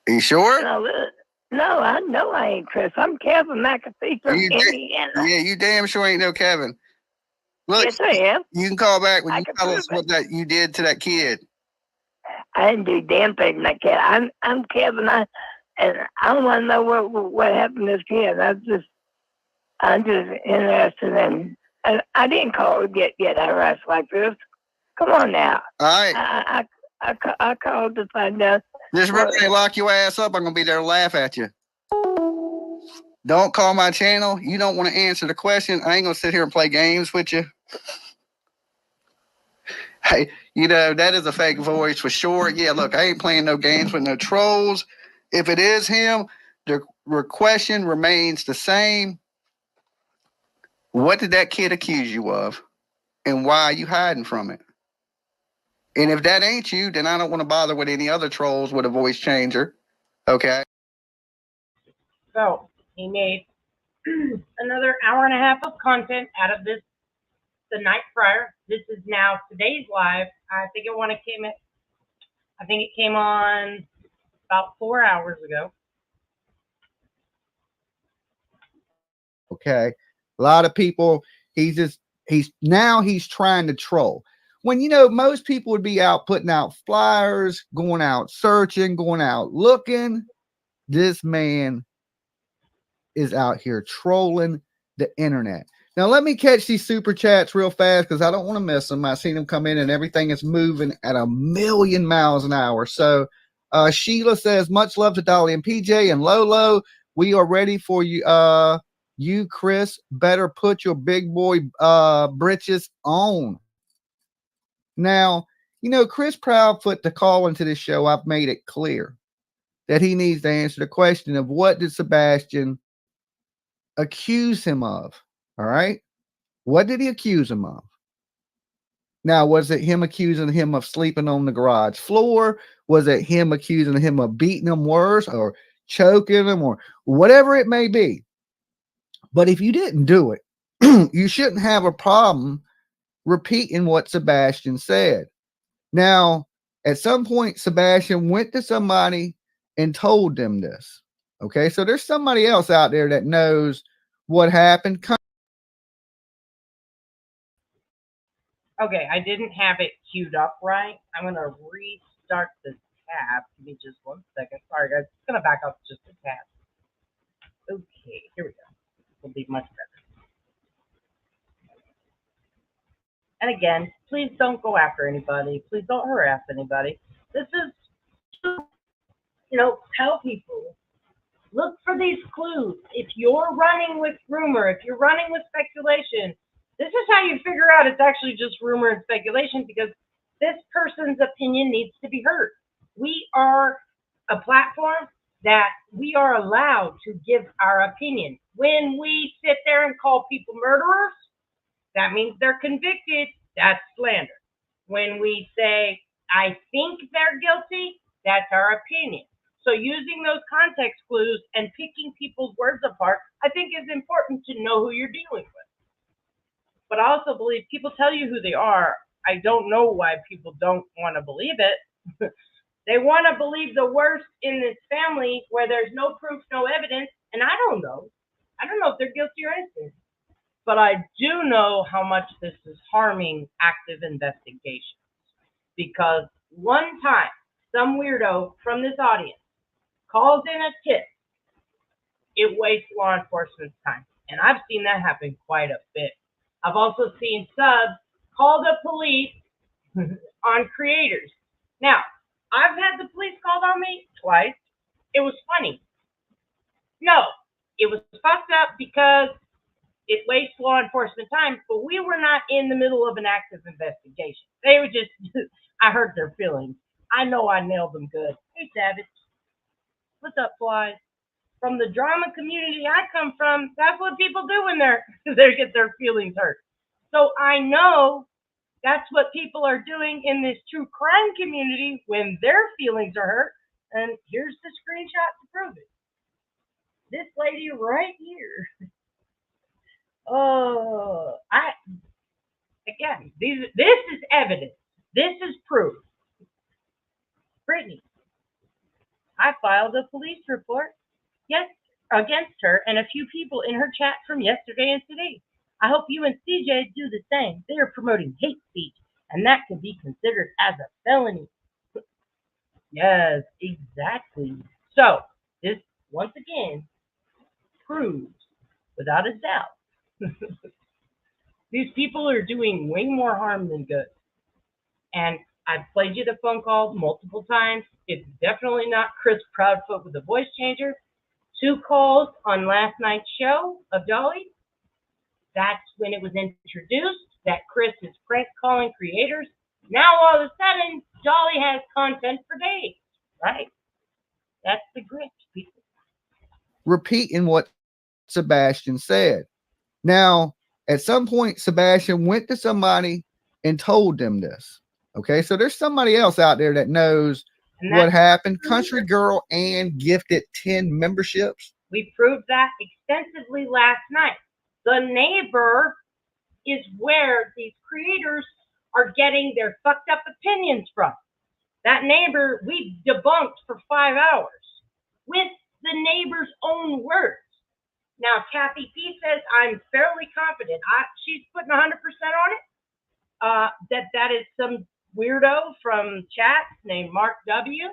Are you sure? No, I know I ain't Chris. I'm Kevin McAfee from Indiana. Yeah, you damn sure ain't no Kevin. Look, yes, I am. You can call back when you tell us what that you did to that kid. I didn't do damn thing like that. I'm Kevin. And I don't want to know what happened to this kid. I'm just interested in. I didn't call to get harassed like this. Come on now. All right. I called to find out. Just remember, they lock your ass up. I'm gonna be there to laugh at you. Don't call my channel. You don't want to answer the question. I ain't gonna sit here and play games with you. Hey, you know, that is a fake voice for sure. Yeah, look, I ain't playing no games with no trolls. If it is him, the question remains the same. What did that kid accuse you of? And why are you hiding from it? And if that ain't you, then I don't want to bother with any other trolls with a voice changer. Okay? So, he made another hour and a half of content out of this the night prior. This is now today's live. I think it came on about 4 hours ago. Okay. A lot of people, he's trying to troll. When, you know, most people would be out putting out flyers, going out searching, going out looking. This man is out here trolling the internet. Now, let me catch these super chats real fast because I don't want to miss them. I seen them come in and everything is moving at 1,000,000 miles an hour. So Sheila says, much love to Dolly and PJ and Lolo. We are ready for you. You, Chris, better put your big boy britches on. Now, you know, Chris Proudfoot, to call into this show, I've made it clear that he needs to answer the question of what did Sebastian accuse him of? All right. What did he accuse him of? Now, was it him accusing him of sleeping on the garage floor? Was it him accusing him of beating him worse or choking him or whatever it may be? But if you didn't do it, you shouldn't have a problem repeating what Sebastian said. Now, at some point, Sebastian went to somebody and told them this. Okay, so there's somebody else out there that knows what happened. Okay, I didn't have it queued up right. I'm going to restart the tab. Give me just 1 second. Sorry, guys. It's going to back up just a tab. Okay, here we go. Will be much better. And again, please don't go after anybody. Please don't harass anybody. This is, you know, tell people, look for these clues. If you're running with rumor, if you're running with speculation, this is how you figure out it's actually just rumor and speculation, because this person's opinion needs to be heard. We are a platform that we are allowed to give our opinion. When we sit there and call people murderers, that means they're convicted. That's slander. When we say, I think they're guilty, that's our opinion. So using those context clues and picking people's words apart, I think is important to know who you're dealing with. But I also believe people tell you who they are. I don't know why people don't want to believe it. They want to believe the worst in this family where there's no proof, no evidence, and I don't know. I don't know if they're guilty or innocent. But I do know how much this is harming active investigations. Because one time, some weirdo from this audience calls in a tip, it wastes law enforcement's time. And I've seen that happen quite a bit. I've also seen subs call the police on creators. Now, I've had the police called on me twice. It was funny. No, it was fucked up because it wastes law enforcement time, but we were not in the middle of an active investigation. They were just, I hurt their feelings. I know I nailed them good. Hey, Savage. What's up, Flies? From the drama community I come from, that's what people do when they get their feelings hurt. So I know That's what people are doing in this true crime community when their feelings are hurt. And here's the screenshot to prove it. This lady right here. Oh, this is evidence. This is proof. Brittany, I filed a police report against her and a few people in her chat from yesterday and today. I hope you and CJ do the same. They are promoting hate speech, and that can be considered as a felony. Yes, exactly. So, this, once again, proves, without a doubt, these people are doing way more harm than good. And I've played you the phone call multiple times. It's definitely not Chris Proudfoot with a voice changer. 2 calls on last night's show of Dolly. That's when it was introduced that Chris is prank calling creators. Now all of a sudden, Dolly has content for days, right? That's the grit, people. Repeating what Sebastian said. Now, at some point, Sebastian went to somebody and told them this. Okay, so there's somebody else out there that knows what happened. Country Girl Ann gifted 10 memberships. We proved that extensively last night. The neighbor is where these creators are getting their fucked up opinions from. That neighbor we debunked for 5 hours with the neighbor's own words. Now, Kathy P says, I'm fairly confident. She's putting 100% on it. That is some weirdo from chat named Mark W.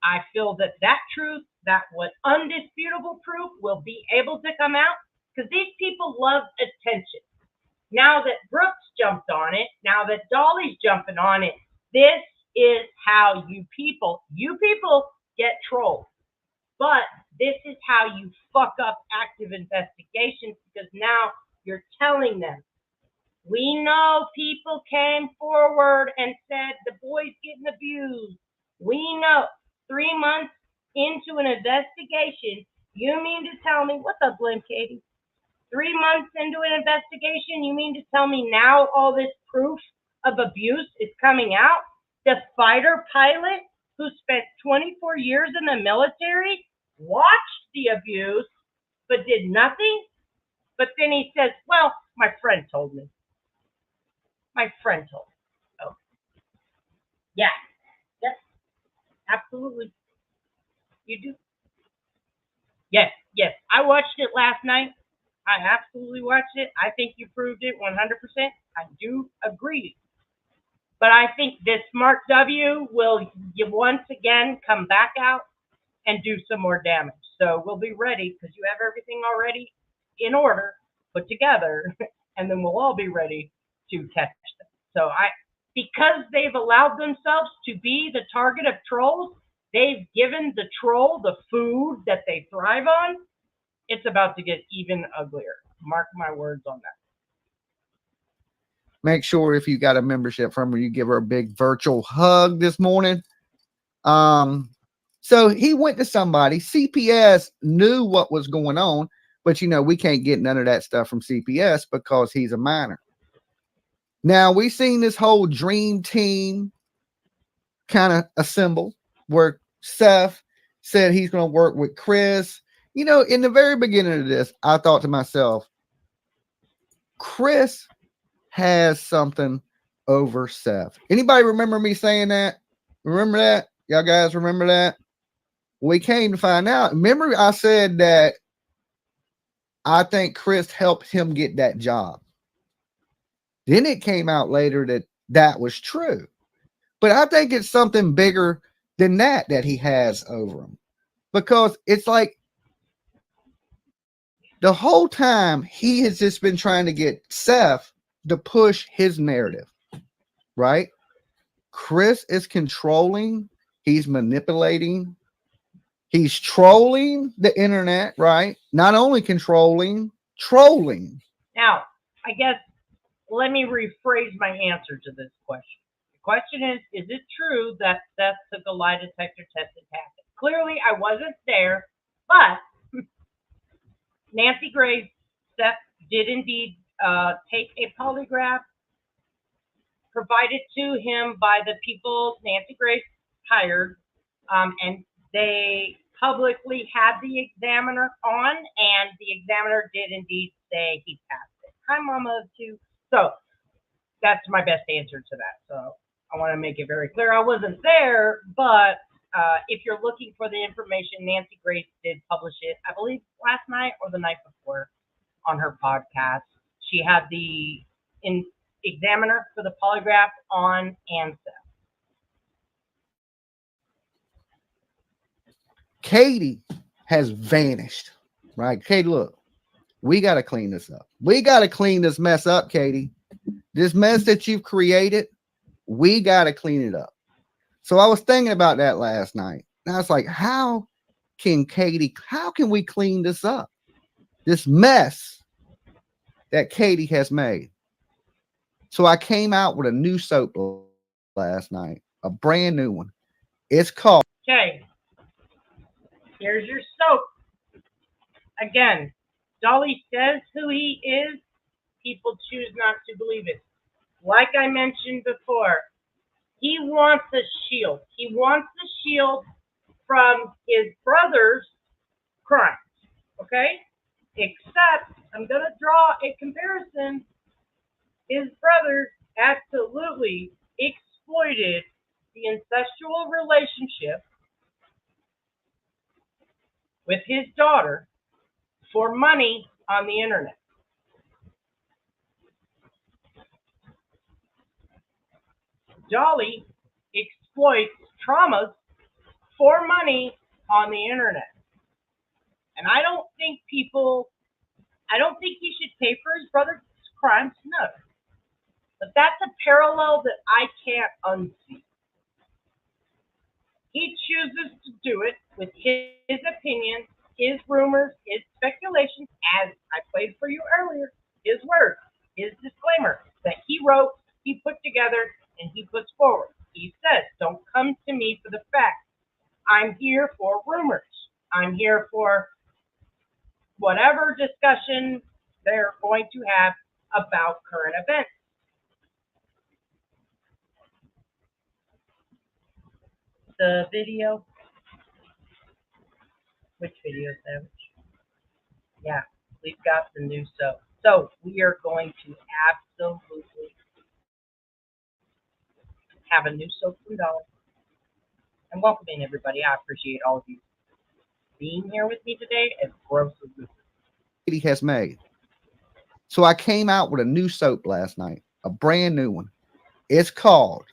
I feel that truth, that was undisputable proof, will be able to come out because these people love attention. Now that Brooks jumped on it, now that Dolly's jumping on it, this is how you people get trolled. But this is how you fuck up active investigations because now you're telling them. We know people came forward and said the boy's getting abused. We know 3 months into an investigation, you mean to tell me, what's up, Blim Katie? 3 months into an investigation, you mean to tell me now all this proof of abuse is coming out? The fighter pilot who spent 24 years in the military watched the abuse but did nothing? But then he says, well, my friend told me. My friend told me. Oh. Yeah. Yes. Absolutely. You do. Yes. I watched it last night. I absolutely watched it. I think you proved it 100%. I do agree. But I think this Mark W will once again come back out and do some more damage. So we'll be ready because you have everything already in order, put together, and then we'll all be ready to catch them. So because they've allowed themselves to be the target of trolls, they've given the troll the food that they thrive on. It's about to get even uglier. Mark my words on that. Make sure if you got a membership from her, you give her a big virtual hug this morning. So he went to somebody. CPS knew what was going on, but we can't get none of that stuff from CPS because he's a minor. Now we've seen this whole dream team kind of assemble where Seth said he's going to work with Chris. In the very beginning of this, I thought to myself, Chris has something over Seth. Anybody remember me saying that? Remember that? Y'all guys remember that? We came to find out. Remember I said that I think Chris helped him get that job. Then it came out later that was true. But I think it's something bigger than that he has over him. Because it's like the whole time he has just been trying to get Seth to push his narrative, right? Chris is controlling, he's manipulating, he's trolling the internet, right? Not only controlling, trolling. Now, I guess, let me rephrase my answer to this question. The question is it true that Seth took a lie detector test and passed it? Clearly, I wasn't there, but Nancy Grace, Seth did indeed take a polygraph provided to him by the people Nancy Grace hired, and they publicly had the examiner on, and the examiner did indeed say he passed it. Hi, Mama, too. So that's my best answer to that. So I want to make it very clear. I wasn't there, but if you're looking for the information, Nancy Grace did publish it, I believe, last night or the night before on her podcast. She had the examiner for the polygraph on and stuff. Katie has vanished, right? Katie, look, we got to clean this up. We got to clean this mess up, Katie. This mess that you've created, we got to clean it up. So I was thinking about that last night. And I was like, how can we clean this up? This mess that Katie has made. So I came out with a new soap last night, a brand new one. It's called. Okay. Here's your soap. Again, Dolly says who he is. People choose not to believe it. Like I mentioned before, he wants a shield. He wants a shield from his brother's crimes. Okay? Except, I'm going to draw a comparison. His brother absolutely exploited the incestual relationship with his daughter for money on the internet. Dolly exploits traumas for money on the internet. And I don't think he should pay for his brother's crimes, no. But that's a parallel that I can't unsee. He chooses to do it with his opinions, his rumors, his speculations, as I played for you earlier, his words, his disclaimer that he wrote, he put together, and he puts forward. He says, don't come to me for the facts. I'm here for rumors. I'm here for whatever discussion they're going to have about current events. The video. Which video, Savage? Yeah, we've got the new soap. So we are going to absolutely have a new soap from Dolly. And welcome in, everybody. I appreciate all of you being here with me today. As gross as this Katie has made. So I came out with a new soap last night, a brand new one. It's called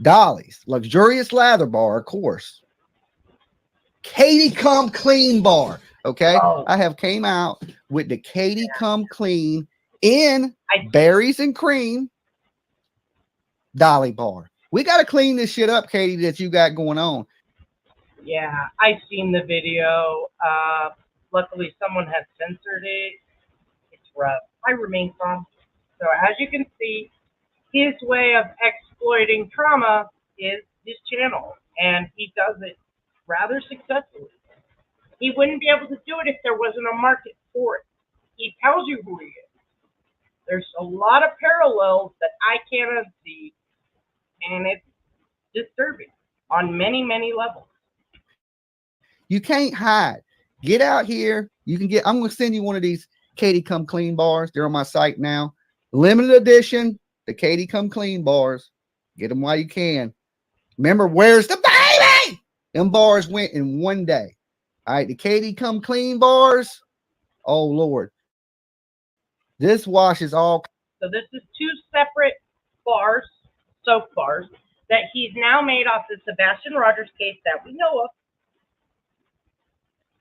Dollys Luxurious Lather Bar, of course. Katie Come Clean Bar. Okay. Oh. I have came out with the Katie Come Clean in berries and cream Dolly bar. We got to clean this shit up, Katie, that you got going on. Yeah, I've seen the video. Luckily, someone has censored it. It's rough. I remain calm. So as you can see, his way of exploiting trauma is his channel, and he does it rather successfully. He wouldn't be able to do it if there wasn't a market for it. He tells you who he is. There's a lot of parallels that I can't unsee, and it's disturbing on many, many levels. You can't hide. Get out here. You can get, I'm going to send you one of these Katie Come Clean bars. They're on my site now. Limited edition, the Katie Come Clean bars. Get them while you can. Remember, where's the baby? Them bars went in one day. All right, the Katie Come Clean bars. Oh, Lord. This washes all. So this is two separate bars, soap bars, that he's now made off the Sebastian Rogers case that we know of.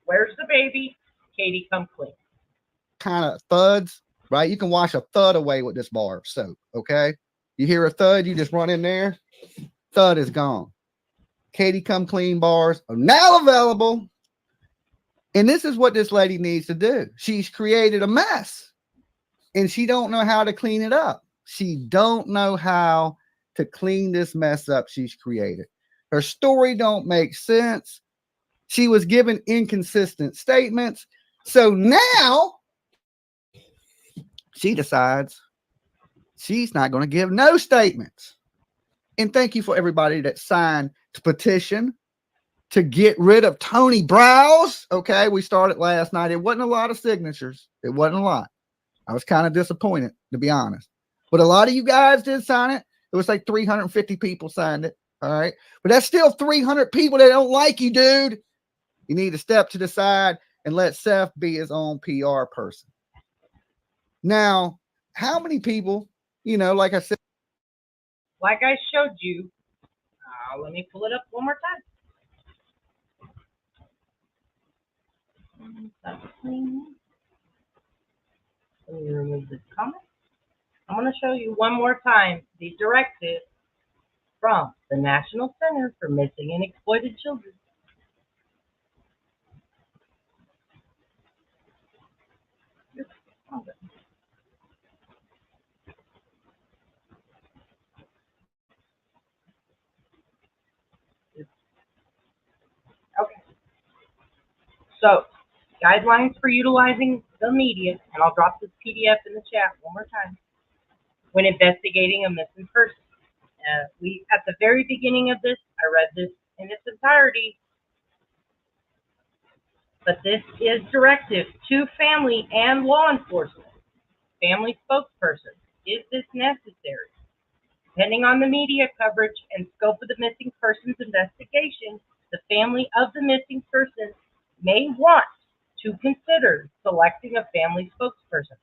Where's the baby? Katie Come Clean. Kind of thuds, right? You can wash a thud away with this bar of soap, okay? You hear a thud, you just run in there. Thud is gone. Katie Come Clean bars are now available. And this is what this lady needs to do. She's created a mess. And she don't know how to clean it up. She don't know how to clean this mess up she's created. Her story don't make sense. She was given inconsistent statements. So now she decides She's not going to give no statements. And thank you for everybody that signed the petition to get rid of Tony Browse. Okay, we started last night. It wasn't a lot of signatures. It wasn't a lot. I was kind of disappointed, to be honest. But a lot of you guys did sign it. It was like 350 people signed it. All right. But that's still 300 people that don't like you, dude. You need to step to the side and let Seth be his own PR person. Now, how many people, like I said, like I showed you, let me pull it up one more time. Let me remove this comment. I'm going to show you one more time the directive from the National Center for Missing and Exploited Children. Okay. So, guidelines for utilizing the media, and I'll drop this PDF in the chat one more time, when investigating a missing person. At the very beginning of this, I read this in its entirety, but this is directive to family and law enforcement. Family spokesperson, is this necessary? Depending on the media coverage and scope of the missing person's investigation, the family of the missing person may want to consider selecting a family spokesperson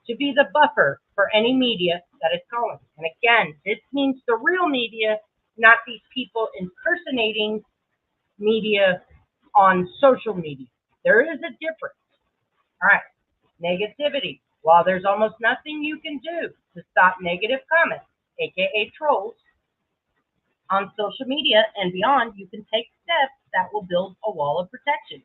to be the buffer for any media that is calling. And again, this means the real media, not these people impersonating media on social media. There is a difference. All right, negativity. While there's almost nothing you can do to stop negative comments, aka trolls, on social media and beyond, you can take steps that will build a wall of protection.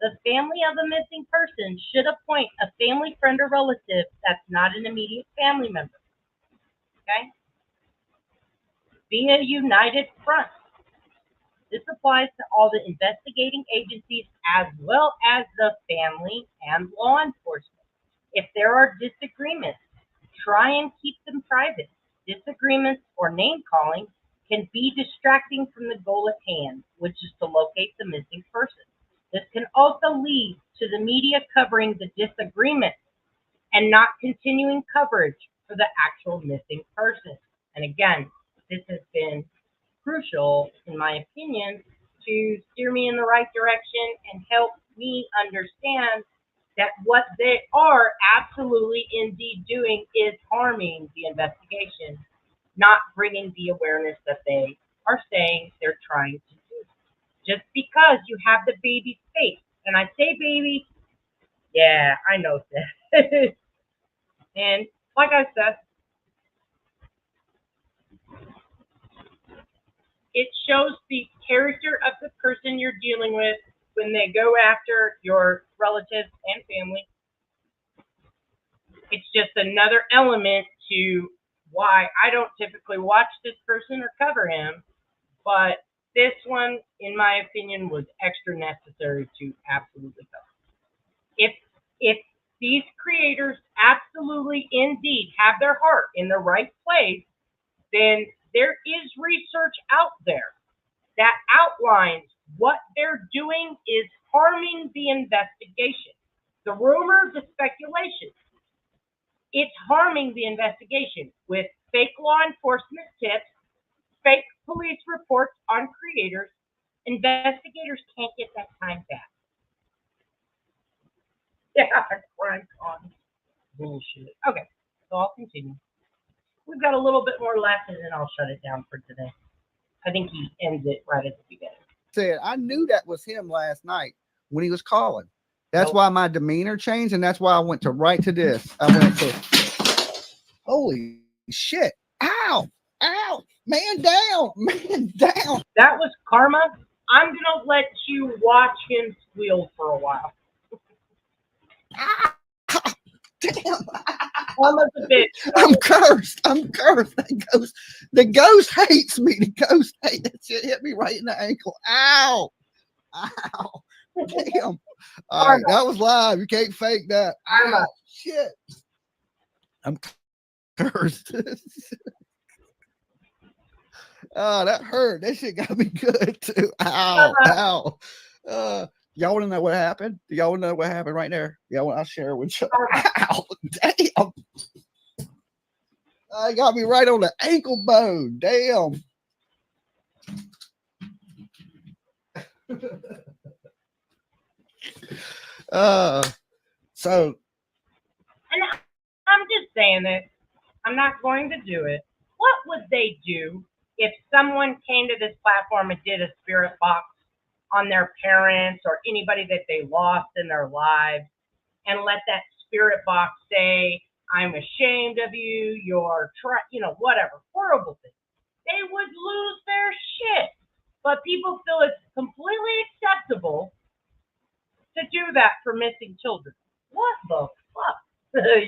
The family of a missing person should appoint a family friend or relative that's not an immediate family member. Okay? Be a united front. This applies to all the investigating agencies as well as the family and law enforcement. If there are disagreements, try and keep them private. Disagreements or name calling can be distracting from the goal at hand, which is to locate the missing person. This can also lead to the media covering the disagreement and not continuing coverage for the actual missing person. And again, this has been crucial, in my opinion, to steer me in the right direction and help me understand that what they are absolutely indeed doing is harming the investigation, not bringing the awareness that they are saying they're trying to do. Just because you have the baby's face, and I say baby, yeah, I know that. And like I said, it shows the character of the person you're dealing with when they go after your relatives and family. It's just another element to why I don't typically watch this person or cover him, but this one, in my opinion, was extra necessary to absolutely cover. If these creators absolutely indeed have their heart in the right place, then there is research out there that outlines what they're doing is harming the investigation. The rumor, the speculation, it's harming the investigation with fake law enforcement tips, fake police reports on creators. Investigators can't get that time back. Yeah, crime con bullshit. Okay, so I'll continue. We've got a little bit more left, and then I'll shut it down for today. I think he ends it right at the beginning. Said I knew that was him last night when he was calling. That's why my demeanor changed, and that's why I went to right to this. I went to, holy shit! Ow! Ow! Man down! Man down! That was karma. I'm gonna let you watch him squeal for a while. Damn! Karma's a bitch. I'm cursed. I'm cursed. The ghost hates me. The ghost hates. That shit hit me right in the ankle. Ow! Ow! Damn! All right, that was live. You can't fake that. Ow! Shit! I'm cursed. Oh, that hurt. That shit got me good too. Ow, ow. Y'all want to know what happened? Do y'all want to know what happened right there? Y'all, I'll share it with you. Ow, damn. I got me right on the ankle bone. Damn. So. And I'm just saying that I'm not going to do it. What would they do if someone came to this platform and did a spirit box on their parents or anybody that they lost in their lives and let that spirit box say, I'm ashamed of you, you're, whatever, horrible thing. They would lose their shit. But people feel it's completely acceptable to do that for missing children. What the fuck?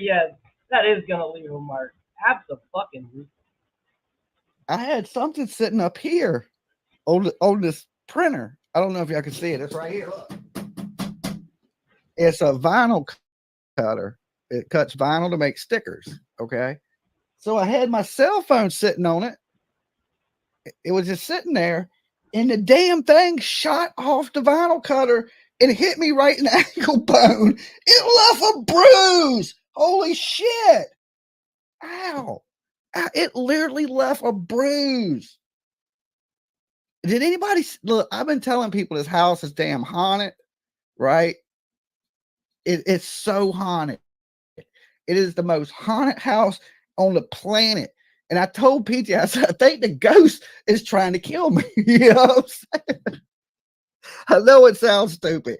Yes, that is going to leave a mark. Absolutely. I had something sitting up here on this printer. I don't know if y'all can see it. It's right here. Look. It's a vinyl cutter. It cuts vinyl to make stickers. Okay. So I had my cell phone sitting on it. It was just sitting there, and the damn thing shot off the vinyl cutter and hit me right in the ankle bone. It left a bruise. Holy shit. Ow. It literally left a bruise. Did anybody look? I've been telling people this house is damn haunted, right? It's so haunted. It is the most haunted house on the planet. And I told PJ, I said, I think the ghost is trying to kill me. You know what I'm saying? I know it sounds stupid.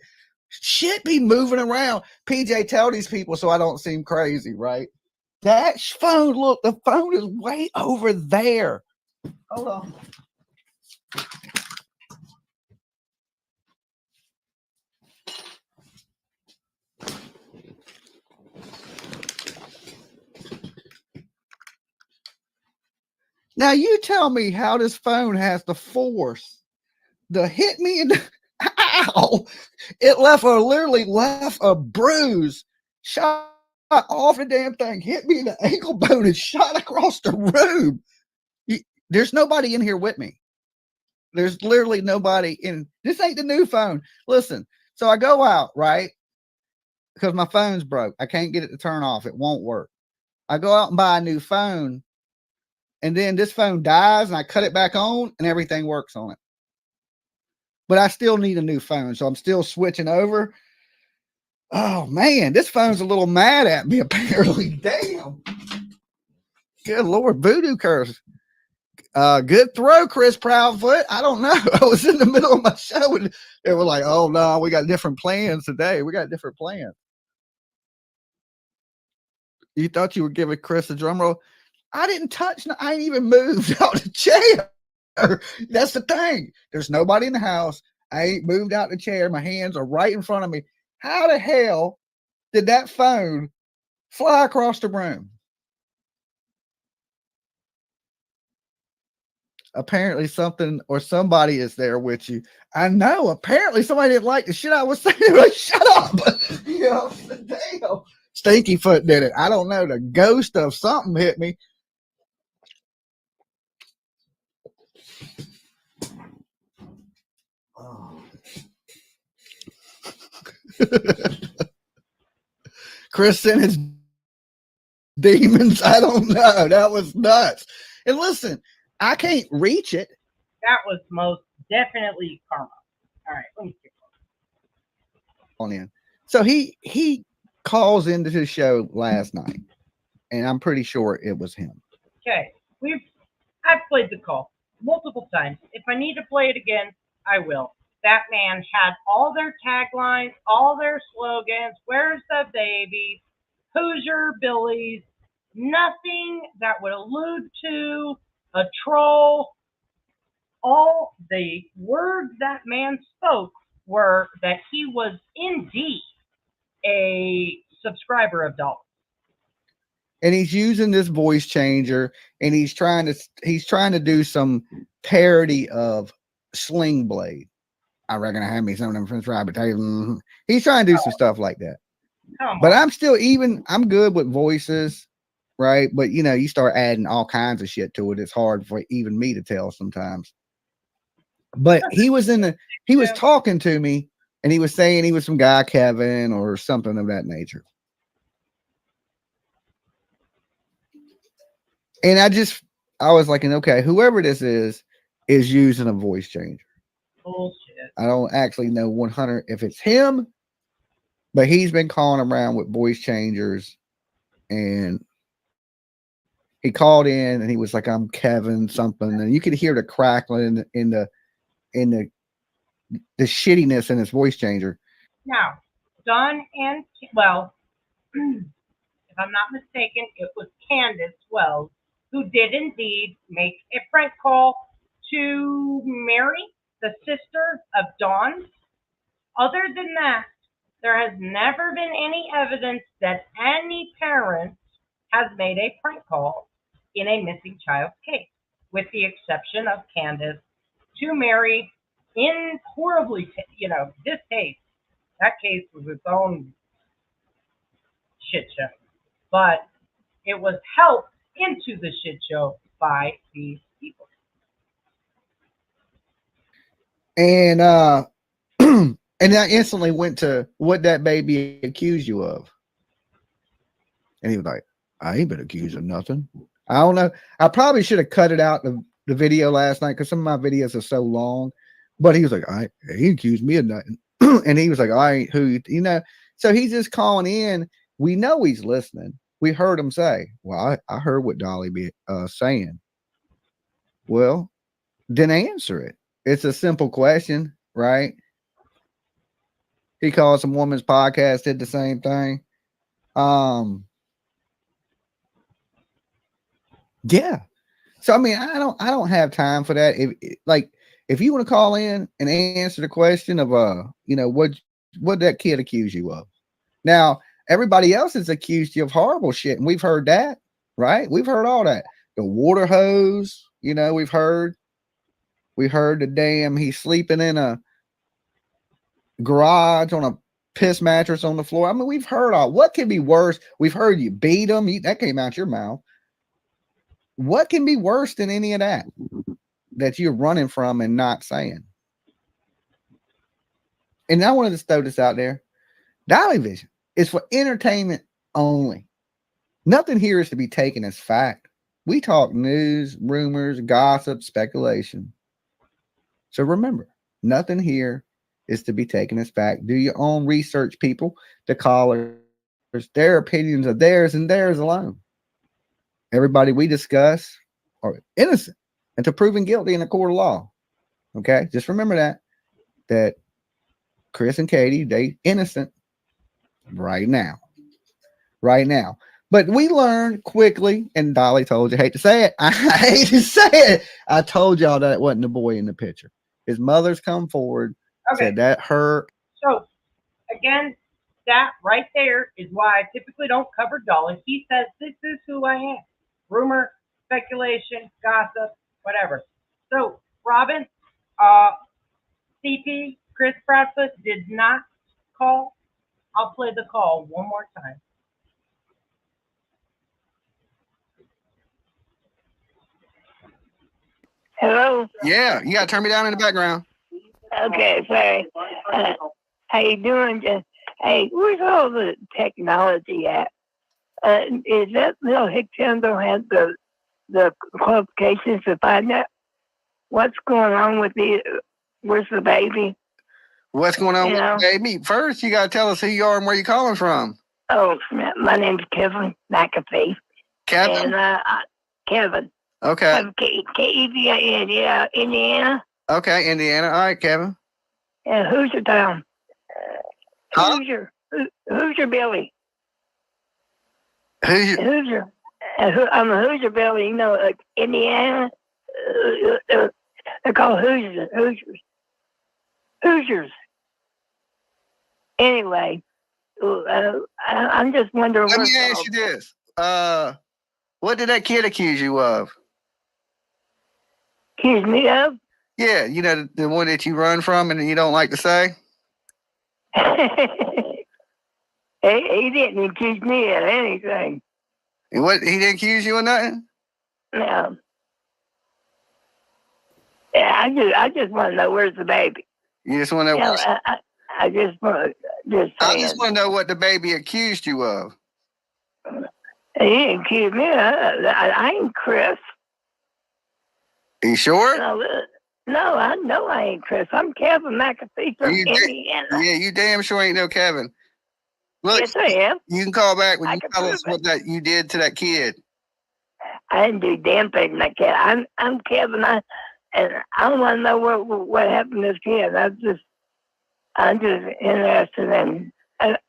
Shit be moving around. PJ, tell these people so I don't seem crazy, right? That phone, look, the phone is way over there. Hold on. Now you tell me how this phone has the force to hit me in the ow. It literally left a bruise, shot off the damn thing, hit me in the ankle bone and shot across the room. There's nobody in here with me. There's literally nobody in. This ain't the new phone. Listen, so I go out, right? Because my phone's broke. I can't get it to turn off. It won't work. I go out and buy a new phone. And then this phone dies and I cut it back on and everything works on it. But I still need a new phone. So I'm still switching over. Oh man, this phone's a little mad at me apparently. Damn. Good Lord, voodoo curse. Good throw, Chris Proudfoot. I don't know. I was in the middle of my show and they were like, oh no, we got different plans today. We got different plans. You thought you were giving Chris a drum roll? I didn't touch. I ain't even moved out the chair. That's the thing. There's nobody in the house. I ain't moved out the chair. My hands are right in front of me. How the hell did that phone fly across the room? Apparently something or somebody is there with you. I know. Apparently somebody didn't like the shit I was saying. Like, shut up. You know, damn. Stinky Foot did it. I don't know. The ghost of something hit me. Oh. Chris sent his demons. I don't know. That was nuts. And listen, I can't reach it. That was most definitely karma. All right, let me see. On in. So he calls into his show last night, and I'm pretty sure it was him. Okay, I've played the call multiple times. If I need to play it again, I will. That man had all their taglines, all their slogans. Where's the baby? Hoosier Billies. Nothing that would allude to a troll. All the words that man spoke were that he was indeed a subscriber of Dolly. And he's using this voice changer, and he's trying to do some parody of Sling Blade. I reckon I had me some of them French fry potatoes. He's trying to do some stuff like that. But I'm good with voices. right? But you start adding all kinds of shit to it. It's hard for even me to tell sometimes. But he was talking to me, and he was saying he was some guy Kevin or something of that nature. And I was like, okay, whoever this is using a voice changer. Bullshit. I don't actually know 100 if it's him, but he's been calling around with voice changers, and he called in and he was like, "I'm Kevin something," and you could hear the crackling in the shittiness in his voice changer. Now, Don and well, if I'm not mistaken, it was Candace Wells who did indeed make a prank call to Mary, the sister of Dawn. Other than that, there has never been any evidence that any parent has made a prank call in a missing child's case, with the exception of Candace to Mary in horribly, this case. That case was its own shit show. But it was helped into the shit show by these people. And and I instantly went to what that baby accused you of. And he was like, I ain't been accused of nothing. I don't know. I probably should have cut it out the video last night because some of my videos are so long. But he was like, he accused me of nothing. And he was like, I ain't who, So he's just calling in. We know he's listening. We heard him say, well, I heard what Dolly be saying. Well, then answer it. It's a simple question, right? He called some woman's podcast, did the same thing. Yeah. So I mean, I don't have time for that. If you want to call in and answer the question of what that kid accused you of. Now, everybody else has accused you of horrible shit, and we've heard that, right? We've heard all that. The water hose, we've heard the damn he's sleeping in a garage on a piss mattress on the floor. I mean, we've heard all. What can be worse? We've heard you beat him. That came out your mouth. What can be worse than any of that you're running from and not saying? And I wanted to throw this out there. Dolly Vision is for entertainment only. Nothing here is to be taken as fact. We talk news, rumors, gossip, speculation. So remember, nothing here is to be taken as fact. Do your own research, people. The callers, their opinions are theirs and theirs alone. Everybody we discuss are innocent until proven guilty in a court of law. Okay? Just remember that Chris and Katie, they innocent right now. Right now. But we learned quickly, and Dolly told you, I hate to say it. I hate to say it. I told y'all that it wasn't the boy in the picture. His mother's come forward, said that her. So, again, that right there is why I typically don't cover Dolly. He says, this is who I am. Rumor, speculation, gossip, whatever. So, Robin, CP, Chris Proudfoot did not call. I'll play the call one more time. Hello? Yeah, you got to turn me down in the background. Okay, sorry. How you doing? Hey, where's all the technology at? Is that little Hick Tindall had the qualifications to find out what's going on with where's the baby? What's going on with the baby? First, you got to tell us who you are and where you're calling from. Oh, my name's Kevin McAfee. Kevin? And Kevin. Okay. K-E-V-I-N, yeah, Indiana. Okay, Indiana. All right, Kevin. Yeah, Hoosier Town. Huh? Hoosier Billy. Hoosier. I'm a Hoosier Billy, like Indiana. They're called Hoosiers. Anyway, I'm just wondering. Let me ask you this. What did that kid accuse you of? Accuse me of? Yeah, the one that you run from and you don't like to say? He didn't accuse me of anything. What? He didn't accuse you of nothing? No. Yeah, I just want to know where's the baby. You just want to know? I just want I just want to know what the baby accused you of. He didn't accuse me. I ain't Chris. Are you sure? No, I know I ain't Chris. I'm Kevin McAfee from Indiana. Yeah, you damn sure ain't no Kevin. Look, yes, I am. You can call back when you tell us what that you did to that kid. I didn't do damn thing like that. I'm Kevin. And I want to know what happened to this kid. I'm just interested in.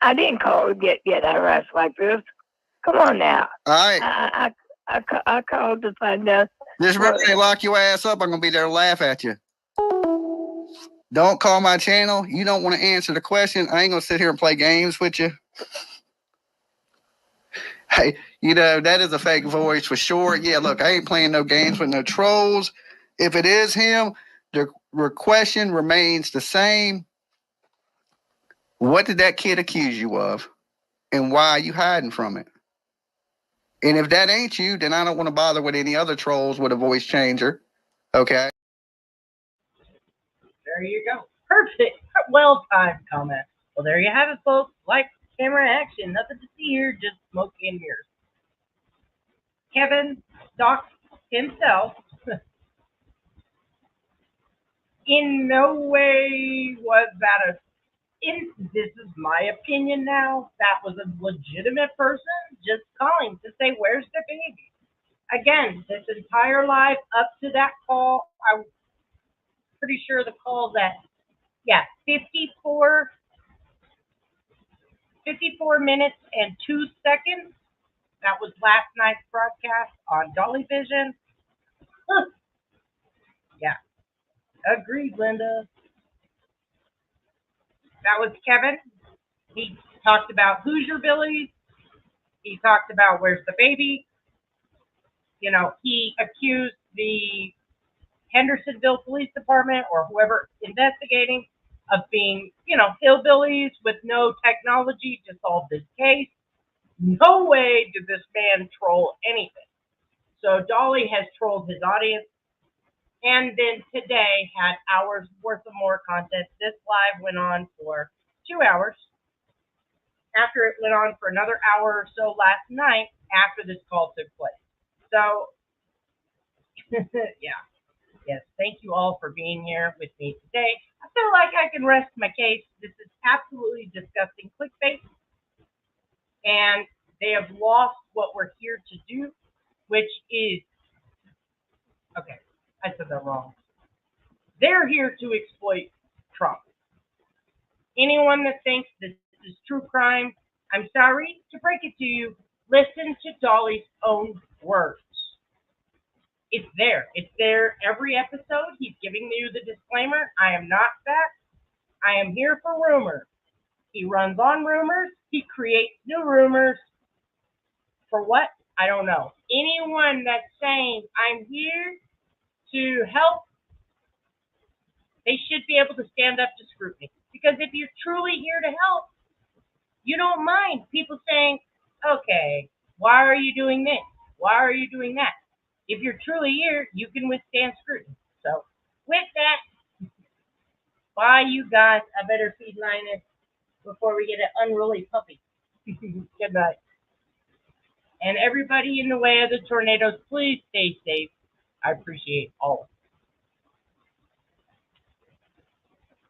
I didn't call to get harassed like this. Come on now. All right. I called to find out. This brother they lock your ass up. I'm gonna be there to laugh at you. Don't call my channel. You don't want to answer the question. I ain't gonna sit here and play games with you. Hey, that is a fake voice for sure. Yeah, look, I ain't playing no games with no trolls. If it is him, the question remains the same. What did that kid accuse you of? And why are you hiding from it? And if that ain't you, then I don't want to bother with any other trolls with a voice changer. Okay? There you go. Perfect. Well-timed comment. Well, there you have it, folks. Like, camera, action. Nothing to see here, just smoke and mirrors. Kevin stalked himself. In no way was that this is my opinion now, that was a legitimate person just calling to say, where's the baby? Again, this entire life up to that call, I'm pretty sure the call that, 54 minutes and 2 seconds. That was last night's broadcast on Dolly Vision. Yeah. Agreed, Linda. That was Kevin. He talked about Hoosier Billies. He talked about where's the baby. He accused the Hendersonville Police Department or whoever investigating of being, hillbillies with no technology to solve this case. No way did this man troll anything. So Dolly has trolled his audience. And then today had hours worth of more content. This live went on for 2 hours. After it went on for another hour or so last night after this call took place. So, yeah. Yes, thank you all for being here with me today. I feel like I can rest my case. This is absolutely disgusting clickbait. And they have lost what we're here to do, which is, okay, I said that wrong. They're here to exploit Trump. Anyone that thinks this is true crime, I'm sorry to break it to you. Listen to Dolly's own words. It's there. It's there every episode. He's giving you the disclaimer. I am not fact. I am here for rumors. He runs on rumors. He creates new rumors. For what? I don't know. Anyone that's saying, I'm here to help, they should be able to stand up to scrutiny. Because if you're truly here to help, you don't mind people saying, okay, why are you doing this? Why are you doing that? If you're truly here, you can withstand scrutiny. So, with that, bye, you guys. I better feed Linus before we get an unruly puppy. Good night. And everybody in the way of the tornadoes, please stay safe. I appreciate all of you.